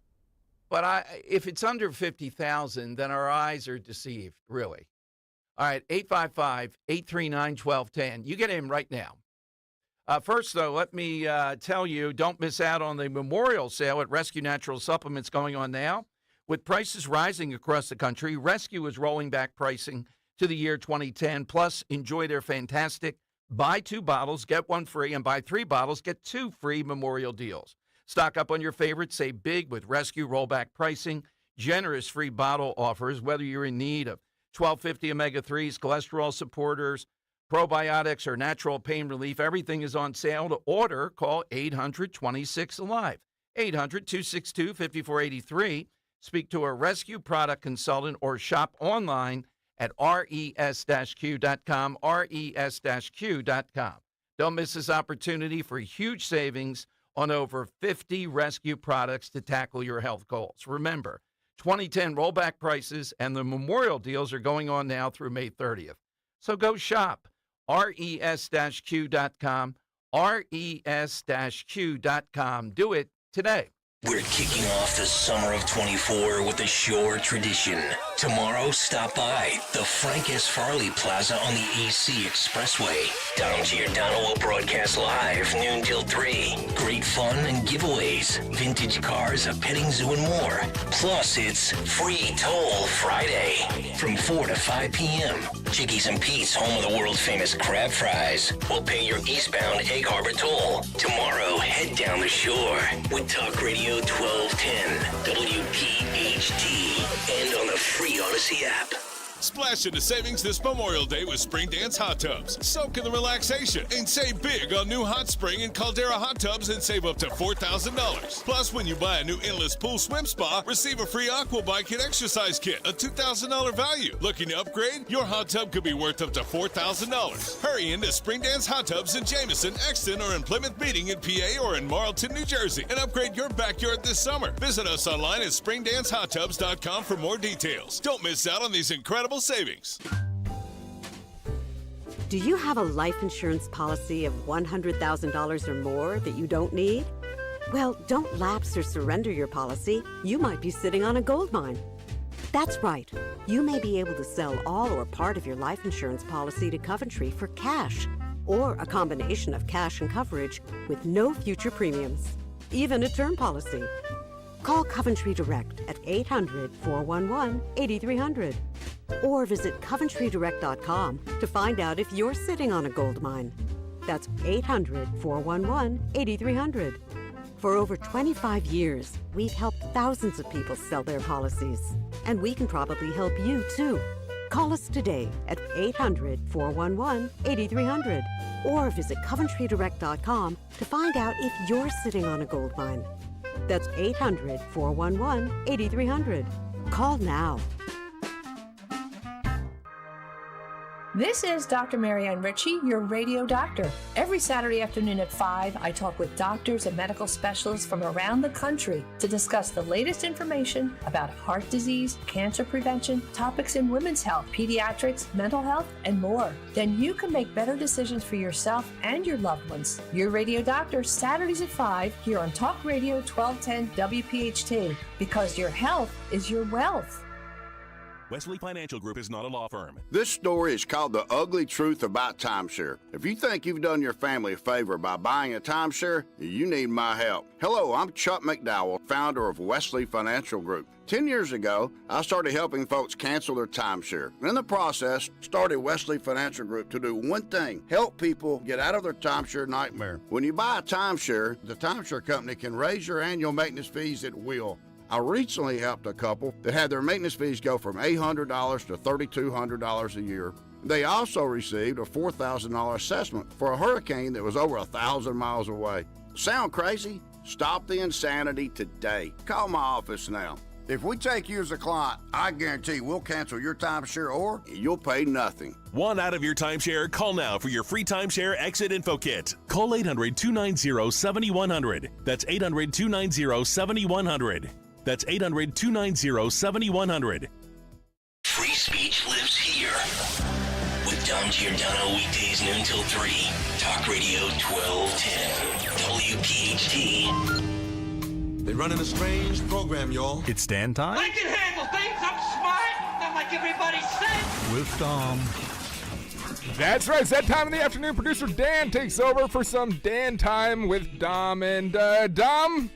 but if it's under 50,000, then our eyes are deceived. Really. All right, 855-839-1210. You get in right now. First, though, let me tell you, don't miss out on the memorial sale at Rescue Natural Supplements going on now. With prices rising across the country, Rescue is rolling back pricing to the year 2010. Plus, enjoy their fantastic buy 2 bottles, get 1 free, and buy 3 bottles, get 2 free memorial deals. Stock up on your favorites, save big with Rescue rollback pricing, generous free bottle offers, whether you're in need of 1250 omega-3s, cholesterol supporters, probiotics, or natural pain relief. Everything is on sale. To order, call 800-26-ALIVE, 800-262-5483. Speak to a Rescue product consultant or shop online at res-q.com, res-q.com. Don't miss this opportunity for huge savings on over 50 Rescue products to tackle your health goals. Remember, 2010 rollback prices and the memorial deals are going on now through May 30th. So go shop. res-q.com, res-q.com. Do it today. We're kicking off the summer of 24 with a shore tradition. Tomorrow, stop by the Frank S. Farley Plaza on the AC Expressway. Dom Giordano will broadcast live noon till 3. Great fun and giveaways, vintage cars, a petting zoo, and more. Plus, it's Free Toll Friday from 4 to 5 p.m. Chickies and Pete's, home of the world-famous crab fries, will pay your eastbound Egg Harbor toll. Tomorrow, head down the shore with Talk Radio 1210, WPHT, and on the free Odyssey app. Splash into savings this Memorial Day with Spring Dance Hot Tubs. Soak in the relaxation and save big on new Hot Spring and Caldera Hot Tubs and save up to $4,000. Plus, when you buy a new Endless Pool Swim Spa, receive a free Aqua Bike and Exercise Kit, a $2,000 value. Looking to upgrade? Your hot tub could be worth up to $4,000. Hurry into Spring Dance Hot Tubs in Jameson, Exton, or in Plymouth Meeting in PA or in Marlton, New Jersey, and upgrade your backyard this summer. Visit us online at springdancehottubs.com for more details. Don't miss out on these incredible savings. Do you have a life insurance policy of $100,000 or more that you don't need? Well, don't lapse or surrender your policy. You might be sitting on a gold mine. That's right. You may be able to sell all or part of your life insurance policy to Coventry for cash, or a combination of cash and coverage with no future premiums, even a term policy. Call Coventry Direct at 800-411-8300 or visit coventrydirect.com to find out if you're sitting on a gold mine. That's 800-411-8300. For over 25 years, we've helped thousands of people sell their policies, and we can probably help you too. Call us today at 800-411-8300 or visit coventrydirect.com to find out if you're sitting on a gold mine. That's 800-411-8300. Call now. This is Dr. Marianne Ritchie, your radio doctor. Every Saturday afternoon at 5, I talk with doctors and medical specialists from around the country to discuss the latest information about heart disease, cancer prevention, topics in women's health, pediatrics, mental health, and more. Then you can make better decisions for yourself and your loved ones. Your radio doctor, Saturdays at 5, here on Talk Radio 1210 WPHT, because your health is your wealth. Wesley Financial Group is not a law firm. This story is called The Ugly Truth About Timeshare. If you think you've done your family a favor by buying a timeshare, you need my help. Hello, I'm Chuck McDowell, founder of Wesley Financial Group. 10 years ago, I started helping folks cancel their timeshare. In the process, started Wesley Financial Group to do one thing: help people get out of their timeshare nightmare. When you buy a timeshare, the timeshare company can raise your annual maintenance fees at will. I recently helped a couple that had their maintenance fees go from $800 to $3,200 a year. They also received a $4,000 assessment for a hurricane that was over 1,000 miles away. Sound crazy? Stop the insanity today. Call my office now. If we take you as a client, I guarantee we'll cancel your timeshare or you'll pay nothing. Want out of your timeshare? Call now for your free timeshare exit info kit. Call 800-290-7100. That's 800-290-7100. That's 800-290-7100. Free speech lives here. With Dom Giordano weekdays noon till 3. Talk Radio 1210. WPHT. They're running a strange program, y'all. It's Dan time I can handle things. I'm smart. Not like everybody says. with Dom. That's right. It's that time in the afternoon. Producer Dan takes over for some Dan time with Dom. And Dom,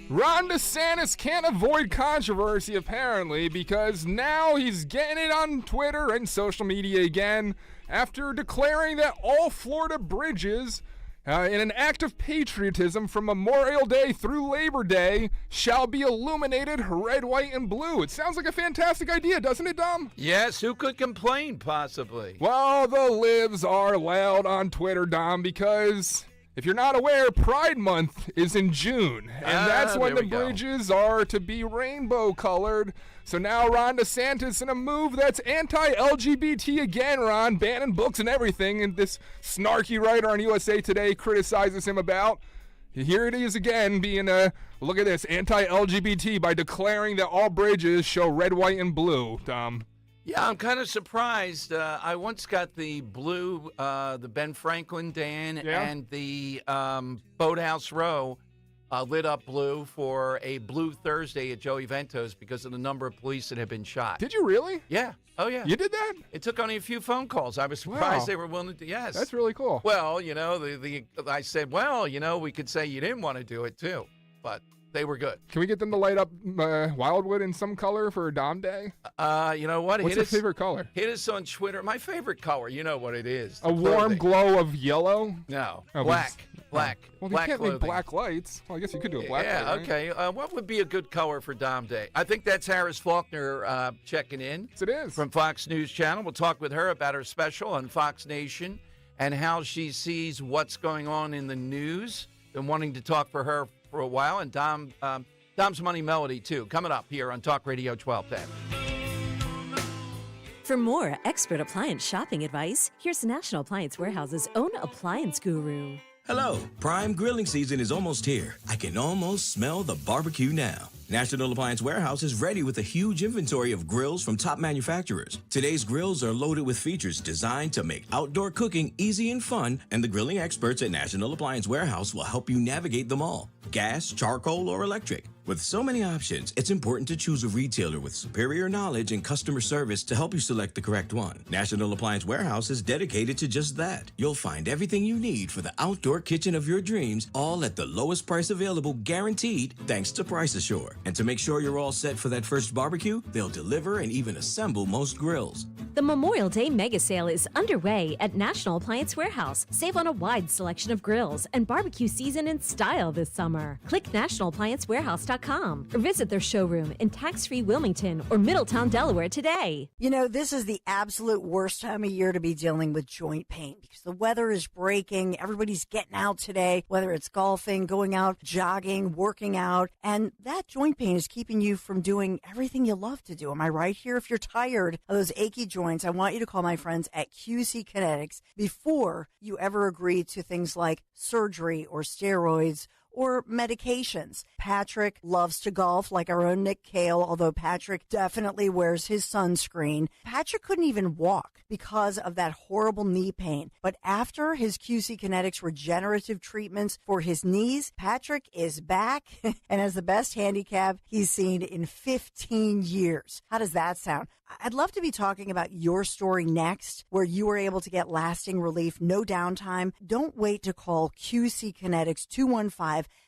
Ron DeSantis can't avoid controversy, apparently, because now he's getting it on Twitter and social media again after declaring that all Florida bridges, in an act of patriotism from Memorial Day through Labor Day, shall be illuminated red, white, and blue. It sounds like a fantastic idea, doesn't it, Dom? Yes, who could complain, possibly? Well, the libs are loud on Twitter, Dom, because if you're not aware, Pride Month is in June, and that's when the bridges are to be rainbow-colored. So now Ron DeSantis, in a move that's anti-LGBT again, Ron, banning books and everything, and this snarky writer on USA Today criticizes him about. Here it is again, being look at this, anti-LGBT by declaring that all bridges show red, white, and blue, Dom. Yeah, I'm kind of surprised. I once got the blue, the Ben Franklin Dan, and the Boathouse Row lit up blue for a Blue Thursday at Joey Vento's because of the number of police that had been shot. Did you really? Yeah. Oh, yeah. You did that? It took only a few phone calls. I was surprised they were willing to, yes. That's really cool. Well, you know, I said, well, you know, we could say you didn't want to do it, too. But they were good. Can we get them to light up Wildwood in some color for Dom Day? You know what? What's your favorite color? Hit us on Twitter. My favorite color, you know what it is. A warm glow of yellow? No. Oh, Black. Well, black you can't clothing. make black lights. Well, I guess you could do a black light, right? Okay. What would be a good color for Dom Day? I think that's Harris Faulkner checking in. Yes, it is. From Fox News Channel. We'll talk with her about her special on Fox Nation and how she sees what's going on in the news. Been wanting to talk for her for a while. And Dom's Money Melody, too, coming up here on Talk Radio 1210. For more expert appliance shopping advice, here's National Appliance Warehouse's own appliance guru. Hello, prime grilling season is almost here. I can almost smell the barbecue now. National Appliance Warehouse is ready with a huge inventory of grills from top manufacturers. Today's grills are loaded with features designed to make outdoor cooking easy and fun, and the grilling experts at National Appliance Warehouse will help you navigate them all. Gas, charcoal, or electric. With so many options, it's important to choose a retailer with superior knowledge and customer service to help you select the correct one. National Appliance Warehouse is dedicated to just that. You'll find everything you need for the outdoor kitchen of your dreams, all at the lowest price available, guaranteed, thanks to Price Assure. And to make sure you're all set for that first barbecue, they'll deliver and even assemble most grills. The Memorial Day Mega Sale is underway at National Appliance Warehouse. Save on a wide selection of grills and barbecue season in style this summer. Click nationalappliancewarehouse.com TireRack.com or visit their showroom in tax-free Wilmington or Middletown, Delaware today. You know, this is the absolute worst time of year to be dealing with joint pain because the weather is breaking. Everybody's getting out today, whether it's golfing, going out, jogging, working out, and that joint pain is keeping you from doing everything you love to do. Am I right here? If you're tired of those achy joints, I want you to call my friends at QC Kinetics before you ever agree to things like surgery or steroids or medications. Patrick loves to golf like our own Nick Cale, although Patrick definitely wears his sunscreen. Patrick couldn't even walk because of that horrible knee pain. But after his QC Kinetics regenerative treatments for his knees, Patrick is back and has the best handicap he's seen in 15 years. How does that sound? I'd love to be talking about your story next, where you were able to get lasting relief, no downtime. Don't wait to call QC Kinetics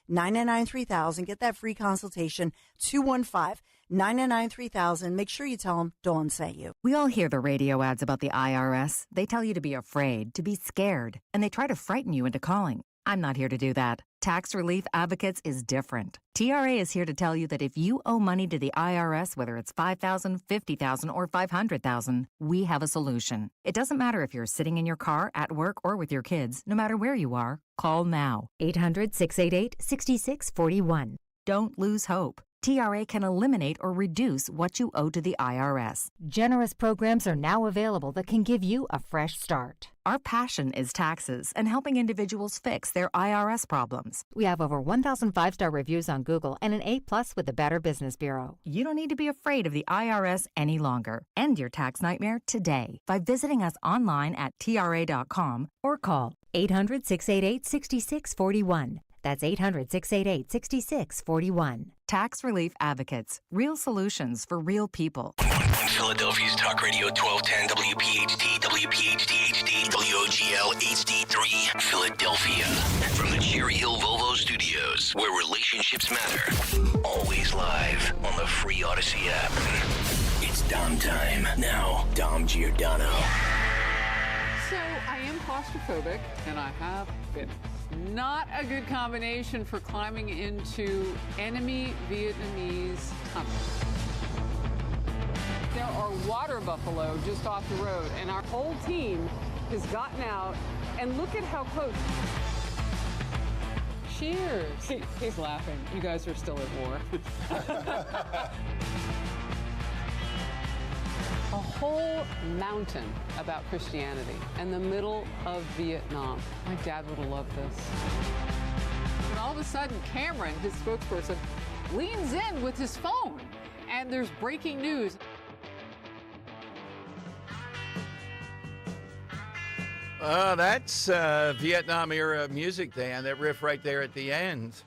215-999-3000. Get that free consultation, 215-999-3000. Make sure you tell them Dawn sent you. We all hear the radio ads about the IRS. They tell you to be afraid, to be scared, and they try to frighten you into calling. I'm not here to do that. Tax Relief Advocates is different. TRA is here to tell you that if you owe money to the IRS, whether it's $5,000, $50,000, or $500,000, we have a solution. It doesn't matter if you're sitting in your car, at work, or with your kids. No matter where you are, call now. 800-688-6641. Don't lose hope. TRA can eliminate or reduce what you owe to the IRS. Generous programs are now available that can give you a fresh start. Our passion is taxes and helping individuals fix their IRS problems. We have over 1,000 5-star reviews on Google and an A+ with the Better Business Bureau. You don't need to be afraid of the IRS any longer. End your tax nightmare today by visiting us online at TRA.com or call 800-688-6641. That's 800-688-6641. Tax Relief Advocates. Real solutions for real people. Philadelphia's Talk Radio 1210 WPHT, WPHT HD, WOGL HD3, Philadelphia. From the Cherry Hill Volvo Studios, where relationships matter. Always live on the free Odyssey app. It's Dom time. Now, Dom Giordano. So, I am claustrophobic, and I have been. Not a good combination for climbing into enemy Vietnamese tunnels. There are water buffalo just off the road, and our whole team has gotten out, and look at how close. Cheers. He's laughing. You guys are still at war. A whole mountain about Christianity in the middle of Vietnam. My dad would have loved this. And all of a sudden, Cameron, his spokesperson, leans in with his phone, and there's breaking news. That's Vietnam-era music, Dan, that riff right there at the end.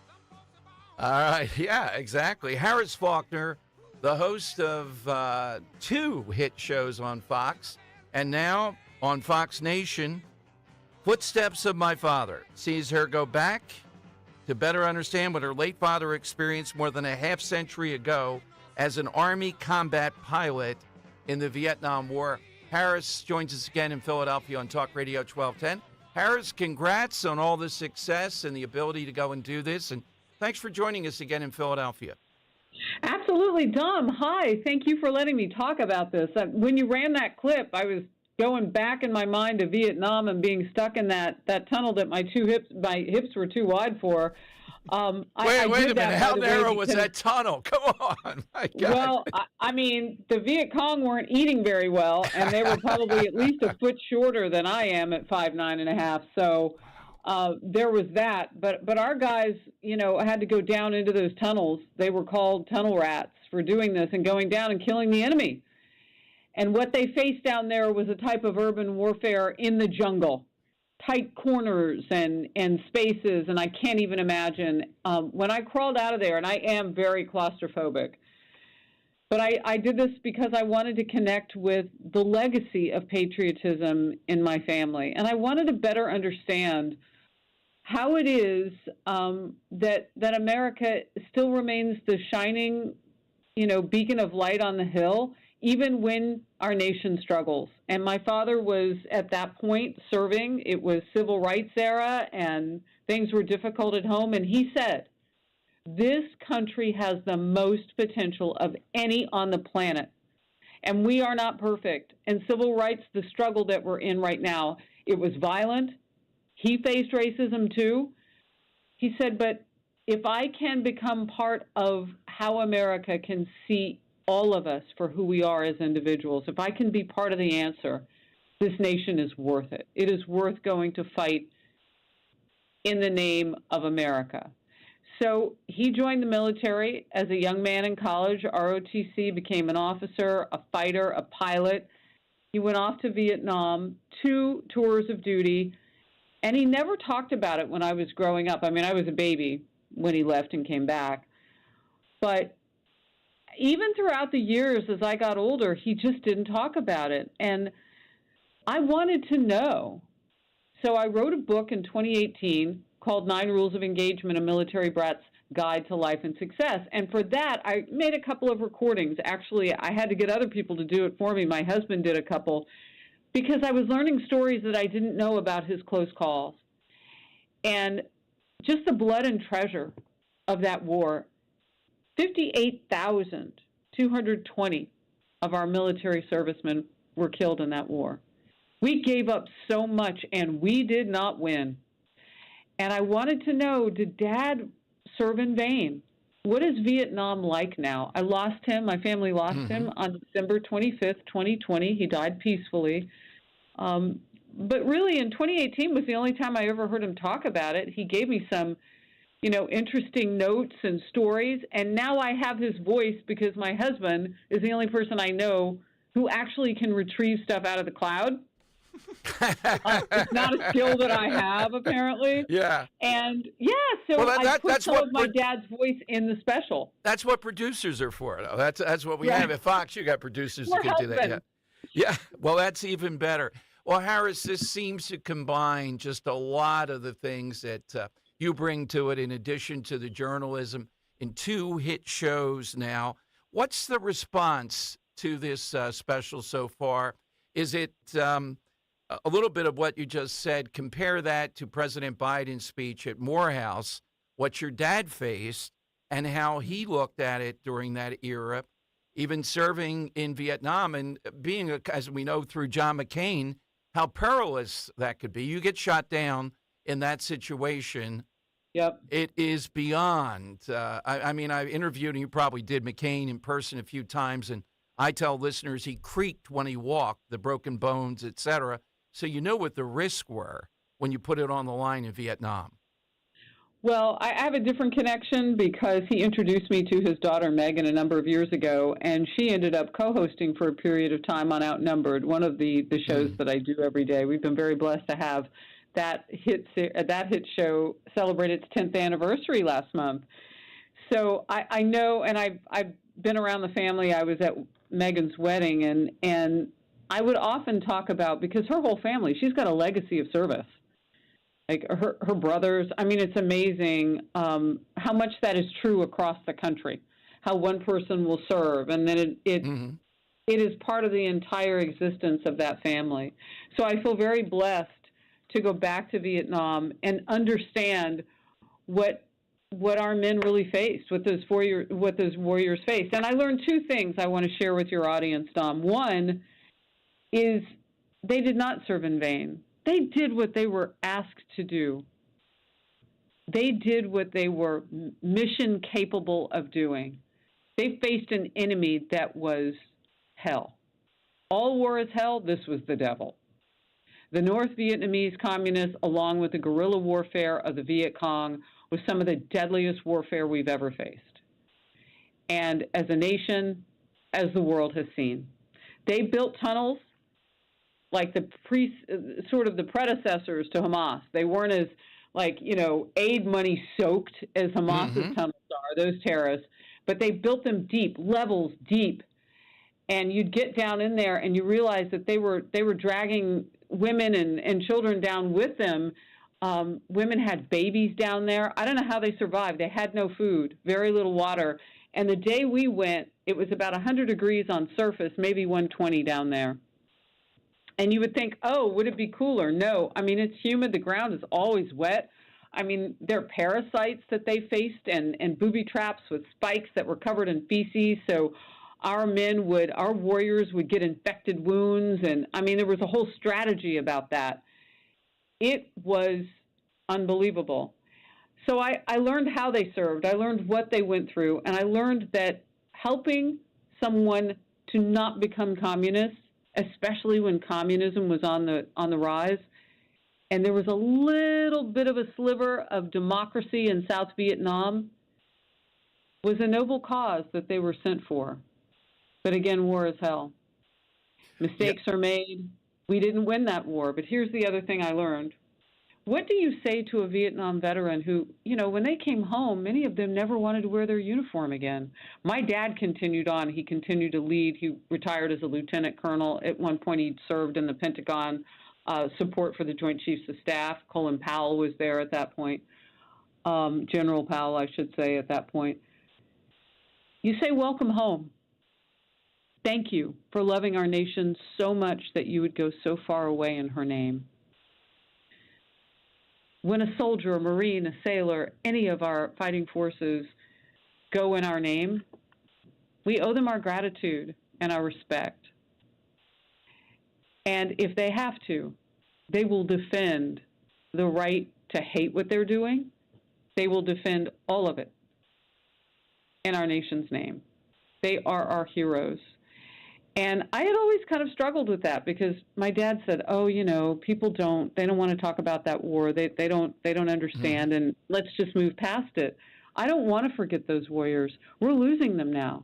All right, yeah, exactly. Harris Faulkner, the host of 2 hit shows on Fox, and now on Fox Nation, Footsteps of My Father, sees her go back to better understand what her late father experienced more than a half-century ago as an Army combat pilot in the Vietnam War. Harris joins us again in Philadelphia on Talk Radio 1210. Harris, congrats on all the success and the ability to go and do this, and thanks for joining us again in Philadelphia. Absolutely, Dom. Hi. Thank you for letting me talk about this. When you ran that clip, I was going back in my mind to Vietnam and being stuck in that tunnel that my hips were too wide for. Wait a minute. How narrow was that tunnel? Come on. My God. Well, I mean, the Viet Cong weren't eating very well, and they were probably at least a foot shorter than I am at 5'9.5". So there was that. But our guys, had to go down into those tunnels. They were called tunnel rats for doing this and going down and killing the enemy. And what they faced down there was a type of urban warfare in the jungle. Tight corners and spaces, and I can't even imagine. When I crawled out of there, and I am very claustrophobic, but I did this because I wanted to connect with the legacy of patriotism in my family, and I wanted to better understand how it is that America still remains the shining, beacon of light on the hill, even when our nation struggles. And my father was at that point serving. It was civil rights era and things were difficult at home. And he said, This country has the most potential of any on the planet. And we are not perfect. And civil rights, the struggle that we're in right now, it was violent. He faced racism too. He said, but if I can become part of how America can see all of us for who we are as individuals, if I can be part of the answer, this nation is worth it. It is worth going to fight in the name of America. So he joined the military as a young man in college, ROTC, became an officer, a fighter, a pilot. He went off to Vietnam, 2 tours of duty, and he never talked about it when I was growing up. I mean, I was a baby when he left and came back. But even throughout the years as I got older, he just didn't talk about it. And I wanted to know. So I wrote a book in 2018 called 9 Rules of Engagement, a Military Brat's Guide to Life and Success. And for that, I made a couple of recordings. Actually, I had to get other people to do it for me. My husband did a couple because I was learning stories that I didn't know about his close calls. And just the blood and treasure of that war, 58,220 of our military servicemen were killed in that war. We gave up so much, and we did not win. And I wanted to know, did Dad serve in vain? What is Vietnam like now? I lost him. My family lost him on December 25th, 2020. He died peacefully. But really, in 2018 was the only time I ever heard him talk about it. He gave me some, interesting notes and stories. And now I have his voice because my husband is the only person I know who actually can retrieve stuff out of the cloud. It's not a skill that I have, apparently. Yeah. And so I put some of my dad's voice in the special. That's what producers are for, though. That's what we have at Fox. You got producers who can do that. Yeah. Well, that's even better. Well, Harris, this seems to combine just a lot of the things that you bring to it, in addition to the journalism, in 2 hit shows now. What's the response to this special so far? Is it a little bit of what you just said? Compare that to President Biden's speech at Morehouse, what your dad faced, and how he looked at it during that era, even serving in Vietnam and being, as we know through John McCain, how perilous that could be. You get shot down in that situation. Yep. It is beyond. I mean, I interviewed, and you probably did, McCain in person a few times, and I tell listeners he creaked when he walked, the broken bones, et cetera. So you know what the risks were when you put it on the line in Vietnam. Well, I have a different connection because he introduced me to his daughter, Megan, a number of years ago, and she ended up co-hosting for a period of time on Outnumbered, one of the shows that I do every day. We've been very blessed to have that hit show celebrate its 10th anniversary last month. So I know, and I've been around the family. I was at Megan's wedding, and I would often talk about, because her whole family, she's got a legacy of service. Like her brothers, I mean, it's amazing how much that is true across the country, how one person will serve, and then it is part of the entire existence of that family. So I feel very blessed to go back to Vietnam and understand what our men really faced, what those warriors faced. And I learned 2 things I want to share with your audience, Dom. One is they did not serve in vain. They did what they were asked to do. They did what they were mission capable of doing. They faced an enemy that was hell. All war is hell. This was the devil. The North Vietnamese communists, along with the guerrilla warfare of the Viet Cong, was some of the deadliest warfare we've ever faced. And as a nation, as the world has seen, they built tunnels like the predecessors to Hamas. They weren't as aid money soaked as Hamas's tunnels are, those terrorists, but they built them deep, levels deep. And you'd get down in there and you realize that they were dragging women and children down with them. Women had babies down there. I don't know how they survived. They had no food, very little water. And the day we went, it was about 100 degrees on surface, maybe 120 down there. And you would think, oh, would it be cooler? No. I mean, it's humid. The ground is always wet. I mean, there are parasites that they faced and booby traps with spikes that were covered in feces. So our warriors would get infected wounds. And I mean, there was a whole strategy about that. It was unbelievable. So I learned how they served. I learned what they went through. And I learned that helping someone to not become communist, especially when communism was on the rise, and there was a little bit of a sliver of democracy in South Vietnam, was a noble cause that they were sent for. But again, war is hell. Mistakes are made. We didn't win that war. But here's the other thing I learned. What do you say to a Vietnam veteran who, when they came home, many of them never wanted to wear their uniform again? My dad continued on. He continued to lead. He retired as a lieutenant colonel. At one point, he served in the Pentagon, support for the Joint Chiefs of Staff. Colin Powell was there at that point. General Powell, I should say, at that point. You say, welcome home. Thank you for loving our nation so much that you would go so far away in her name. When a soldier, a Marine, a sailor, any of our fighting forces go in our name, we owe them our gratitude and our respect. And if they have to, they will defend the right to hate what they're doing. They will defend all of it in our nation's name. They are our heroes. And I had always kind of struggled with that because my dad said, people don't want to talk about that war. They don't understand, and let's just move past it. I don't want to forget those warriors. We're losing them now.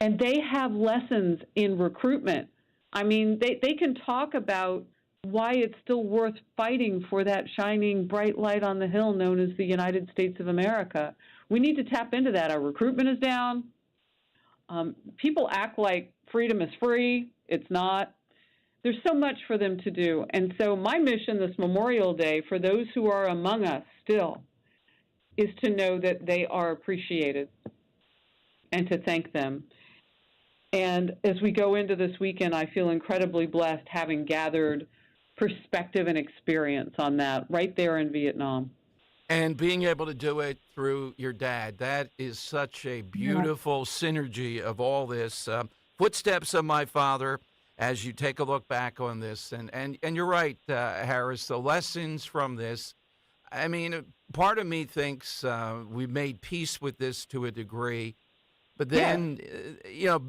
And they have lessons in recruitment. I mean, they can talk about why it's still worth fighting for that shining bright light on the hill known as the United States of America. We need to tap into that. Our recruitment is down. People act like freedom is free. It's not. There's so much for them to do. And so my mission this Memorial Day, for those who are among us still, is to know that they are appreciated and to thank them. And as we go into this weekend, I feel incredibly blessed having gathered perspective and experience on that right there in Vietnam. And being able to do it through your dad, that is such a beautiful synergy of all this. Footsteps of my father, as you take a look back on this. And you're right, Harris, the lessons from this. I mean, part of me thinks we made peace with this to a degree, but then,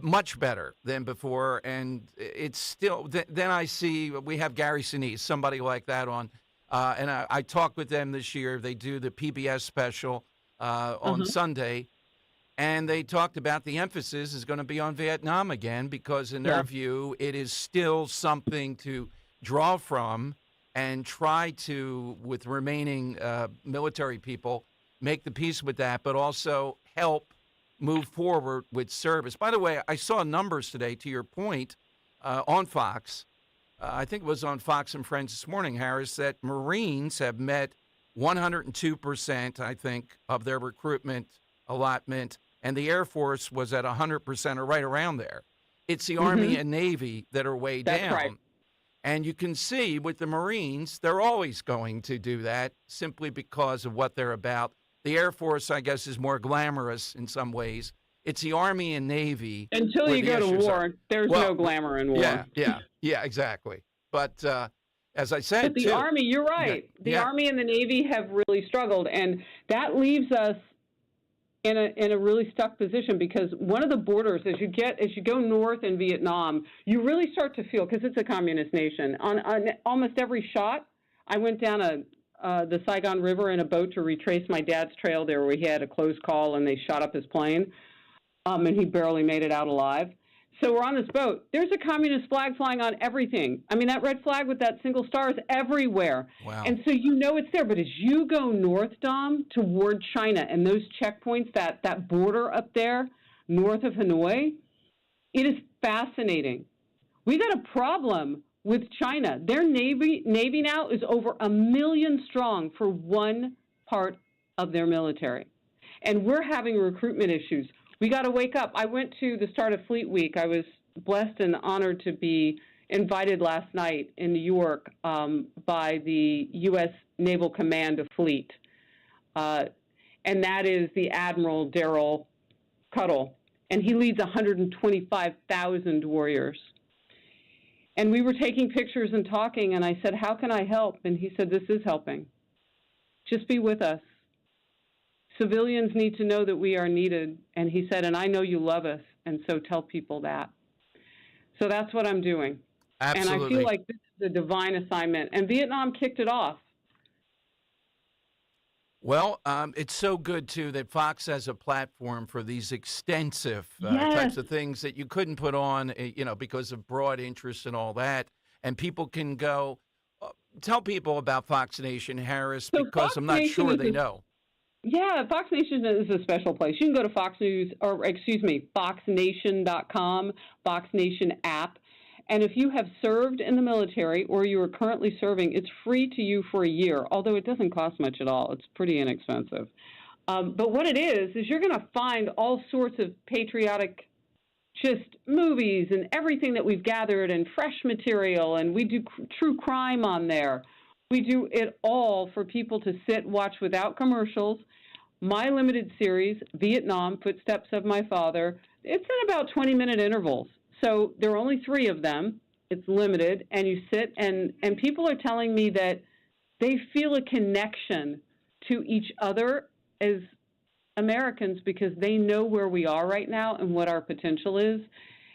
much better than before. And it's still, then I see we have Gary Sinise, somebody like that on. And I talked with them this year. They do the PBS special on Sunday, and they talked about the emphasis is going to be on Vietnam again because, in their view, it is still something to draw from and try to, with remaining military people, make the peace with that, but also help move forward with service. By the way, I saw numbers today, to your point, on Fox. I think it was on Fox and Friends this morning, Harris, that Marines have met 102%, I think, of their recruitment allotment, and the Air Force was at 100% or right around there. It's the Army and Navy that are way down. Right. And you can see with the Marines, they're always going to do that simply because of what they're about. The Air Force, I guess, is more glamorous in some ways. It's the Army and Navy. Until you go to war, there's no glamour in war. Yeah, exactly. But as I said, but the Army, you're right. The Army and the Navy have really struggled, and that leaves us in a really stuck position because one of the borders, as you go north in Vietnam, you really start to feel, because it's a communist nation. On almost every shot, I went down the Saigon River in a boat to retrace my dad's trail there, where he had a close call and they shot up his plane. And he barely made it out alive. So we're on this boat. There's a communist flag flying on everything. I mean, that red flag with that single star is everywhere. Wow. And so it's there. But as you go north, Dom, toward China and those checkpoints, that border up there north of Hanoi, it is fascinating. We got a problem with China. Their Navy now is over 1 million strong for one part of their military. And we're having recruitment issues. We got to wake up. I went to the start of Fleet Week. I was blessed and honored to be invited last night in New York by the U.S. Naval Command of Fleet, and that is the Admiral Daryl Cuttle, and he leads 125,000 warriors. And we were taking pictures and talking, and I said, how can I help? And he said, this is helping. Just be with us. Civilians need to know that we are needed. And he said, and I know you love us, and so tell people that. So that's what I'm doing. Absolutely. And I feel like this is a divine assignment. And Vietnam kicked it off. Well, it's so good, too, that Fox has a platform for these extensive Yes. types of things that you couldn't put on, because of broad interest and all that. And people can go, tell people about Fox Nation, Harris, So because Fox I'm not Nation sure is they know. Yeah, Fox Nation is a special place. You can go to foxnation.com, Fox Nation app. And if you have served in the military or you are currently serving, it's free to you for a year, although it doesn't cost much at all. It's pretty inexpensive. But what it is you're going to find all sorts of patriotic just movies and everything that we've gathered and fresh material, and we do true crime on there. We do it all for people to sit, watch without commercials. My limited series, Vietnam, Footsteps of My Father, it's in about 20-minute intervals. So there are only 3 of them. It's limited, and you sit, and people are telling me that they feel a connection to each other as Americans because they know where we are right now and what our potential is.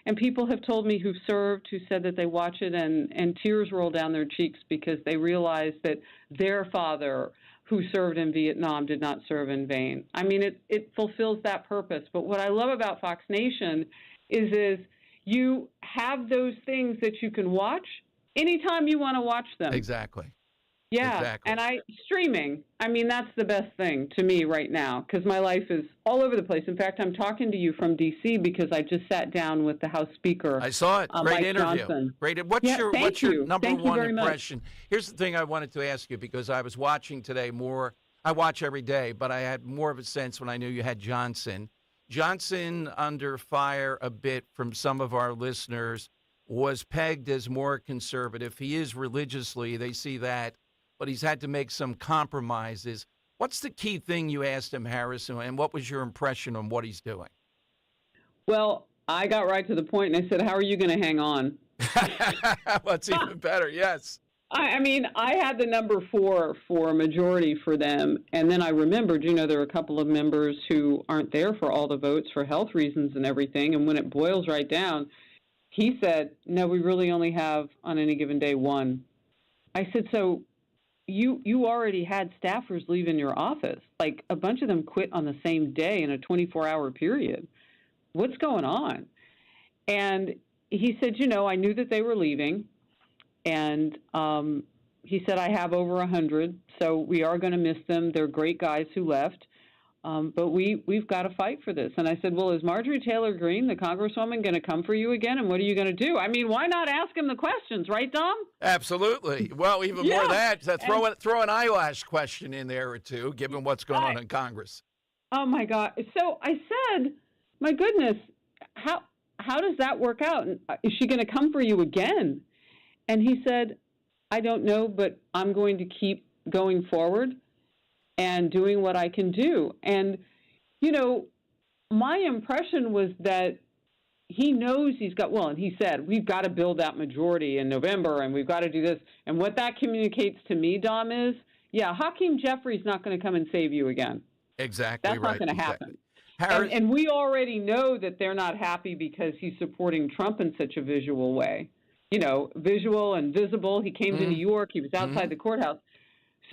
And people have told me who've served, who said that they watch it and tears roll down their cheeks because they realize that their father who served in Vietnam did not serve in vain. I mean, it fulfills that purpose. But what I love about Fox Nation is you have those things that you can watch anytime you want to watch them. Exactly. Yeah, Exactly. and streaming, I mean, that's the best thing to me right now because my life is all over the place. In fact, I'm talking to you from D.C. because I just sat down with the House Speaker. I saw it. Great Mike interview. Johnson. Great. What's Yeah, your thank you. number Thank you one very much. impression? Here's the thing I wanted to ask you because I was watching today more. I watch every day, but I had more of a sense when I knew you had Johnson. Johnson, under fire a bit from some of our listeners, was pegged as more conservative. He is religiously, they see that, but he's had to make some compromises. What's the key thing you asked him, Harrison, and what was your impression on what he's doing? Well, I got right to the point, and I said, how are you going to hang on? Well, it's even better, yes. I mean, I had the number 4 for a majority for them, and then I remembered, there are a couple of members who aren't there for all the votes for health reasons and everything, and when it boils right down, he said, no, we really only have, on any given day, 1. I said, so you already had staffers leave in your office. Like, a bunch of them quit on the same day in a 24-hour period. What's going on? And he said, I knew that they were leaving. And he said, I have over 100, so we are going to miss them. They're great guys who left, but we've got to fight for this. And I said, well, is Marjorie Taylor Greene, the Congresswoman, going to come for you again? And what are you going to do? I mean, why not ask him the questions, right, Dom? Absolutely. Well, even more than that, throw an eyelash question in there or two, given what's going on in Congress. Oh, my God. So I said, my goodness, how does that work out? Is she going to come for you again? And he said, I don't know, but I'm going to keep going forward and doing what I can do. And, my impression was that he knows and he said, we've got to build that majority in November and we've got to do this. And what that communicates to me, Dom, is, Hakeem Jeffrey's not going to come and save you again. Exactly. That's right. not going to happen. Harris, And we already know that they're not happy because he's supporting Trump in such a visual way. Visual and visible. He came to New York. He was outside the courthouse.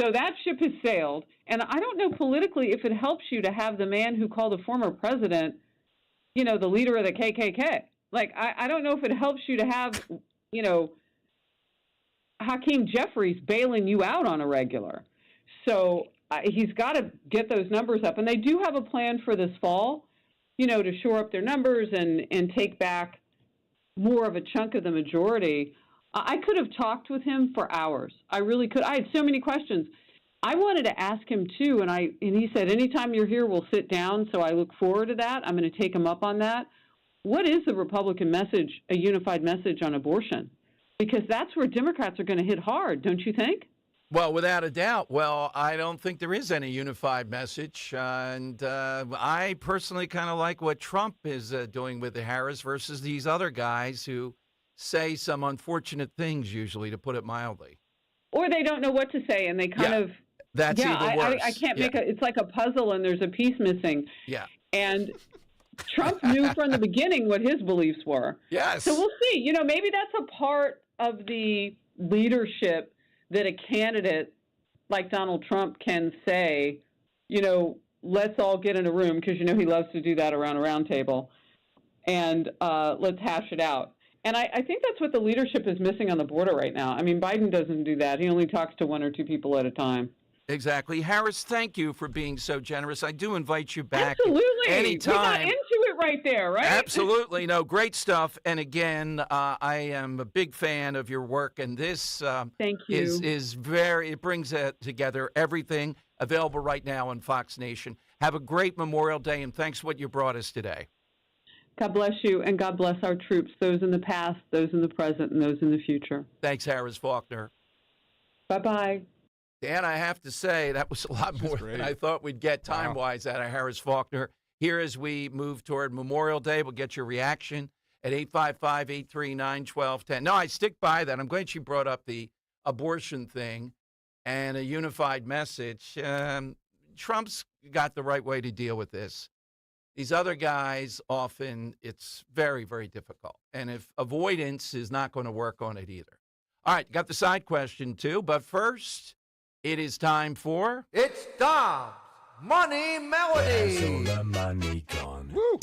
So that ship has sailed. And I don't know politically if it helps you to have the man who called a former president, the leader of the KKK. Like, I don't know if it helps you to have, Hakeem Jeffries bailing you out on a regular. So he's got to get those numbers up. And they do have a plan for this fall, to shore up their numbers and take back more of a chunk of the majority. I could have talked with him for hours. I really could. I had so many questions. I wanted to ask him too, and he said, anytime you're here, we'll sit down. So I look forward to that. I'm going to take him up on that. What is the Republican message, a unified message on abortion? Because that's where Democrats are going to hit hard, don't you think? Well, without a doubt. Well, I don't think there is any unified message. And I personally kind of like what Trump is doing with Harris versus these other guys who say some unfortunate things, usually, to put it mildly. Or they don't know what to say, and they kind of... That's even worse. I can't make it's like a puzzle, and there's a piece missing. Yeah. And Trump knew from the beginning what his beliefs were. Yes. So we'll see. You know, maybe that's a part of the leadership that a candidate like Donald Trump can say, you know, let's all get in a room, because, you know, he loves to do that around a round table, and let's hash it out. And I think that's what the leadership is missing on the border right now. I mean, Biden doesn't do that. He only talks to one or two people at a time. Exactly. Harris, thank you for being so generous. I do invite you back Absolutely. anytime. We got into it right there, right? Absolutely. No, great stuff. And again, I am a big fan of your work. And this thank you. is very, it brings together everything available right now on Fox Nation. Have a great Memorial Day, and thanks for what you brought us today. God bless you, and God bless our troops, those in the past, those in the present, and those in the future. Thanks, Harris Faulkner. Bye-bye. Dan, I have to say, that was a lot more than I thought we'd get time-wise out of Harris Faulkner. Here, as we move toward Memorial Day, we'll get your reaction at 855-839-1210. No, I stick by that. I'm glad you brought up the abortion thing and a unified message. Trump's got the right way to deal with this. These other guys, often, it's very, very difficult. And if avoidance is not going to work on it either. All right, got the side question, too. But first... it is time for... It's Dom's Money Melody. So the money gone. Woo.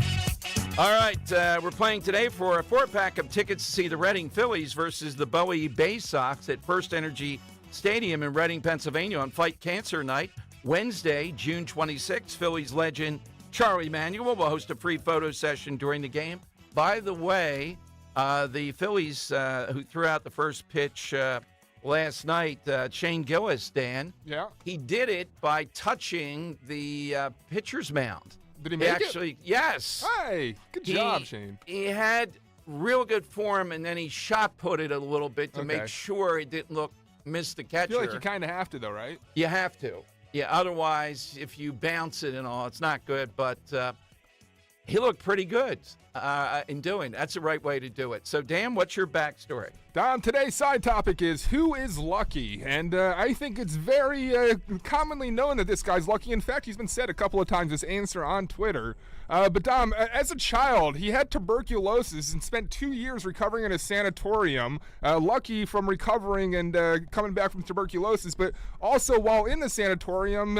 All right, we're playing today for a 4-pack of tickets to see the Reading Phillies versus the Bowie Bay Sox at First Energy Stadium in Reading, Pennsylvania on Fight Cancer Night, Wednesday, June 26th. Phillies legend Charlie Manuel will host a free photo session during the game. By the way, the Phillies, who threw out the first pitch... last night, Shane Gillis, Dan. Yeah. He did it by touching the pitcher's mound. Did he make it? Yes. Hey, good job, Shane. He had real good form, and then he shot put it a little bit to make sure it didn't miss the catcher. I feel like you kind of have to, though, right? You have to. Yeah, otherwise, if you bounce it and all, it's not good. But he looked pretty good in doing. That's the right way to do it. So, Dan, what's your backstory? Dom, today's side topic is who is lucky? And I think it's very commonly known that this guy's lucky. In fact, he's been said a couple of times, this answer on Twitter. But Dom, as a child, he had tuberculosis and spent 2 years recovering in a sanatorium, lucky from recovering and coming back from tuberculosis. But also while in the sanatorium,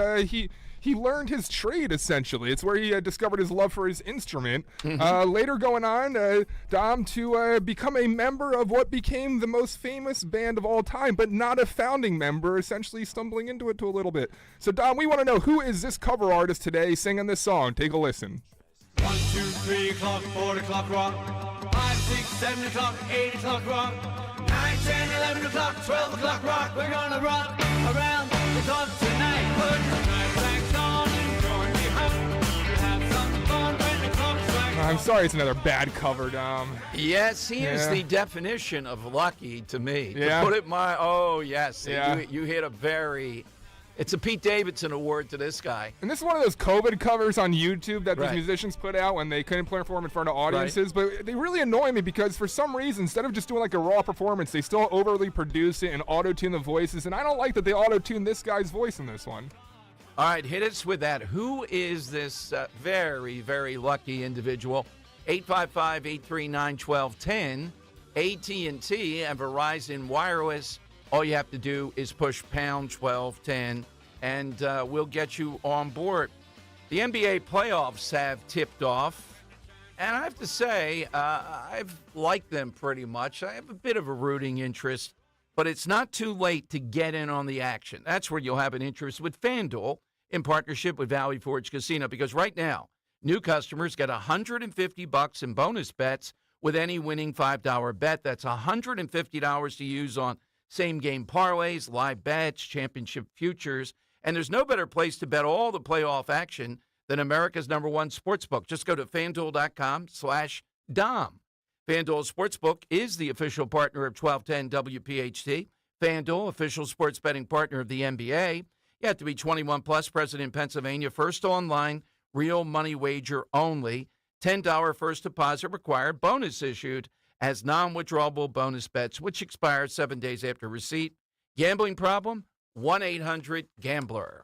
he learned his trade, essentially. It's where he discovered his love for his instrument. Later going on, Dom, to become a member of what became the most famous band of all time, but not a founding member, essentially stumbling into it a little bit. So, Dom, we want to know, who is this cover artist today singing this song? Take a listen. 1, 2, 3 o'clock, 4 o'clock rock. 5, 6, 7 o'clock, 8 o'clock rock. 9, 10, 11 o'clock, 12 o'clock rock. We're gonna rock around the clock tonight. Put your backpacks on and join me home. We'll have some fun when the clock strikes. I'm sorry, it's another bad cover, Dom. Yes, he is the definition of lucky to me. Yeah. To put it yes. Yeah. You hit a very... It's a Pete Davidson award to this guy. And this is one of those COVID covers on YouTube that these Right. musicians put out when they couldn't perform in front of audiences. But they really annoy me because for some reason, instead of just doing like a raw performance, they still overly produce it and auto-tune the voices. And I don't like that they auto-tune this guy's voice in this one. All right, hit us with that. Who is this very, very lucky individual? 855-839-1210, AT&T and Verizon Wireless. All you have to do is push pound 1210, and we'll get you on board. The NBA playoffs have tipped off, and I have to say, I've liked them pretty much. I have a bit of a rooting interest, but it's not too late to get in on the action. That's where you'll have an interest with FanDuel in partnership with Valley Forge Casino, because right now, new customers get $150 in bonus bets with any winning $5 bet. That's $150 to use on same-game parlays, live bets, championship futures, and there's no better place to bet all the playoff action than America's #1 sportsbook. Just go to FanDuel.com/Dom. FanDuel Sportsbook is the official partner of 1210 WPHT. FanDuel, official sports betting partner of the NBA. You have to be 21 plus, present in Pennsylvania. First online, real money wager only. $10 first deposit required. Bonus issued as non-withdrawable bonus bets, which expire 7 days after receipt. Gambling problem? 1-800-GAMBLER.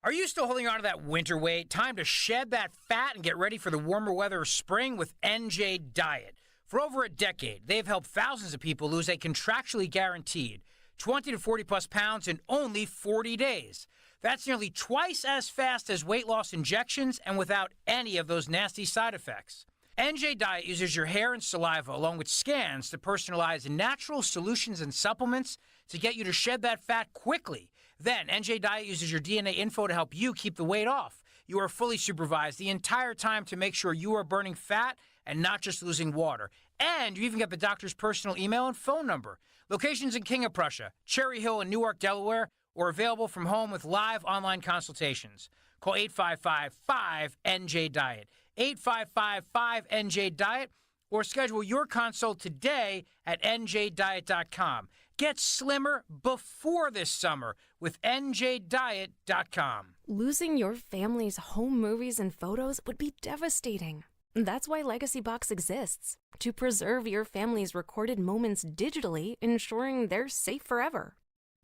Are you still holding on to that winter weight? Time to shed that fat and get ready for the warmer weather of spring with NJ Diet. For over a decade, they've helped thousands of people lose a contractually guaranteed 20 to 40 plus pounds in only 40 days. That's nearly twice as fast as weight loss injections and without any of those nasty side effects. NJ Diet uses your hair and saliva along with scans to personalize natural solutions and supplements to get you to shed that fat quickly. Then NJ Diet uses your DNA info to help you keep the weight off. You are fully supervised the entire time to make sure you are burning fat and not just losing water. And you even get the doctor's personal email and phone number. Locations in King of Prussia, Cherry Hill, and Newark, Delaware, or available from home with live online consultations. Call 855-5NJ-DIET, 855-5NJ-DIET, or schedule your consult today at njdiet.com. Get slimmer before this summer with njdiet.com. Losing your family's home movies and photos would be devastating. That's why Legacy Box exists, to preserve your family's recorded moments digitally, ensuring they're safe forever.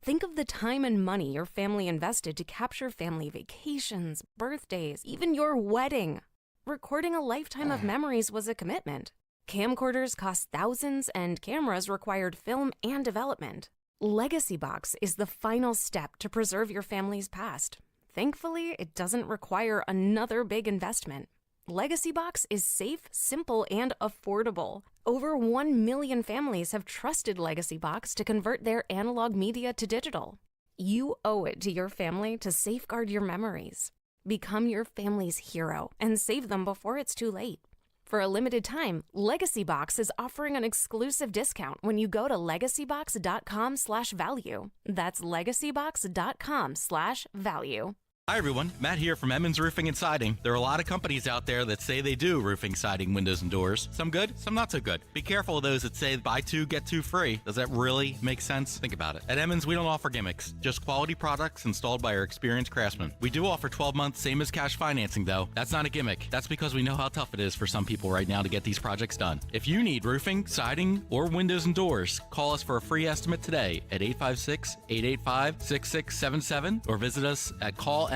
Think of the time and money your family invested to capture family vacations, birthdays, even your wedding. Recording a lifetime of memories was a commitment. Camcorders cost thousands, and cameras required film and development. Legacy Box is the final step to preserve your family's past. Thankfully, it doesn't require another big investment. Legacy Box is safe, simple, and affordable. Over 1 million families have trusted Legacy Box to convert their analog media to digital. You owe it to your family to safeguard your memories. Become your family's hero and save them before it's too late. For a limited time, Legacy Box is offering an exclusive discount when you go to legacybox.com/value. That's legacybox.com/value. Hi everyone, Matt here from Emmons Roofing and Siding. There are a lot of companies out there that say they do roofing, siding, windows, and doors. Some good, some not so good. Be careful of those that say buy two, get two free. Does that really make sense? Think about it. At Emmons, we don't offer gimmicks, just quality products installed by our experienced craftsmen. We do offer 12 months, same as cash financing though. That's not a gimmick. That's because we know how tough it is for some people right now to get these projects done. If you need roofing, siding, or windows and doors, call us for a free estimate today at 856-885-6677 or visit us at callemmons.com.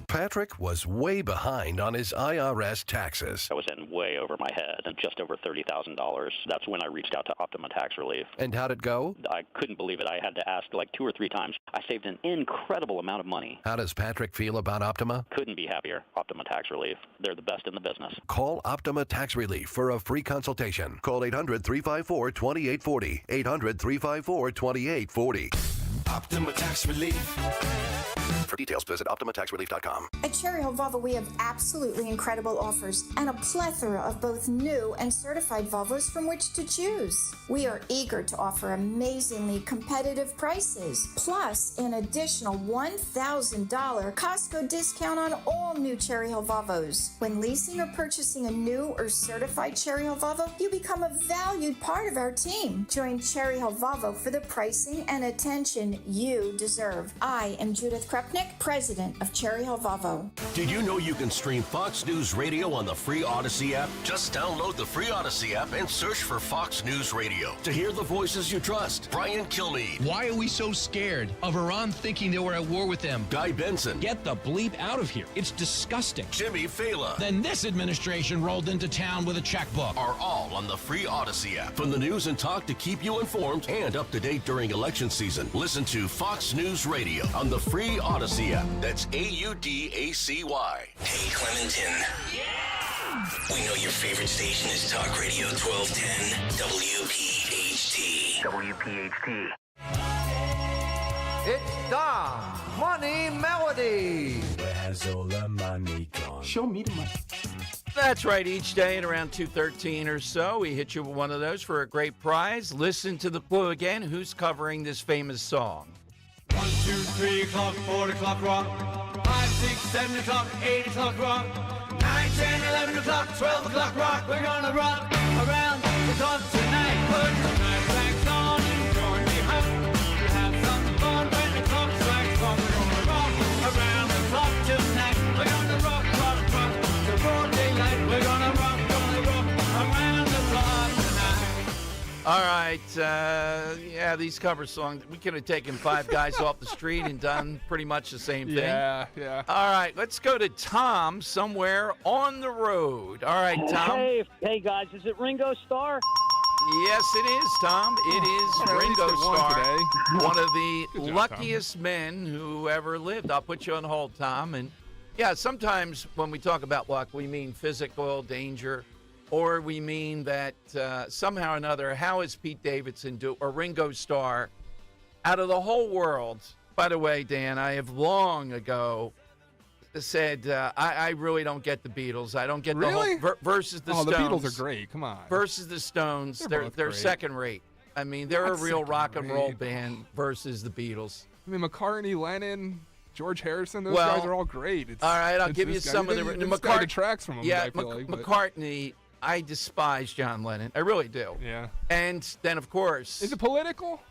Patrick was way behind on his IRS taxes. I was in way over my head and just over $30,000. That's when I reached out to Optima Tax Relief. And how'd it go? I couldn't believe it. I had to ask like 2 or 3 times. I saved an incredible amount of money. How does Patrick feel about Optima? Couldn't be happier. Optima Tax Relief. They're the best in the business. Call Optima Tax Relief for a free consultation. Call 800-354-2840. 800-354-2840. Optima Tax Relief. For details, visit OptimaTaxRelief.com. At Cherry Hill Volvo, we have absolutely incredible offers and a plethora of both new and certified Volvos from which to choose. We are eager to offer amazingly competitive prices, plus an additional $1,000 Costco discount on all new Cherry Hill Volvos. When leasing or purchasing a new or certified Cherry Hill Volvo, you become a valued part of our team. Join Cherry Hill Volvo for the pricing and attention you deserve. I am Judith Krupnick, president of Cherry Hill Volvo. Did you know you can stream Fox News Radio on the free Odyssey app? Just download the free Odyssey app and search for Fox News Radio to hear the voices you trust. Brian Kilmeade. Why are we so scared of Iran thinking that we're at war with them? Guy Benson. Get the bleep out of here. It's disgusting. Jimmy Fallon. Then this administration rolled into town with a checkbook. Are all on the free Odyssey app. From the news and talk to keep you informed and up to date during election season. Listen to Fox News Radio on the free Odyssey app. That's AUDACY. Hey, Clementon. Yeah! We know your favorite station is Talk Radio 1210 WPHT. WPHT. It's Dom Money Melody. Where has all the money gone? Show me the money. That's right. Each day at around 2:13 or so, we hit you with one of those for a great prize. Listen to the clue again. Who's covering this famous song? 1, 2, 3 o'clock, 4 o'clock rock. 5, 6, 7 o'clock, 8 o'clock rock. 9, 10, 11 o'clock, 12 o'clock rock. We're gonna rock All right. Yeah, these cover songs, we could have taken 5 guys off the street and done pretty much the same thing. Yeah. All right, let's go to Tom somewhere on the road. All right, Tom. Hey, guys, is it Ringo Starr? Yes, it is, Tom. It is Ringo Starr, one of the luckiest men who ever lived. I'll put you on hold, Tom. And yeah, sometimes when we talk about luck, we mean physical danger, or we mean that somehow or another, how is Pete Davidson or Ringo Starr out of the whole world? By the way, Dan, I have long ago said I really don't get the Beatles. I don't get the whole versus the Stones. The Beatles are great. Come on. Versus the Stones, they're second rate. I mean, they're a real rock and roll band versus the Beatles. I mean, McCartney, Lennon, George Harrison, those guys are all great. All right, I'll give you some of the McCartney tracks from them. Yeah, I feel like, McCartney. I despise John Lennon. I really do. Yeah. And then, of course, is it political?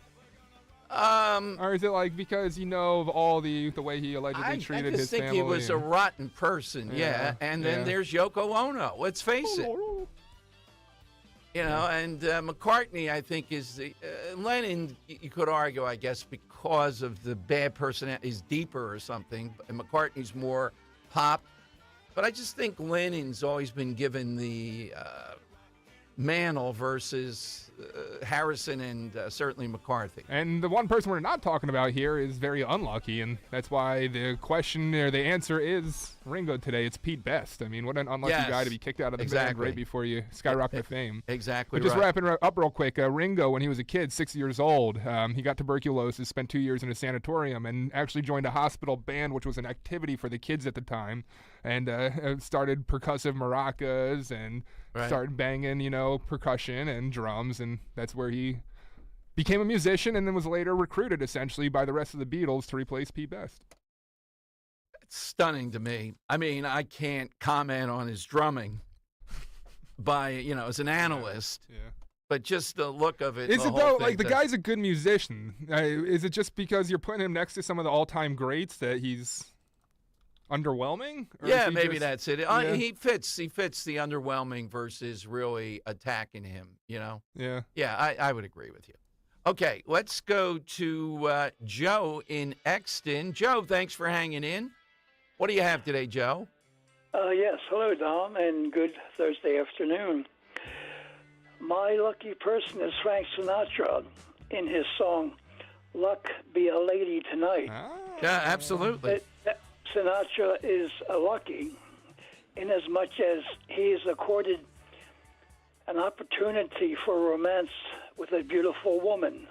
Or is it like because of all the way he allegedly treated his family? I just think he was a rotten person, yeah. And then there's Yoko Ono. Let's face it. And McCartney, I think, is the Lennon. You could argue, I guess, because of the bad personality, is deeper or something. And McCartney's more pop. But I just think Lennon's always been given the mantle versus Harrison and certainly McCarthy. And the one person we're not talking about here is very unlucky, and that's why the question or the answer is Ringo today. It's Pete Best. I mean, what an unlucky guy to be kicked out of the band right before you skyrocket to fame. Exactly. But just wrapping up real quick, Ringo, when he was a kid, 6 years old, he got tuberculosis, spent 2 years in a sanatorium, and actually joined a hospital band, which was an activity for the kids at the time, and started percussive maracas and started banging, percussion and drums, and that's where he became a musician and then was later recruited, essentially, by the rest of the Beatles to replace Pete Best. It's stunning to me. I mean, I can't comment on his drumming as an analyst. Yeah. But just the look of it. Is it though? Like, the guy's a good musician. Is it just because you're putting him next to some of the all-time greats that he's underwhelming? Yeah, maybe that's it. Yeah. He fits the underwhelming versus really attacking him, Yeah. Yeah, I would agree with you. Okay, let's go to Joe in Exton. Joe, thanks for hanging in. What do you have today, Joe? Yes, hello, Dom, and good Thursday afternoon. My lucky person is Frank Sinatra in his song, Luck Be a Lady Tonight. Yeah, absolutely. Sinatra is lucky in as much as he is accorded an opportunity for romance with a beautiful woman.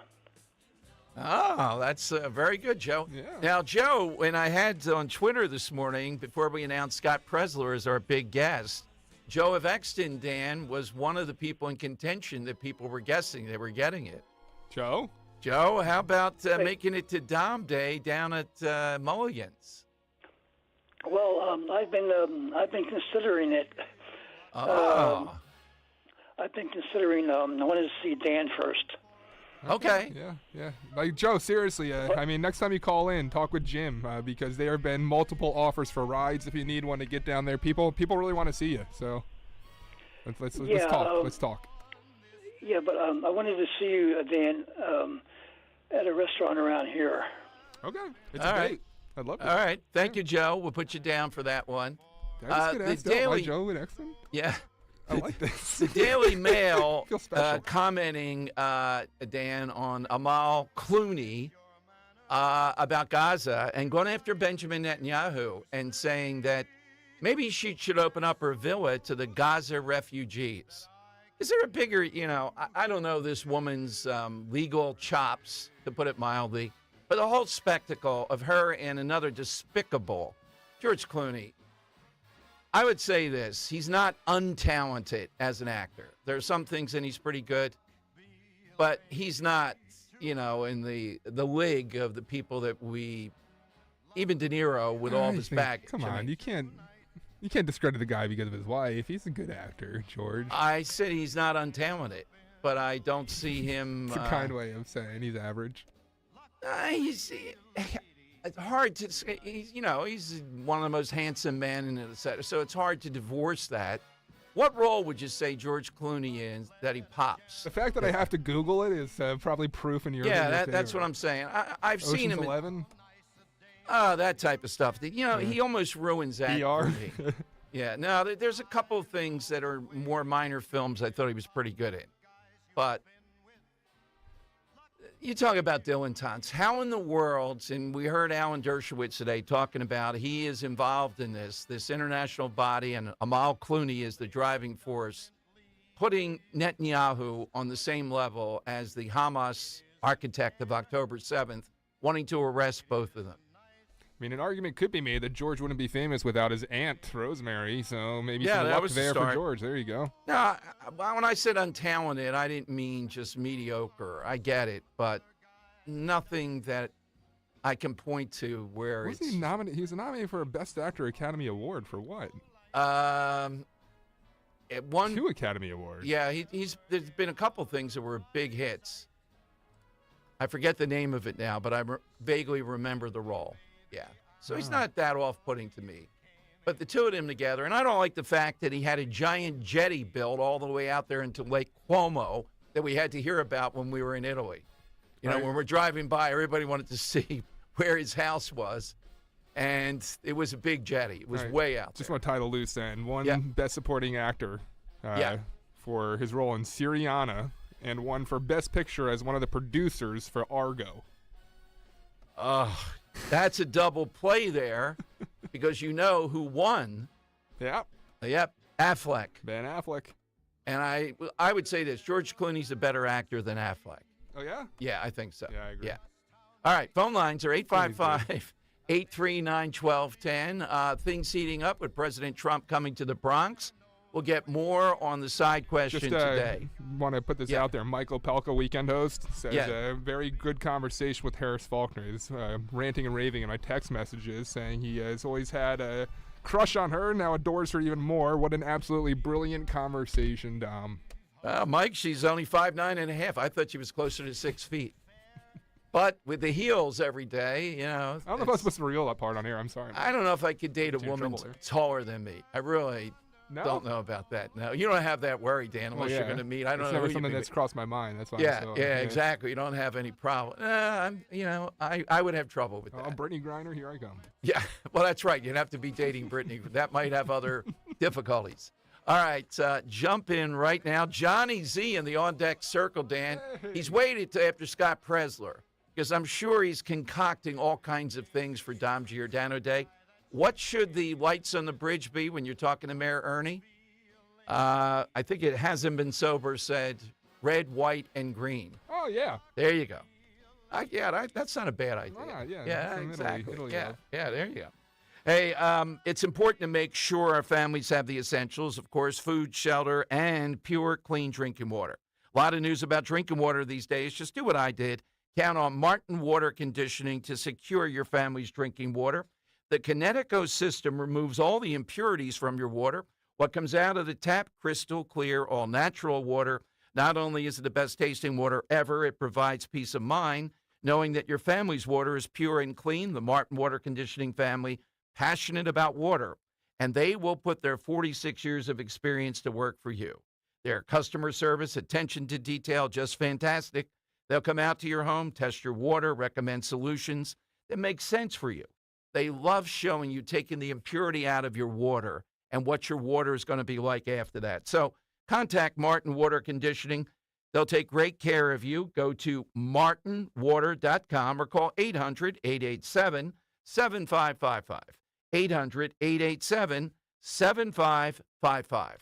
Oh, that's very good, Joe. Yeah. Now, Joe, when I had on Twitter this morning, before we announced Scott Presler as our big guest, Joe of Exton, Dan, was one of the people in contention that people were guessing they were getting it. Joe, how about making it to Dom Day down at Mulligan's? Well, I've been considering it. Oh. I've been considering. I wanted to see Dan first. Okay. Yeah. Like, Joe, seriously, I mean, next time you call in, talk with Jim because there have been multiple offers for rides if you need one to get down there. People really want to see you, so let's talk. Let's talk. Yeah, but I wanted to see you, Dan, at a restaurant around here. Okay. It's a date. I'd love it. All right. Thank you, Joe. We'll put you down for that one. The Daily Joe in Exton? Yeah. I like this. The Daily Mail commenting, Dan, on Amal Clooney about Gaza and going after Benjamin Netanyahu and saying that maybe she should open up her villa to the Gaza refugees. Is there a bigger, I don't know this woman's legal chops, to put it mildly, but the whole spectacle of her and another despicable George Clooney. I would say this. He's not untalented as an actor. There are some things and he's pretty good, but he's not, in the league of the people that even De Niro with all of his baggage. Come on, you can't discredit the guy because of his wife. He's a good actor, George. I said he's not untalented, but I don't see him. It's a kind way of saying he's average. It's hard to say. He's one of the most handsome men in the set, so it's hard to divorce that. What role would you say George Clooney is that he pops? The fact that I have to Google it is probably proof in your favor. That's what I'm saying. I've seen him. 11? That type of stuff. He almost ruins that for me. Yeah, no, there's a couple of things that are more minor films I thought he was pretty good in. But you talk about dilettantes. How in the world, and we heard Alan Dershowitz today talking about he is involved in this international body, and Amal Clooney is the driving force, putting Netanyahu on the same level as the Hamas architect of October 7th, wanting to arrest both of them. I mean, an argument could be made that George wouldn't be famous without his aunt, Rosemary, so maybe some that luck was there the for George. There you go. No, when I said untalented, I didn't mean just mediocre. I get it, but nothing that I can point to where He was nominated for a Best Actor Academy Award for what? It won 2 Academy Awards. Yeah, there's been a couple things that were big hits. I forget the name of it now, but I vaguely remember the role. Yeah, so he's not that off-putting to me. But the two of them together, and I don't like the fact that he had a giant jetty built all the way out there into Lake Como that we had to hear about when we were in Italy. When we're driving by, everybody wanted to see where his house was, and it was a big jetty. It was way out there. Just want to tie the loose end. One Best Supporting Actor for his role in Syriana, and one for Best Picture as one of the producers for Argo. That's a double play there, because you know who won. Yep, Affleck. Ben Affleck. And I would say this, George Clooney's a better actor than Affleck. Oh, yeah? Yeah, I think so. Yeah, I agree. Yeah. All right, phone lines are 855-839-1210. Things heating up with President Trump coming to the Bronx. We'll get more on the side question today. Want to put this out there. Michael Pelka, weekend host, says a very good conversation with Harris Faulkner. He's ranting and raving in my text messages, saying he has always had a crush on her, now adores her even more. What an absolutely brilliant conversation, Dom. Mike, she's only 5'9.5". I thought she was closer to 6 feet. But with the heels every day, I don't know if I was supposed to reveal that part on air. I'm sorry. I don't know if I could date a woman taller than me. I really don't know about that. No, you don't have that worry, Dan, unless you're going to meet. I don't know. It's never something that's crossed my mind. That's why. Exactly. You don't have any problem. I would have trouble with that. Oh, Brittany Griner, here I come. Yeah, well, that's right. You'd have to be dating Brittany. That might have other difficulties. All right, jump in right now. Johnny Z in the on-deck circle, Dan. He's waited till after Scott Presler, because I'm sure he's concocting all kinds of things for Dom Giordano Day. What should the lights on the bridge be when you're talking to Mayor Ernie? I think it hasn't been sober said red, white, and green. Oh, yeah. There you go. That's not a bad idea. Why not? Yeah, exactly. Italy There you go. Hey, it's important to make sure our families have the essentials, of course, food, shelter, and pure, clean drinking water. A lot of news about drinking water these days. Just do what I did. Count on Martin Water Conditioning to secure your family's drinking water. The Kinetico system removes all the impurities from your water. What comes out of the tap, crystal clear, all natural water. Not only is it the best tasting water ever, it provides peace of mind knowing that your family's water is pure and clean. The Martin Water Conditioning family, passionate about water, and they will put their 46 years of experience to work for you. Their customer service, attention to detail, just fantastic. They'll come out to your home, test your water, recommend solutions that make sense for you. They love showing you taking the impurity out of your water and what your water is going to be like after that. So contact Martin Water Conditioning. They'll take great care of you. Go to martinwater.com or call 800-887-7555. 800-887-7555.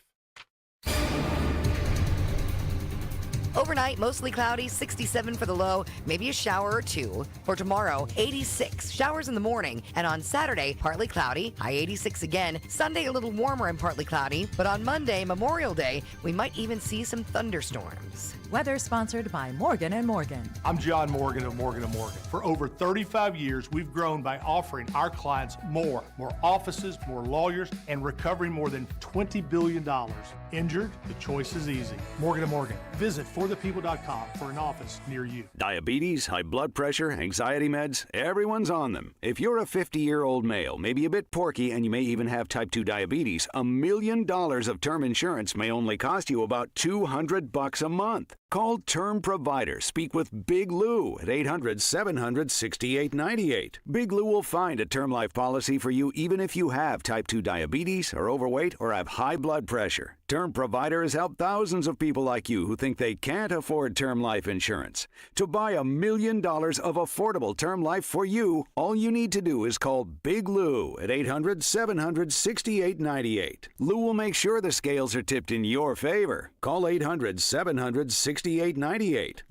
Overnight, mostly cloudy, 67 for the low, maybe a shower or two. For tomorrow, 86, showers in the morning. And on Saturday, partly cloudy, high 86 again. Sunday, a little warmer and partly cloudy. But on Monday, Memorial Day, we might even see some thunderstorms. Weather sponsored by Morgan & Morgan. I'm John Morgan of Morgan & Morgan. For over 35 years, we've grown by offering our clients more offices, more lawyers, and recovering more than $20 billion. Injured? The choice is easy. Morgan & Morgan. Visit forthepeople.com for an office near you. Diabetes, high blood pressure, anxiety meds, everyone's on them. If you're a 50-year-old male, maybe a bit porky, and you may even have type 2 diabetes, $1 million of term insurance may only cost you about $200 a month. Call Term Provider. Speak with Big Lou at 800-700-6898. Big Lou will find a term life policy for you even if you have type 2 diabetes, are overweight, or have high blood pressure. Term Provider has helped thousands of people like you who think they can't afford term life insurance. To buy $1 million of affordable term life for you, all you need to do is call Big Lou at 800-700-6898. Lou will make sure the scales are tipped in your favor. Call 800-700-6898.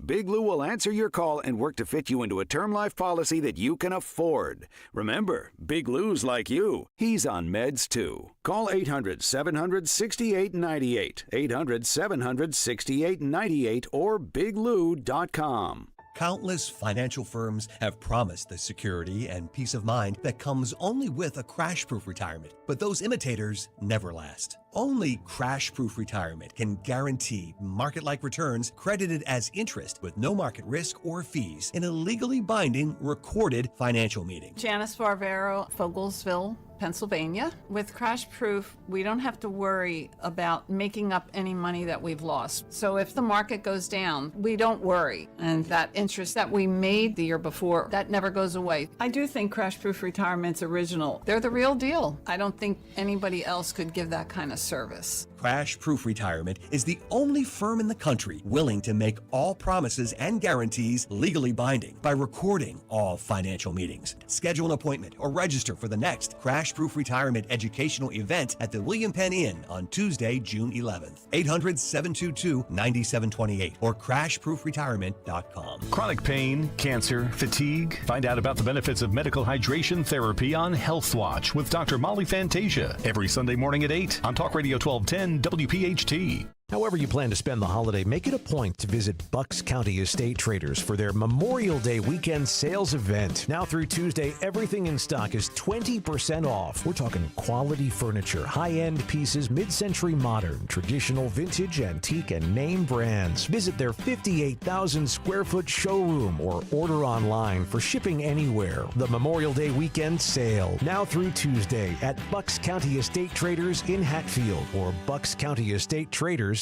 Big Lou will answer your call and work to fit you into a term life policy that you can afford. Remember, Big Lou's like you. He's on meds too. Call 800-700-6898. 800-700-6898 or biglou.com. Countless financial firms have promised the security and peace of mind that comes only with a crash-proof retirement, but those imitators never last. Only crash-proof retirement can guarantee market-like returns credited as interest with no market risk or fees in a legally binding recorded financial meeting. Janice Barbero, Fogelsville, Pennsylvania. With Crash Proof, we don't have to worry about making up any money that we've lost. So if the market goes down, we don't worry. And that interest that we made the year before, that never goes away. I do think Crash Proof Retirement's original. They're the real deal. I don't think anybody else could give that kind of service. Crash Proof Retirement is the only firm in the country willing to make all promises and guarantees legally binding by recording all financial meetings. Schedule an appointment or register for the next Crash Proof Retirement educational event at the William Penn Inn on Tuesday, June 11th. 800-722-9728 or crashproofretirement.com. Chronic pain, cancer, fatigue. Find out about the benefits of medical hydration therapy on Health Watch with Dr. Molly Fantasia every Sunday morning at 8 on Talk Radio 1210 WPHT. However you plan to spend the holiday, make it a point to visit Bucks County Estate Traders for their Memorial Day weekend sales event. Now through Tuesday, everything in stock is 20% off. We're talking quality furniture, high-end pieces, mid-century modern, traditional, vintage, antique, and name brands. Visit their 58,000 square foot showroom or order online for shipping anywhere. The Memorial Day weekend sale. Now through Tuesday at Bucks County Estate Traders in Hatfield or BucksCountyEstateTraders.com.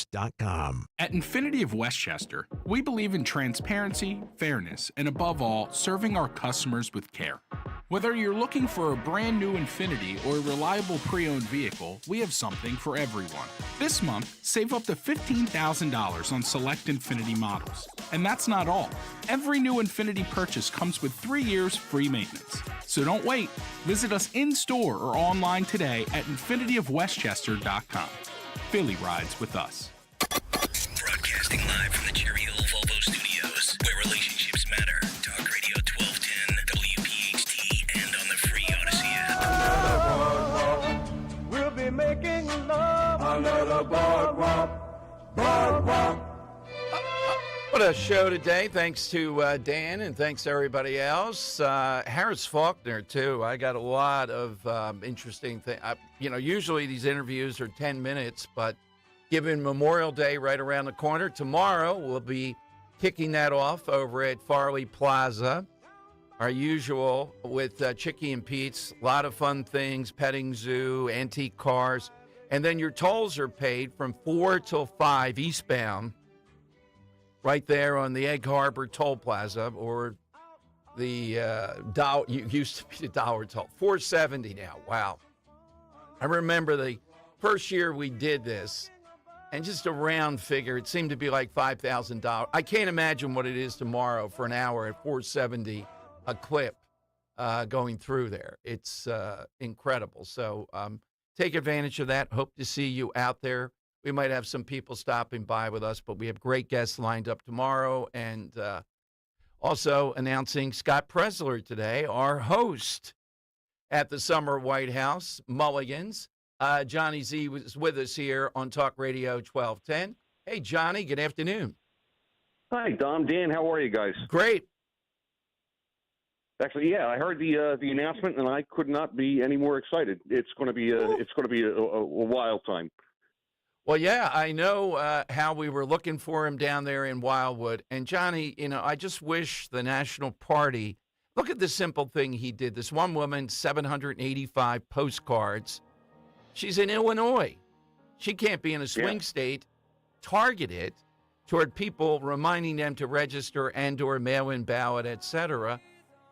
At Infinity of Westchester, we believe in transparency, fairness, and above all, serving our customers with care. Whether you're looking for a brand new Infinity or a reliable pre-owned vehicle, we have something for everyone. This month, save up to $15,000 on select Infinity models. And that's not all. Every new Infinity purchase comes with 3 years free maintenance. So don't wait. Visit us in-store or online today at infinityofwestchester.com. Philly rides with us. Broadcasting live from the Cherry Hill Volvo Studios, where relationships matter. Talk Radio 1210, WPHT, and on the free Odyssey app. We'll be making love under the boardwalk. Boardwalk. What a show today. Thanks to Dan and thanks to everybody else. Harris Faulkner, too. I got a lot of interesting things. Usually these interviews are 10 minutes, but given Memorial Day right around the corner, tomorrow we'll be kicking that off over at Farley Plaza. Our usual with Chicky and Pete's. A lot of fun things, petting zoo, antique cars. And then your tolls are paid from 4 till 5 eastbound. Right there on the Egg Harbor Toll Plaza, or the used to be the Dollar Toll. $4.70 now. Wow. I remember the first year we did this, and just a round figure, it seemed to be like $5,000. I can't imagine what it is tomorrow for an hour at $4.70 a clip going through there. It's incredible. So take advantage of that. Hope to see you out there. We might have some people stopping by with us, but we have great guests lined up tomorrow. And also announcing Scott Presler today, our host at the Summer White House, Mulligan's. Johnny Z was with us here on Talk Radio 1210. Hey, Johnny, good afternoon. Hi, Dom, Dan, how are you guys? Great. Actually, yeah, I heard the announcement, and I could not be any more excited. It's going to be a wild time. Well, yeah, I know how we were looking for him down there in Wildwood. And, Johnny, I just wish the National Party, look at the simple thing he did. This one woman, 785 postcards. She's in Illinois. She can't be in a swing state targeted toward people reminding them to register and or mail-in ballot, etc.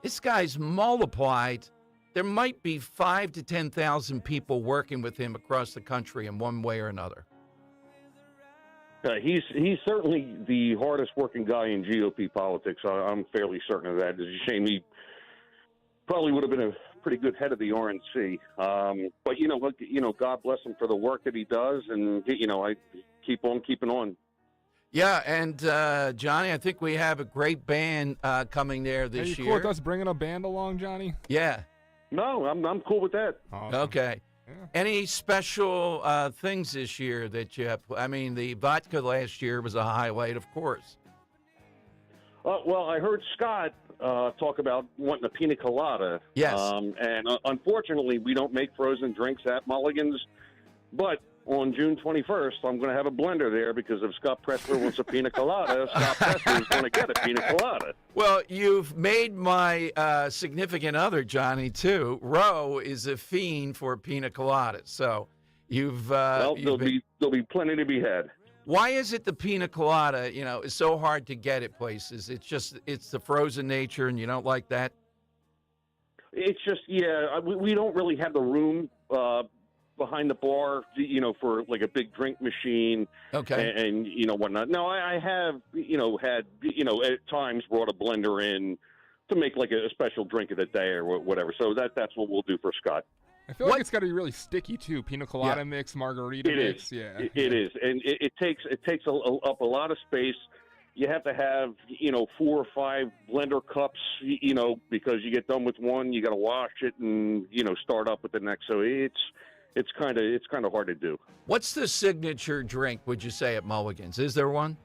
This guy's multiplied. There might be 5,000 to 10,000 people working with him across the country in one way or another. He's certainly the hardest working guy in GOP politics. I'm fairly certain of that. It's a shame he probably would have been a pretty good head of the RNC. But God bless him for the work that he does, and I keep on keeping on. Yeah, and Johnny, I think we have a great band coming there this year. Are you cool with us bringing a band along, Johnny? Yeah. No, I'm cool with that. Awesome. Okay. Yeah. Any special things this year that you have? I mean, the vodka last year was a highlight, of course. Well, I heard Scott talk about wanting a pina colada. Yes. And unfortunately, we don't make frozen drinks at Mulligan's. But on June 21st, I'm going to have a blender there because if Scott Pressler wants a pina colada, Scott Pressler is going to get a pina colada. Well, you've made my significant other, Johnny, too. Ro is a fiend for pina coladas. So you've... there'll be plenty to be had. Why is it the pina colada, is so hard to get at places? It's the frozen nature and you don't like that? It's just, we don't really have the room behind the bar, for like a big drink machine. Okay. And whatnot. No, I have, had, at times brought a blender in to make like a special drink of the day or whatever. So that's what we'll do for Scott. I feel like it's got to be really sticky too. Pina colada mix, margarita mix. Yeah, it is, and it takes up a lot of space. You have to have 4 or 5 blender cups, because you get done with one, you got to wash it and start up with the next. So it's kind of hard to do. What's the signature drink? Would you say at Mulligan's? Is there one?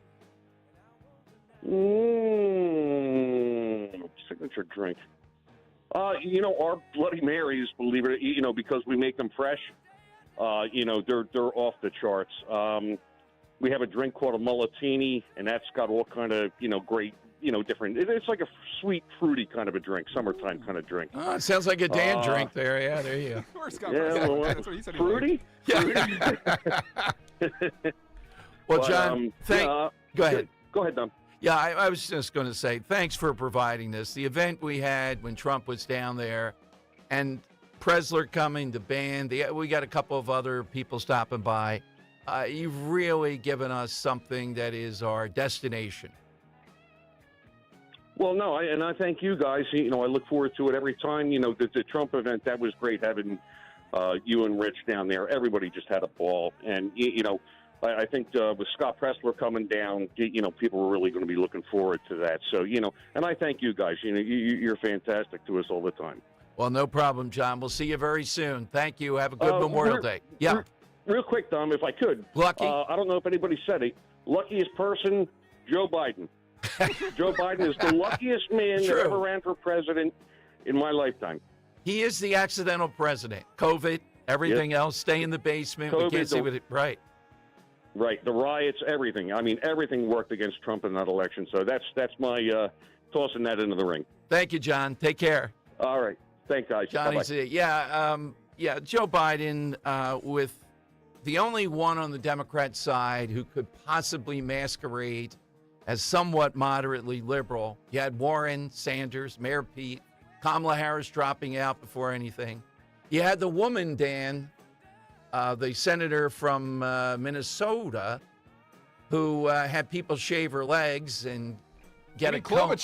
Signature drink. Our Bloody Marys, believe it, because we make them fresh, they're off the charts. We have a drink called a Mullatini, and that's got all kind of, great, different. It's like a sweet, fruity kind of a drink, summertime kind of drink. Oh, it sounds like a Dan drink there. Yeah, there you go. That's what he said. Fruity? Yeah. Well, John, go ahead. Go ahead, Dom. Yeah, I was just going to say, thanks for providing this. The event we had when Trump was down there, and Pressler coming, the band, we got a couple of other people stopping by. You've really given us something that is our destination. Well, no, and I thank you guys. I look forward to it every time. The Trump event, that was great having you and Rich down there. Everybody just had a ball. And, I think with Scott Pressler coming down, people were really going to be looking forward to that. So, and I thank you guys. You're fantastic to us all the time. Well, no problem, John. We'll see you very soon. Thank you. Have a good Memorial Day. Yeah. Real quick, Dom, if I could. Lucky. I don't know if anybody said it. Luckiest person, Joe Biden. Joe Biden is the luckiest man that ever ran for president in my lifetime. He is the accidental president. COVID, everything else, stay in the basement. COVID, we can't see what it. Right. Right, the riots, everything. I mean, everything worked against Trump in that election. So that's my tossing that into the ring. Thank you, John. Take care. All right. Thanks, guys. Johnny's Joe Biden with the only one on the Democrat side who could possibly masquerade as somewhat moderately liberal. You had Warren, Sanders, Mayor Pete, Kamala Harris dropping out before anything. You had the woman, Dan, the senator from Minnesota, who had people shave her legs and get a comb.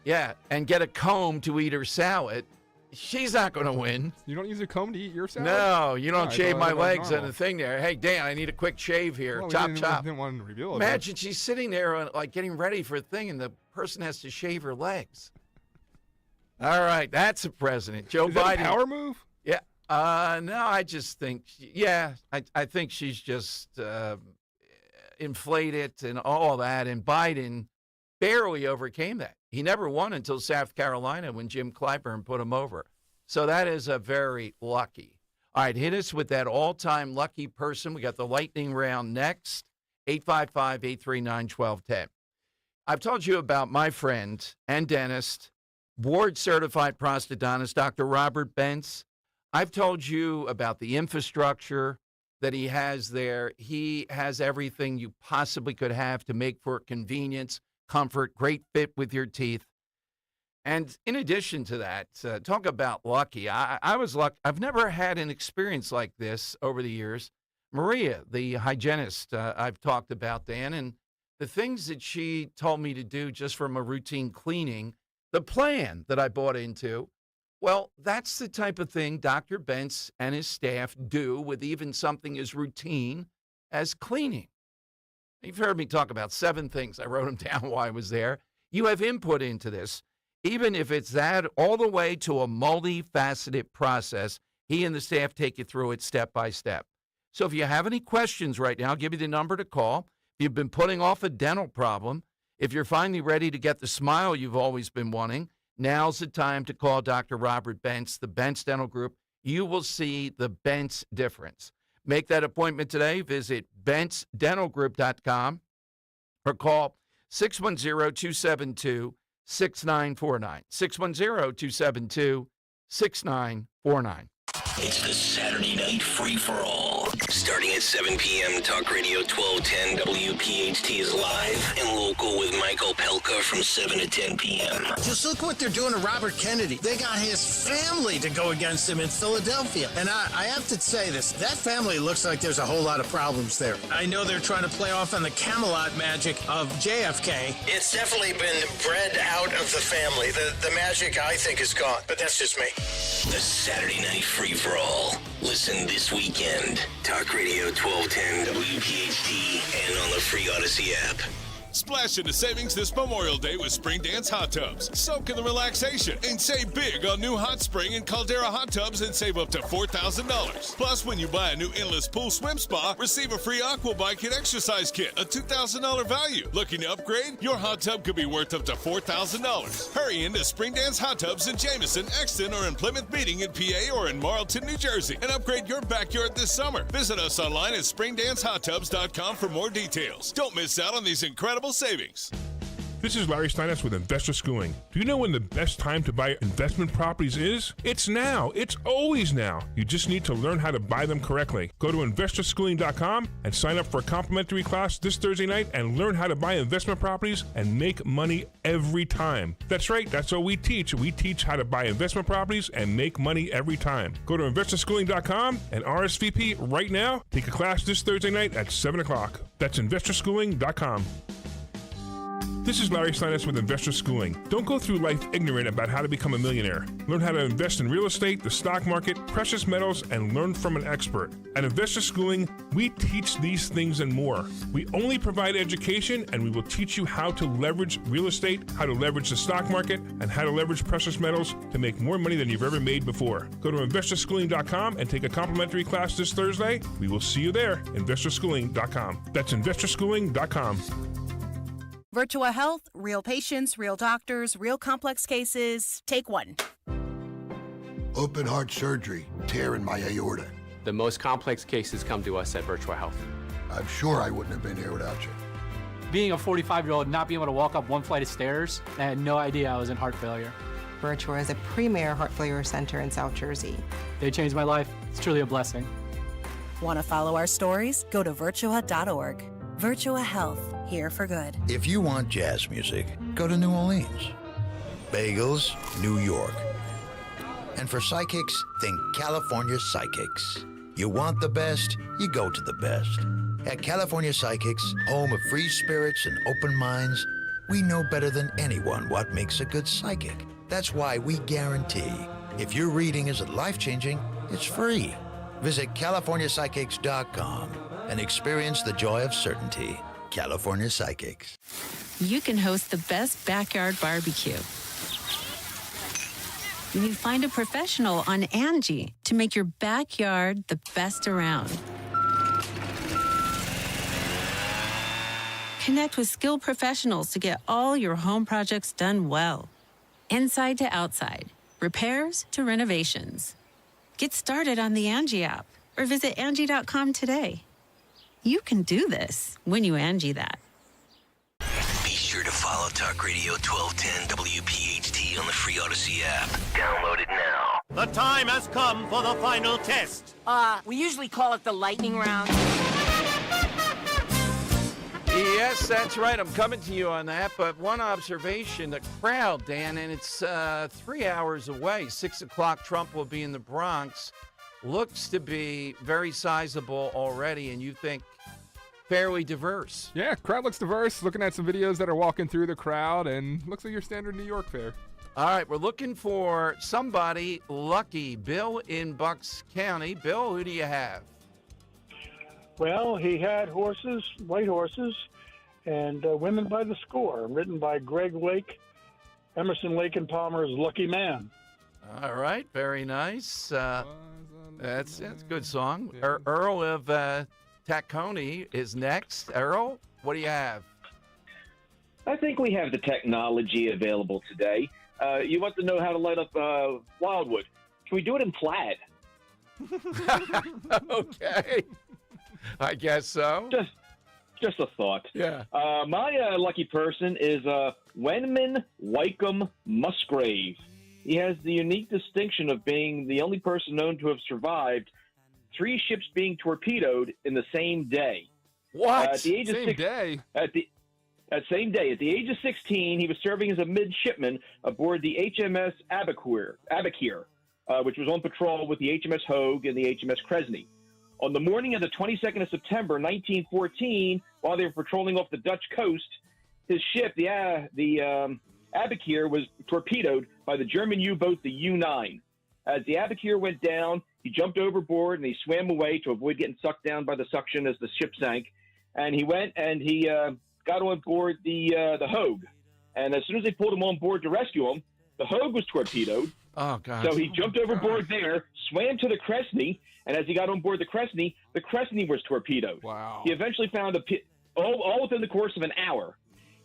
Yeah, and get a comb to eat her salad. She's not going to win. You don't use a comb to eat your salad? No, you don't shave my legs on the thing there. Hey, Dan, I need a quick shave here. Well, chop. Didn't want to reveal it. Imagine she's sitting there like getting ready for a thing, and the person has to shave her legs. All right, that's a president. Joe Biden. Is that a power move? Yeah. No, I just think, I think she's just inflated and all that. And Biden barely overcame that. He never won until South Carolina when Jim Clyburn put him over. So that is a very lucky. All right, hit us with that all-time lucky person. We got the lightning round next, 855-839-1210. I've told you about my friend and dentist, board-certified prosthodontist, Dr. Robert Bentz. I've told you about the infrastructure that he has there. He has everything you possibly could have to make for convenience, comfort, great fit with your teeth. And in addition to that, talk about lucky. I was lucky. I've never had an experience like this over the years. Maria, the hygienist I've talked about, Dan, and the things that she told me to do just from a routine cleaning, the plan that I bought into, well, that's the type of thing Dr. Bentz and his staff do with even something as routine as cleaning. You've heard me talk about 7 things. I wrote them down while I was there. You have input into this. Even if it's that all the way to a multifaceted process, he and the staff take you through it step by step. So if you have any questions right now, I'll give you the number to call. If you've been putting off a dental problem, if you're finally ready to get the smile you've always been wanting, now's the time to call Dr. Robert Bentz, the Bentz Dental Group. You will see the Bentz difference. Make that appointment today. Visit BentzDentalGroup.com or call 610-272-6949. 610-272-6949. It's the Saturday Night Free-for-All. Starting at 7 p.m., Talk Radio 1210 WPHT is live and local with Michael Pelka from 7 to 10 p.m. Just look what they're doing to Robert Kennedy. They got his family to go against him in Philadelphia. And I have to say this, that family looks like there's a whole lot of problems there. I know they're trying to play off on the Camelot magic of JFK. It's definitely been bred out of the family. The magic, I think, is gone. But that's just me. The Saturday Night Free-for-All. Listen this weekend. Talk Radio 1210 WPHT and on the free Odyssey app. Splash into savings this Memorial Day with Spring Dance Hot Tubs. Soak in the relaxation and save big on new Hot Spring and Caldera Hot Tubs and save up to $4,000. Plus, when you buy a new Endless Pool Swim Spa, receive a free Aqua Bike and Exercise Kit, a $2,000 value. Looking to upgrade? Your hot tub could be worth up to $4,000. Hurry into Spring Dance Hot Tubs in Jameson, Exton, or in Plymouth Meeting in PA or in Marlton, New Jersey, and upgrade your backyard this summer. Visit us online at springdancehottubs.com for more details. Don't miss out on these incredible savings. This is Larry Steiness with Investor Schooling. Do you know when the best time to buy investment properties is? It's now. It's always now. You just need to learn how to buy them correctly. Go to investorschooling.com and sign up for a complimentary class this Thursday night and learn how to buy investment properties and make money every time. That's right. That's what we teach. We teach how to buy investment properties and make money every time. Go to investorschooling.com and RSVP right now. Take a class this Thursday night at 7 o'clock. That's investorschooling.com. This is Larry Steiness with Investor Schooling. Don't go through life ignorant about how to become a millionaire. Learn how to invest in real estate, the stock market, precious metals, and learn from an expert. At Investor Schooling, we teach these things and more. We only provide education, and we will teach you how to leverage real estate, how to leverage the stock market, and how to leverage precious metals to make more money than you've ever made before. Go to investorschooling.com and take a complimentary class this Thursday. We will see you there. investorschooling.com. That's investorschooling.com. Virtua Health, real patients, real doctors, real complex cases. Take one. Open heart surgery, tear in my aorta. The most complex cases come to us at Virtua Health. I'm sure I wouldn't have been here without you. Being a 45-year-old, not being able to walk up one flight of stairs, I had no idea I was in heart failure. Virtua is a premier heart failure center in South Jersey. They changed my life. It's truly a blessing. Want to follow our stories? Go to virtua.org. Virtua Health, here for good. If you want jazz music, go to New Orleans. Bagels, New York. And for psychics, think California Psychics. You want the best, you go to the best. At California Psychics, home of free spirits and open minds, we know better than anyone what makes a good psychic. That's why we guarantee if your reading isn't life-changing, it's free. Visit CaliforniaPsychics.com and experience the joy of certainty. California Psychics. You can host the best backyard barbecue. You find a professional on Angie to make your backyard the best around. Connect with skilled professionals to get all your home projects done well. Inside to outside, repairs to renovations. Get started on the Angie app or visit Angie.com today. You can do this when you Angie that. Be sure to follow Talk Radio 1210 WPHT on the free Odyssey app. Download it now. The time has come for the final test. We usually call it the lightning round. Yes, that's right. I'm coming to you on that. But one observation, the crowd, Dan, and it's 3 hours away. 6 o'clock, Trump will be in the Bronx. Looks to be very sizable already, and you think fairly diverse. Yeah, crowd looks diverse. Looking at some videos that are walking through the crowd, and looks like your standard New York fair. All right, we're looking for somebody lucky. Bill in Bucks County. Bill, who do you have? Well, he had horses, white horses, and Women by the Score, written by Greg Lake, Emerson, Lake and Palmer's Lucky Man. All right, very nice. That's a good song. Earl of Tacony is next. Earl, what do you have? I think we have the technology available today. You want to know how to light up Wildwood. Can we do it in plaid? Okay. I guess so. Just a thought. Yeah. My lucky person is Wenman Wycombe Musgrave. He has the unique distinction of being the only person known to have survived 3 ships being torpedoed in the same day. What? At the age of Same day? Same day. At the age of 16, he was serving as a midshipman aboard the HMS Abakir, which was on patrol with the HMS Hogue and the HMS Cresney. On the morning of the 22nd of September, 1914, while they were patrolling off the Dutch coast, his ship, the Abakir, was torpedoed by the German U-boat, the U-9. As the Abakir went down, he jumped overboard and he swam away to avoid getting sucked down by the suction as the ship sank. And he went and he got on board the Hogue. And as soon as they pulled him on board to rescue him, the Hogue was torpedoed. Oh, God. So he jumped overboard there, swam to the Cresney, and as he got on board the Cresney was torpedoed. Wow. He eventually found all within the course of an hour.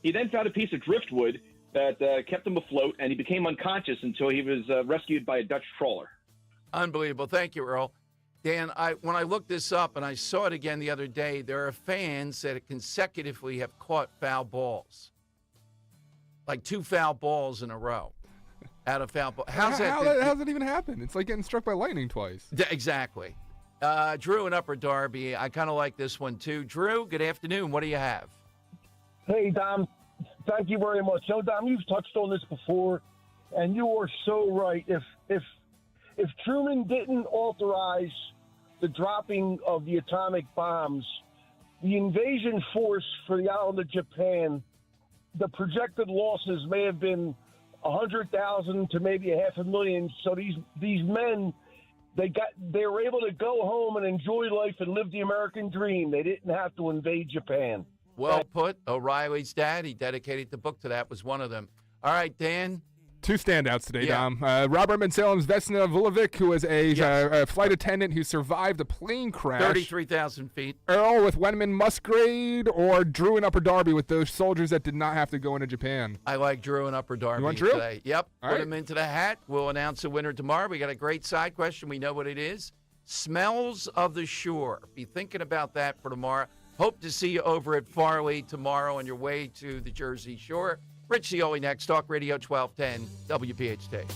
He then found a piece of driftwood that kept him afloat, and he became unconscious until he was rescued by a Dutch trawler. Unbelievable. Thank you, Earl. Dan, when I looked this up and I saw it again the other day, there are fans that consecutively have caught foul balls. Like 2 foul balls in a row. Out of foul ball. How's that even happen? It's like getting struck by lightning twice. Exactly. Drew in Upper Darby, I kind of like this one too. Drew, good afternoon. What do you have? Hey, Dom. Thank you very much. So, Dom, you've touched on this before, and you are so right. If Truman didn't authorize the dropping of the atomic bombs, the invasion force for the island of Japan, the projected losses may have been 100,000 to maybe 500,000. So these men, they were able to go home and enjoy life and live the American dream. They didn't have to invade Japan. Well put. O'Reilly's dad, he dedicated the book to that, was one of them. All right, Dan. 2 standouts today, Dom. Robert Bensalem's Vesna Vulovic, who was a flight attendant who survived a plane crash. 33,000 feet. Earl with Wenman Musgrave, or Drew in Upper Darby with those soldiers that did not have to go into Japan. I like Drew in Upper Darby. You want Drew? Today. Yep. All Put right. him into the hat. We'll announce a winner tomorrow. We got a great side question. We know what it is. Smells of the shore. Be thinking about that for tomorrow. Hope to see you over at Farley tomorrow on your way to the Jersey Shore. Rich Cioli next. Talk Radio 1210 WPHT.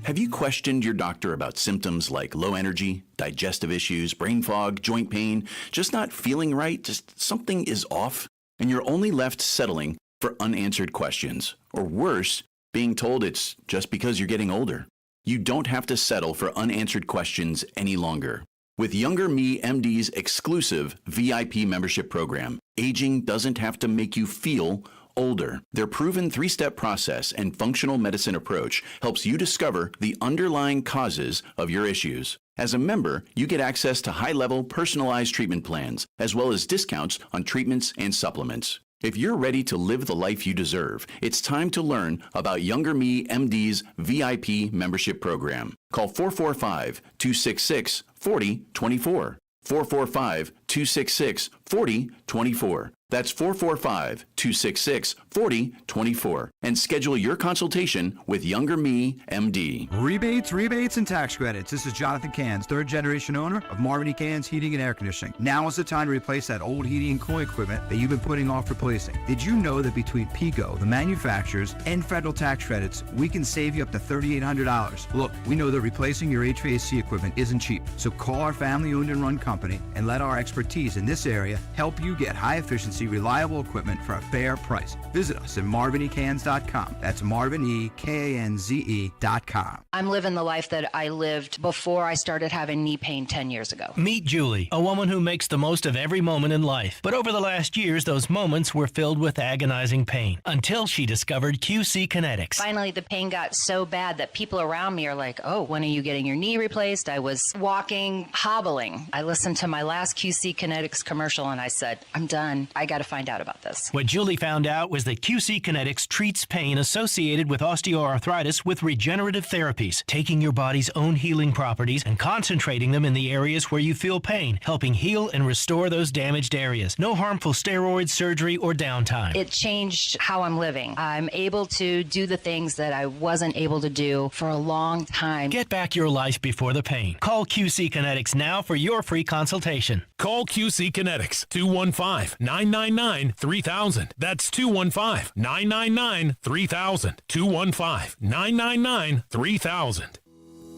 Have you questioned your doctor about symptoms like low energy, digestive issues, brain fog, joint pain, just not feeling right, just something is off, and you're only left settling for unanswered questions, or worse, being told it's just because you're getting older? You don't have to settle for unanswered questions any longer. With Younger Me MD's exclusive VIP membership program, aging doesn't have to make you feel older. Their proven 3-step process and functional medicine approach helps you discover the underlying causes of your issues. As a member, you get access to high-level personalized treatment plans, as well as discounts on treatments and supplements. If you're ready to live the life you deserve, it's time to learn about Younger Me MD's VIP membership program. Call 445-266-4024. 445-266-4024. That's 445-266-4024 and schedule your consultation with Younger Me, MD. Rebates, and tax credits. This is Jonathan Cans, third generation owner of Marvin E. Cans Heating and Air Conditioning. Now is the time to replace that old heating and cooling equipment that you've been putting off replacing. Did you know that between PICO, the manufacturers, and federal tax credits, we can save you up to $3,800? Look, we know that replacing your HVAC equipment isn't cheap, so call our family-owned and run company and let our expertise in this area help you get high-efficiency, reliable equipment for a fair price. Visit us at marvinecans.com. That's marvinecans.com. I'm living the life that I lived before I started having knee pain 10 years ago. Meet Julie, a woman who makes the most of every moment in life. But over the last years, those moments were filled with agonizing pain until she discovered QC Kinetics. Finally, the pain got so bad that people around me are like, oh, when are you getting your knee replaced? I was walking, hobbling. I listened to my last QC Kinetics commercial and I said, I'm done. I got to find out about this. What Julie found out was that QC Kinetics treats pain associated with osteoarthritis with regenerative therapies, taking your body's own healing properties and concentrating them in the areas where you feel pain, helping heal and restore those damaged areas. No harmful steroids, surgery, or downtime. It changed how I'm living. I'm able to do the things that I wasn't able to do for a long time. Get back your life before the pain. Call QC Kinetics now for your free consultation. Call QC Kinetics, 215-999-3000. That's 215-999-3000. 215-999-3000.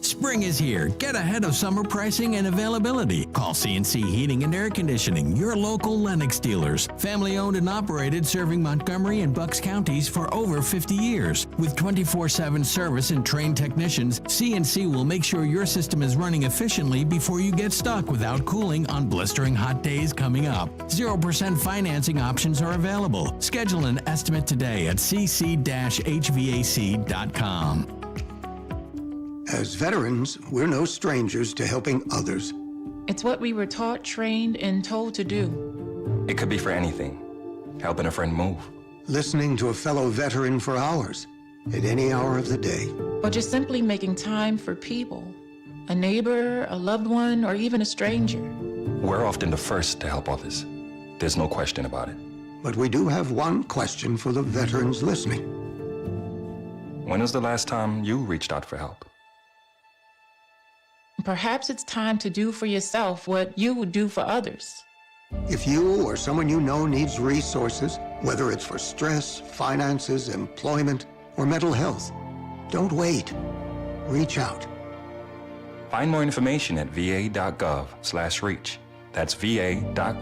Spring is here. Get ahead of summer pricing and availability. Call CNC Heating and Air Conditioning, your local Lennox dealers. Family owned and operated, serving Montgomery and Bucks counties for over 50 years. With 24/7 service and trained technicians, CNC will make sure your system is running efficiently before you get stuck without cooling on blistering hot days coming up. 0% financing options are available. Schedule an estimate today at cc-hvac.com. As veterans, we're no strangers to helping others. It's what we were taught, trained, and told to do. It could be for anything. Helping a friend move. Listening to a fellow veteran for hours, at any hour of the day. Or just simply making time for people. A neighbor, a loved one, or even a stranger. We're often the first to help others. There's no question about it. But we do have one question for the veterans listening. When was the last time you reached out for help? Perhaps it's time to do for yourself what you would do for others. If you or someone you know needs resources, whether it's for stress, finances, employment, or mental health, don't wait. Reach out. Find more information at va.gov/reach. That's va.gov/reach.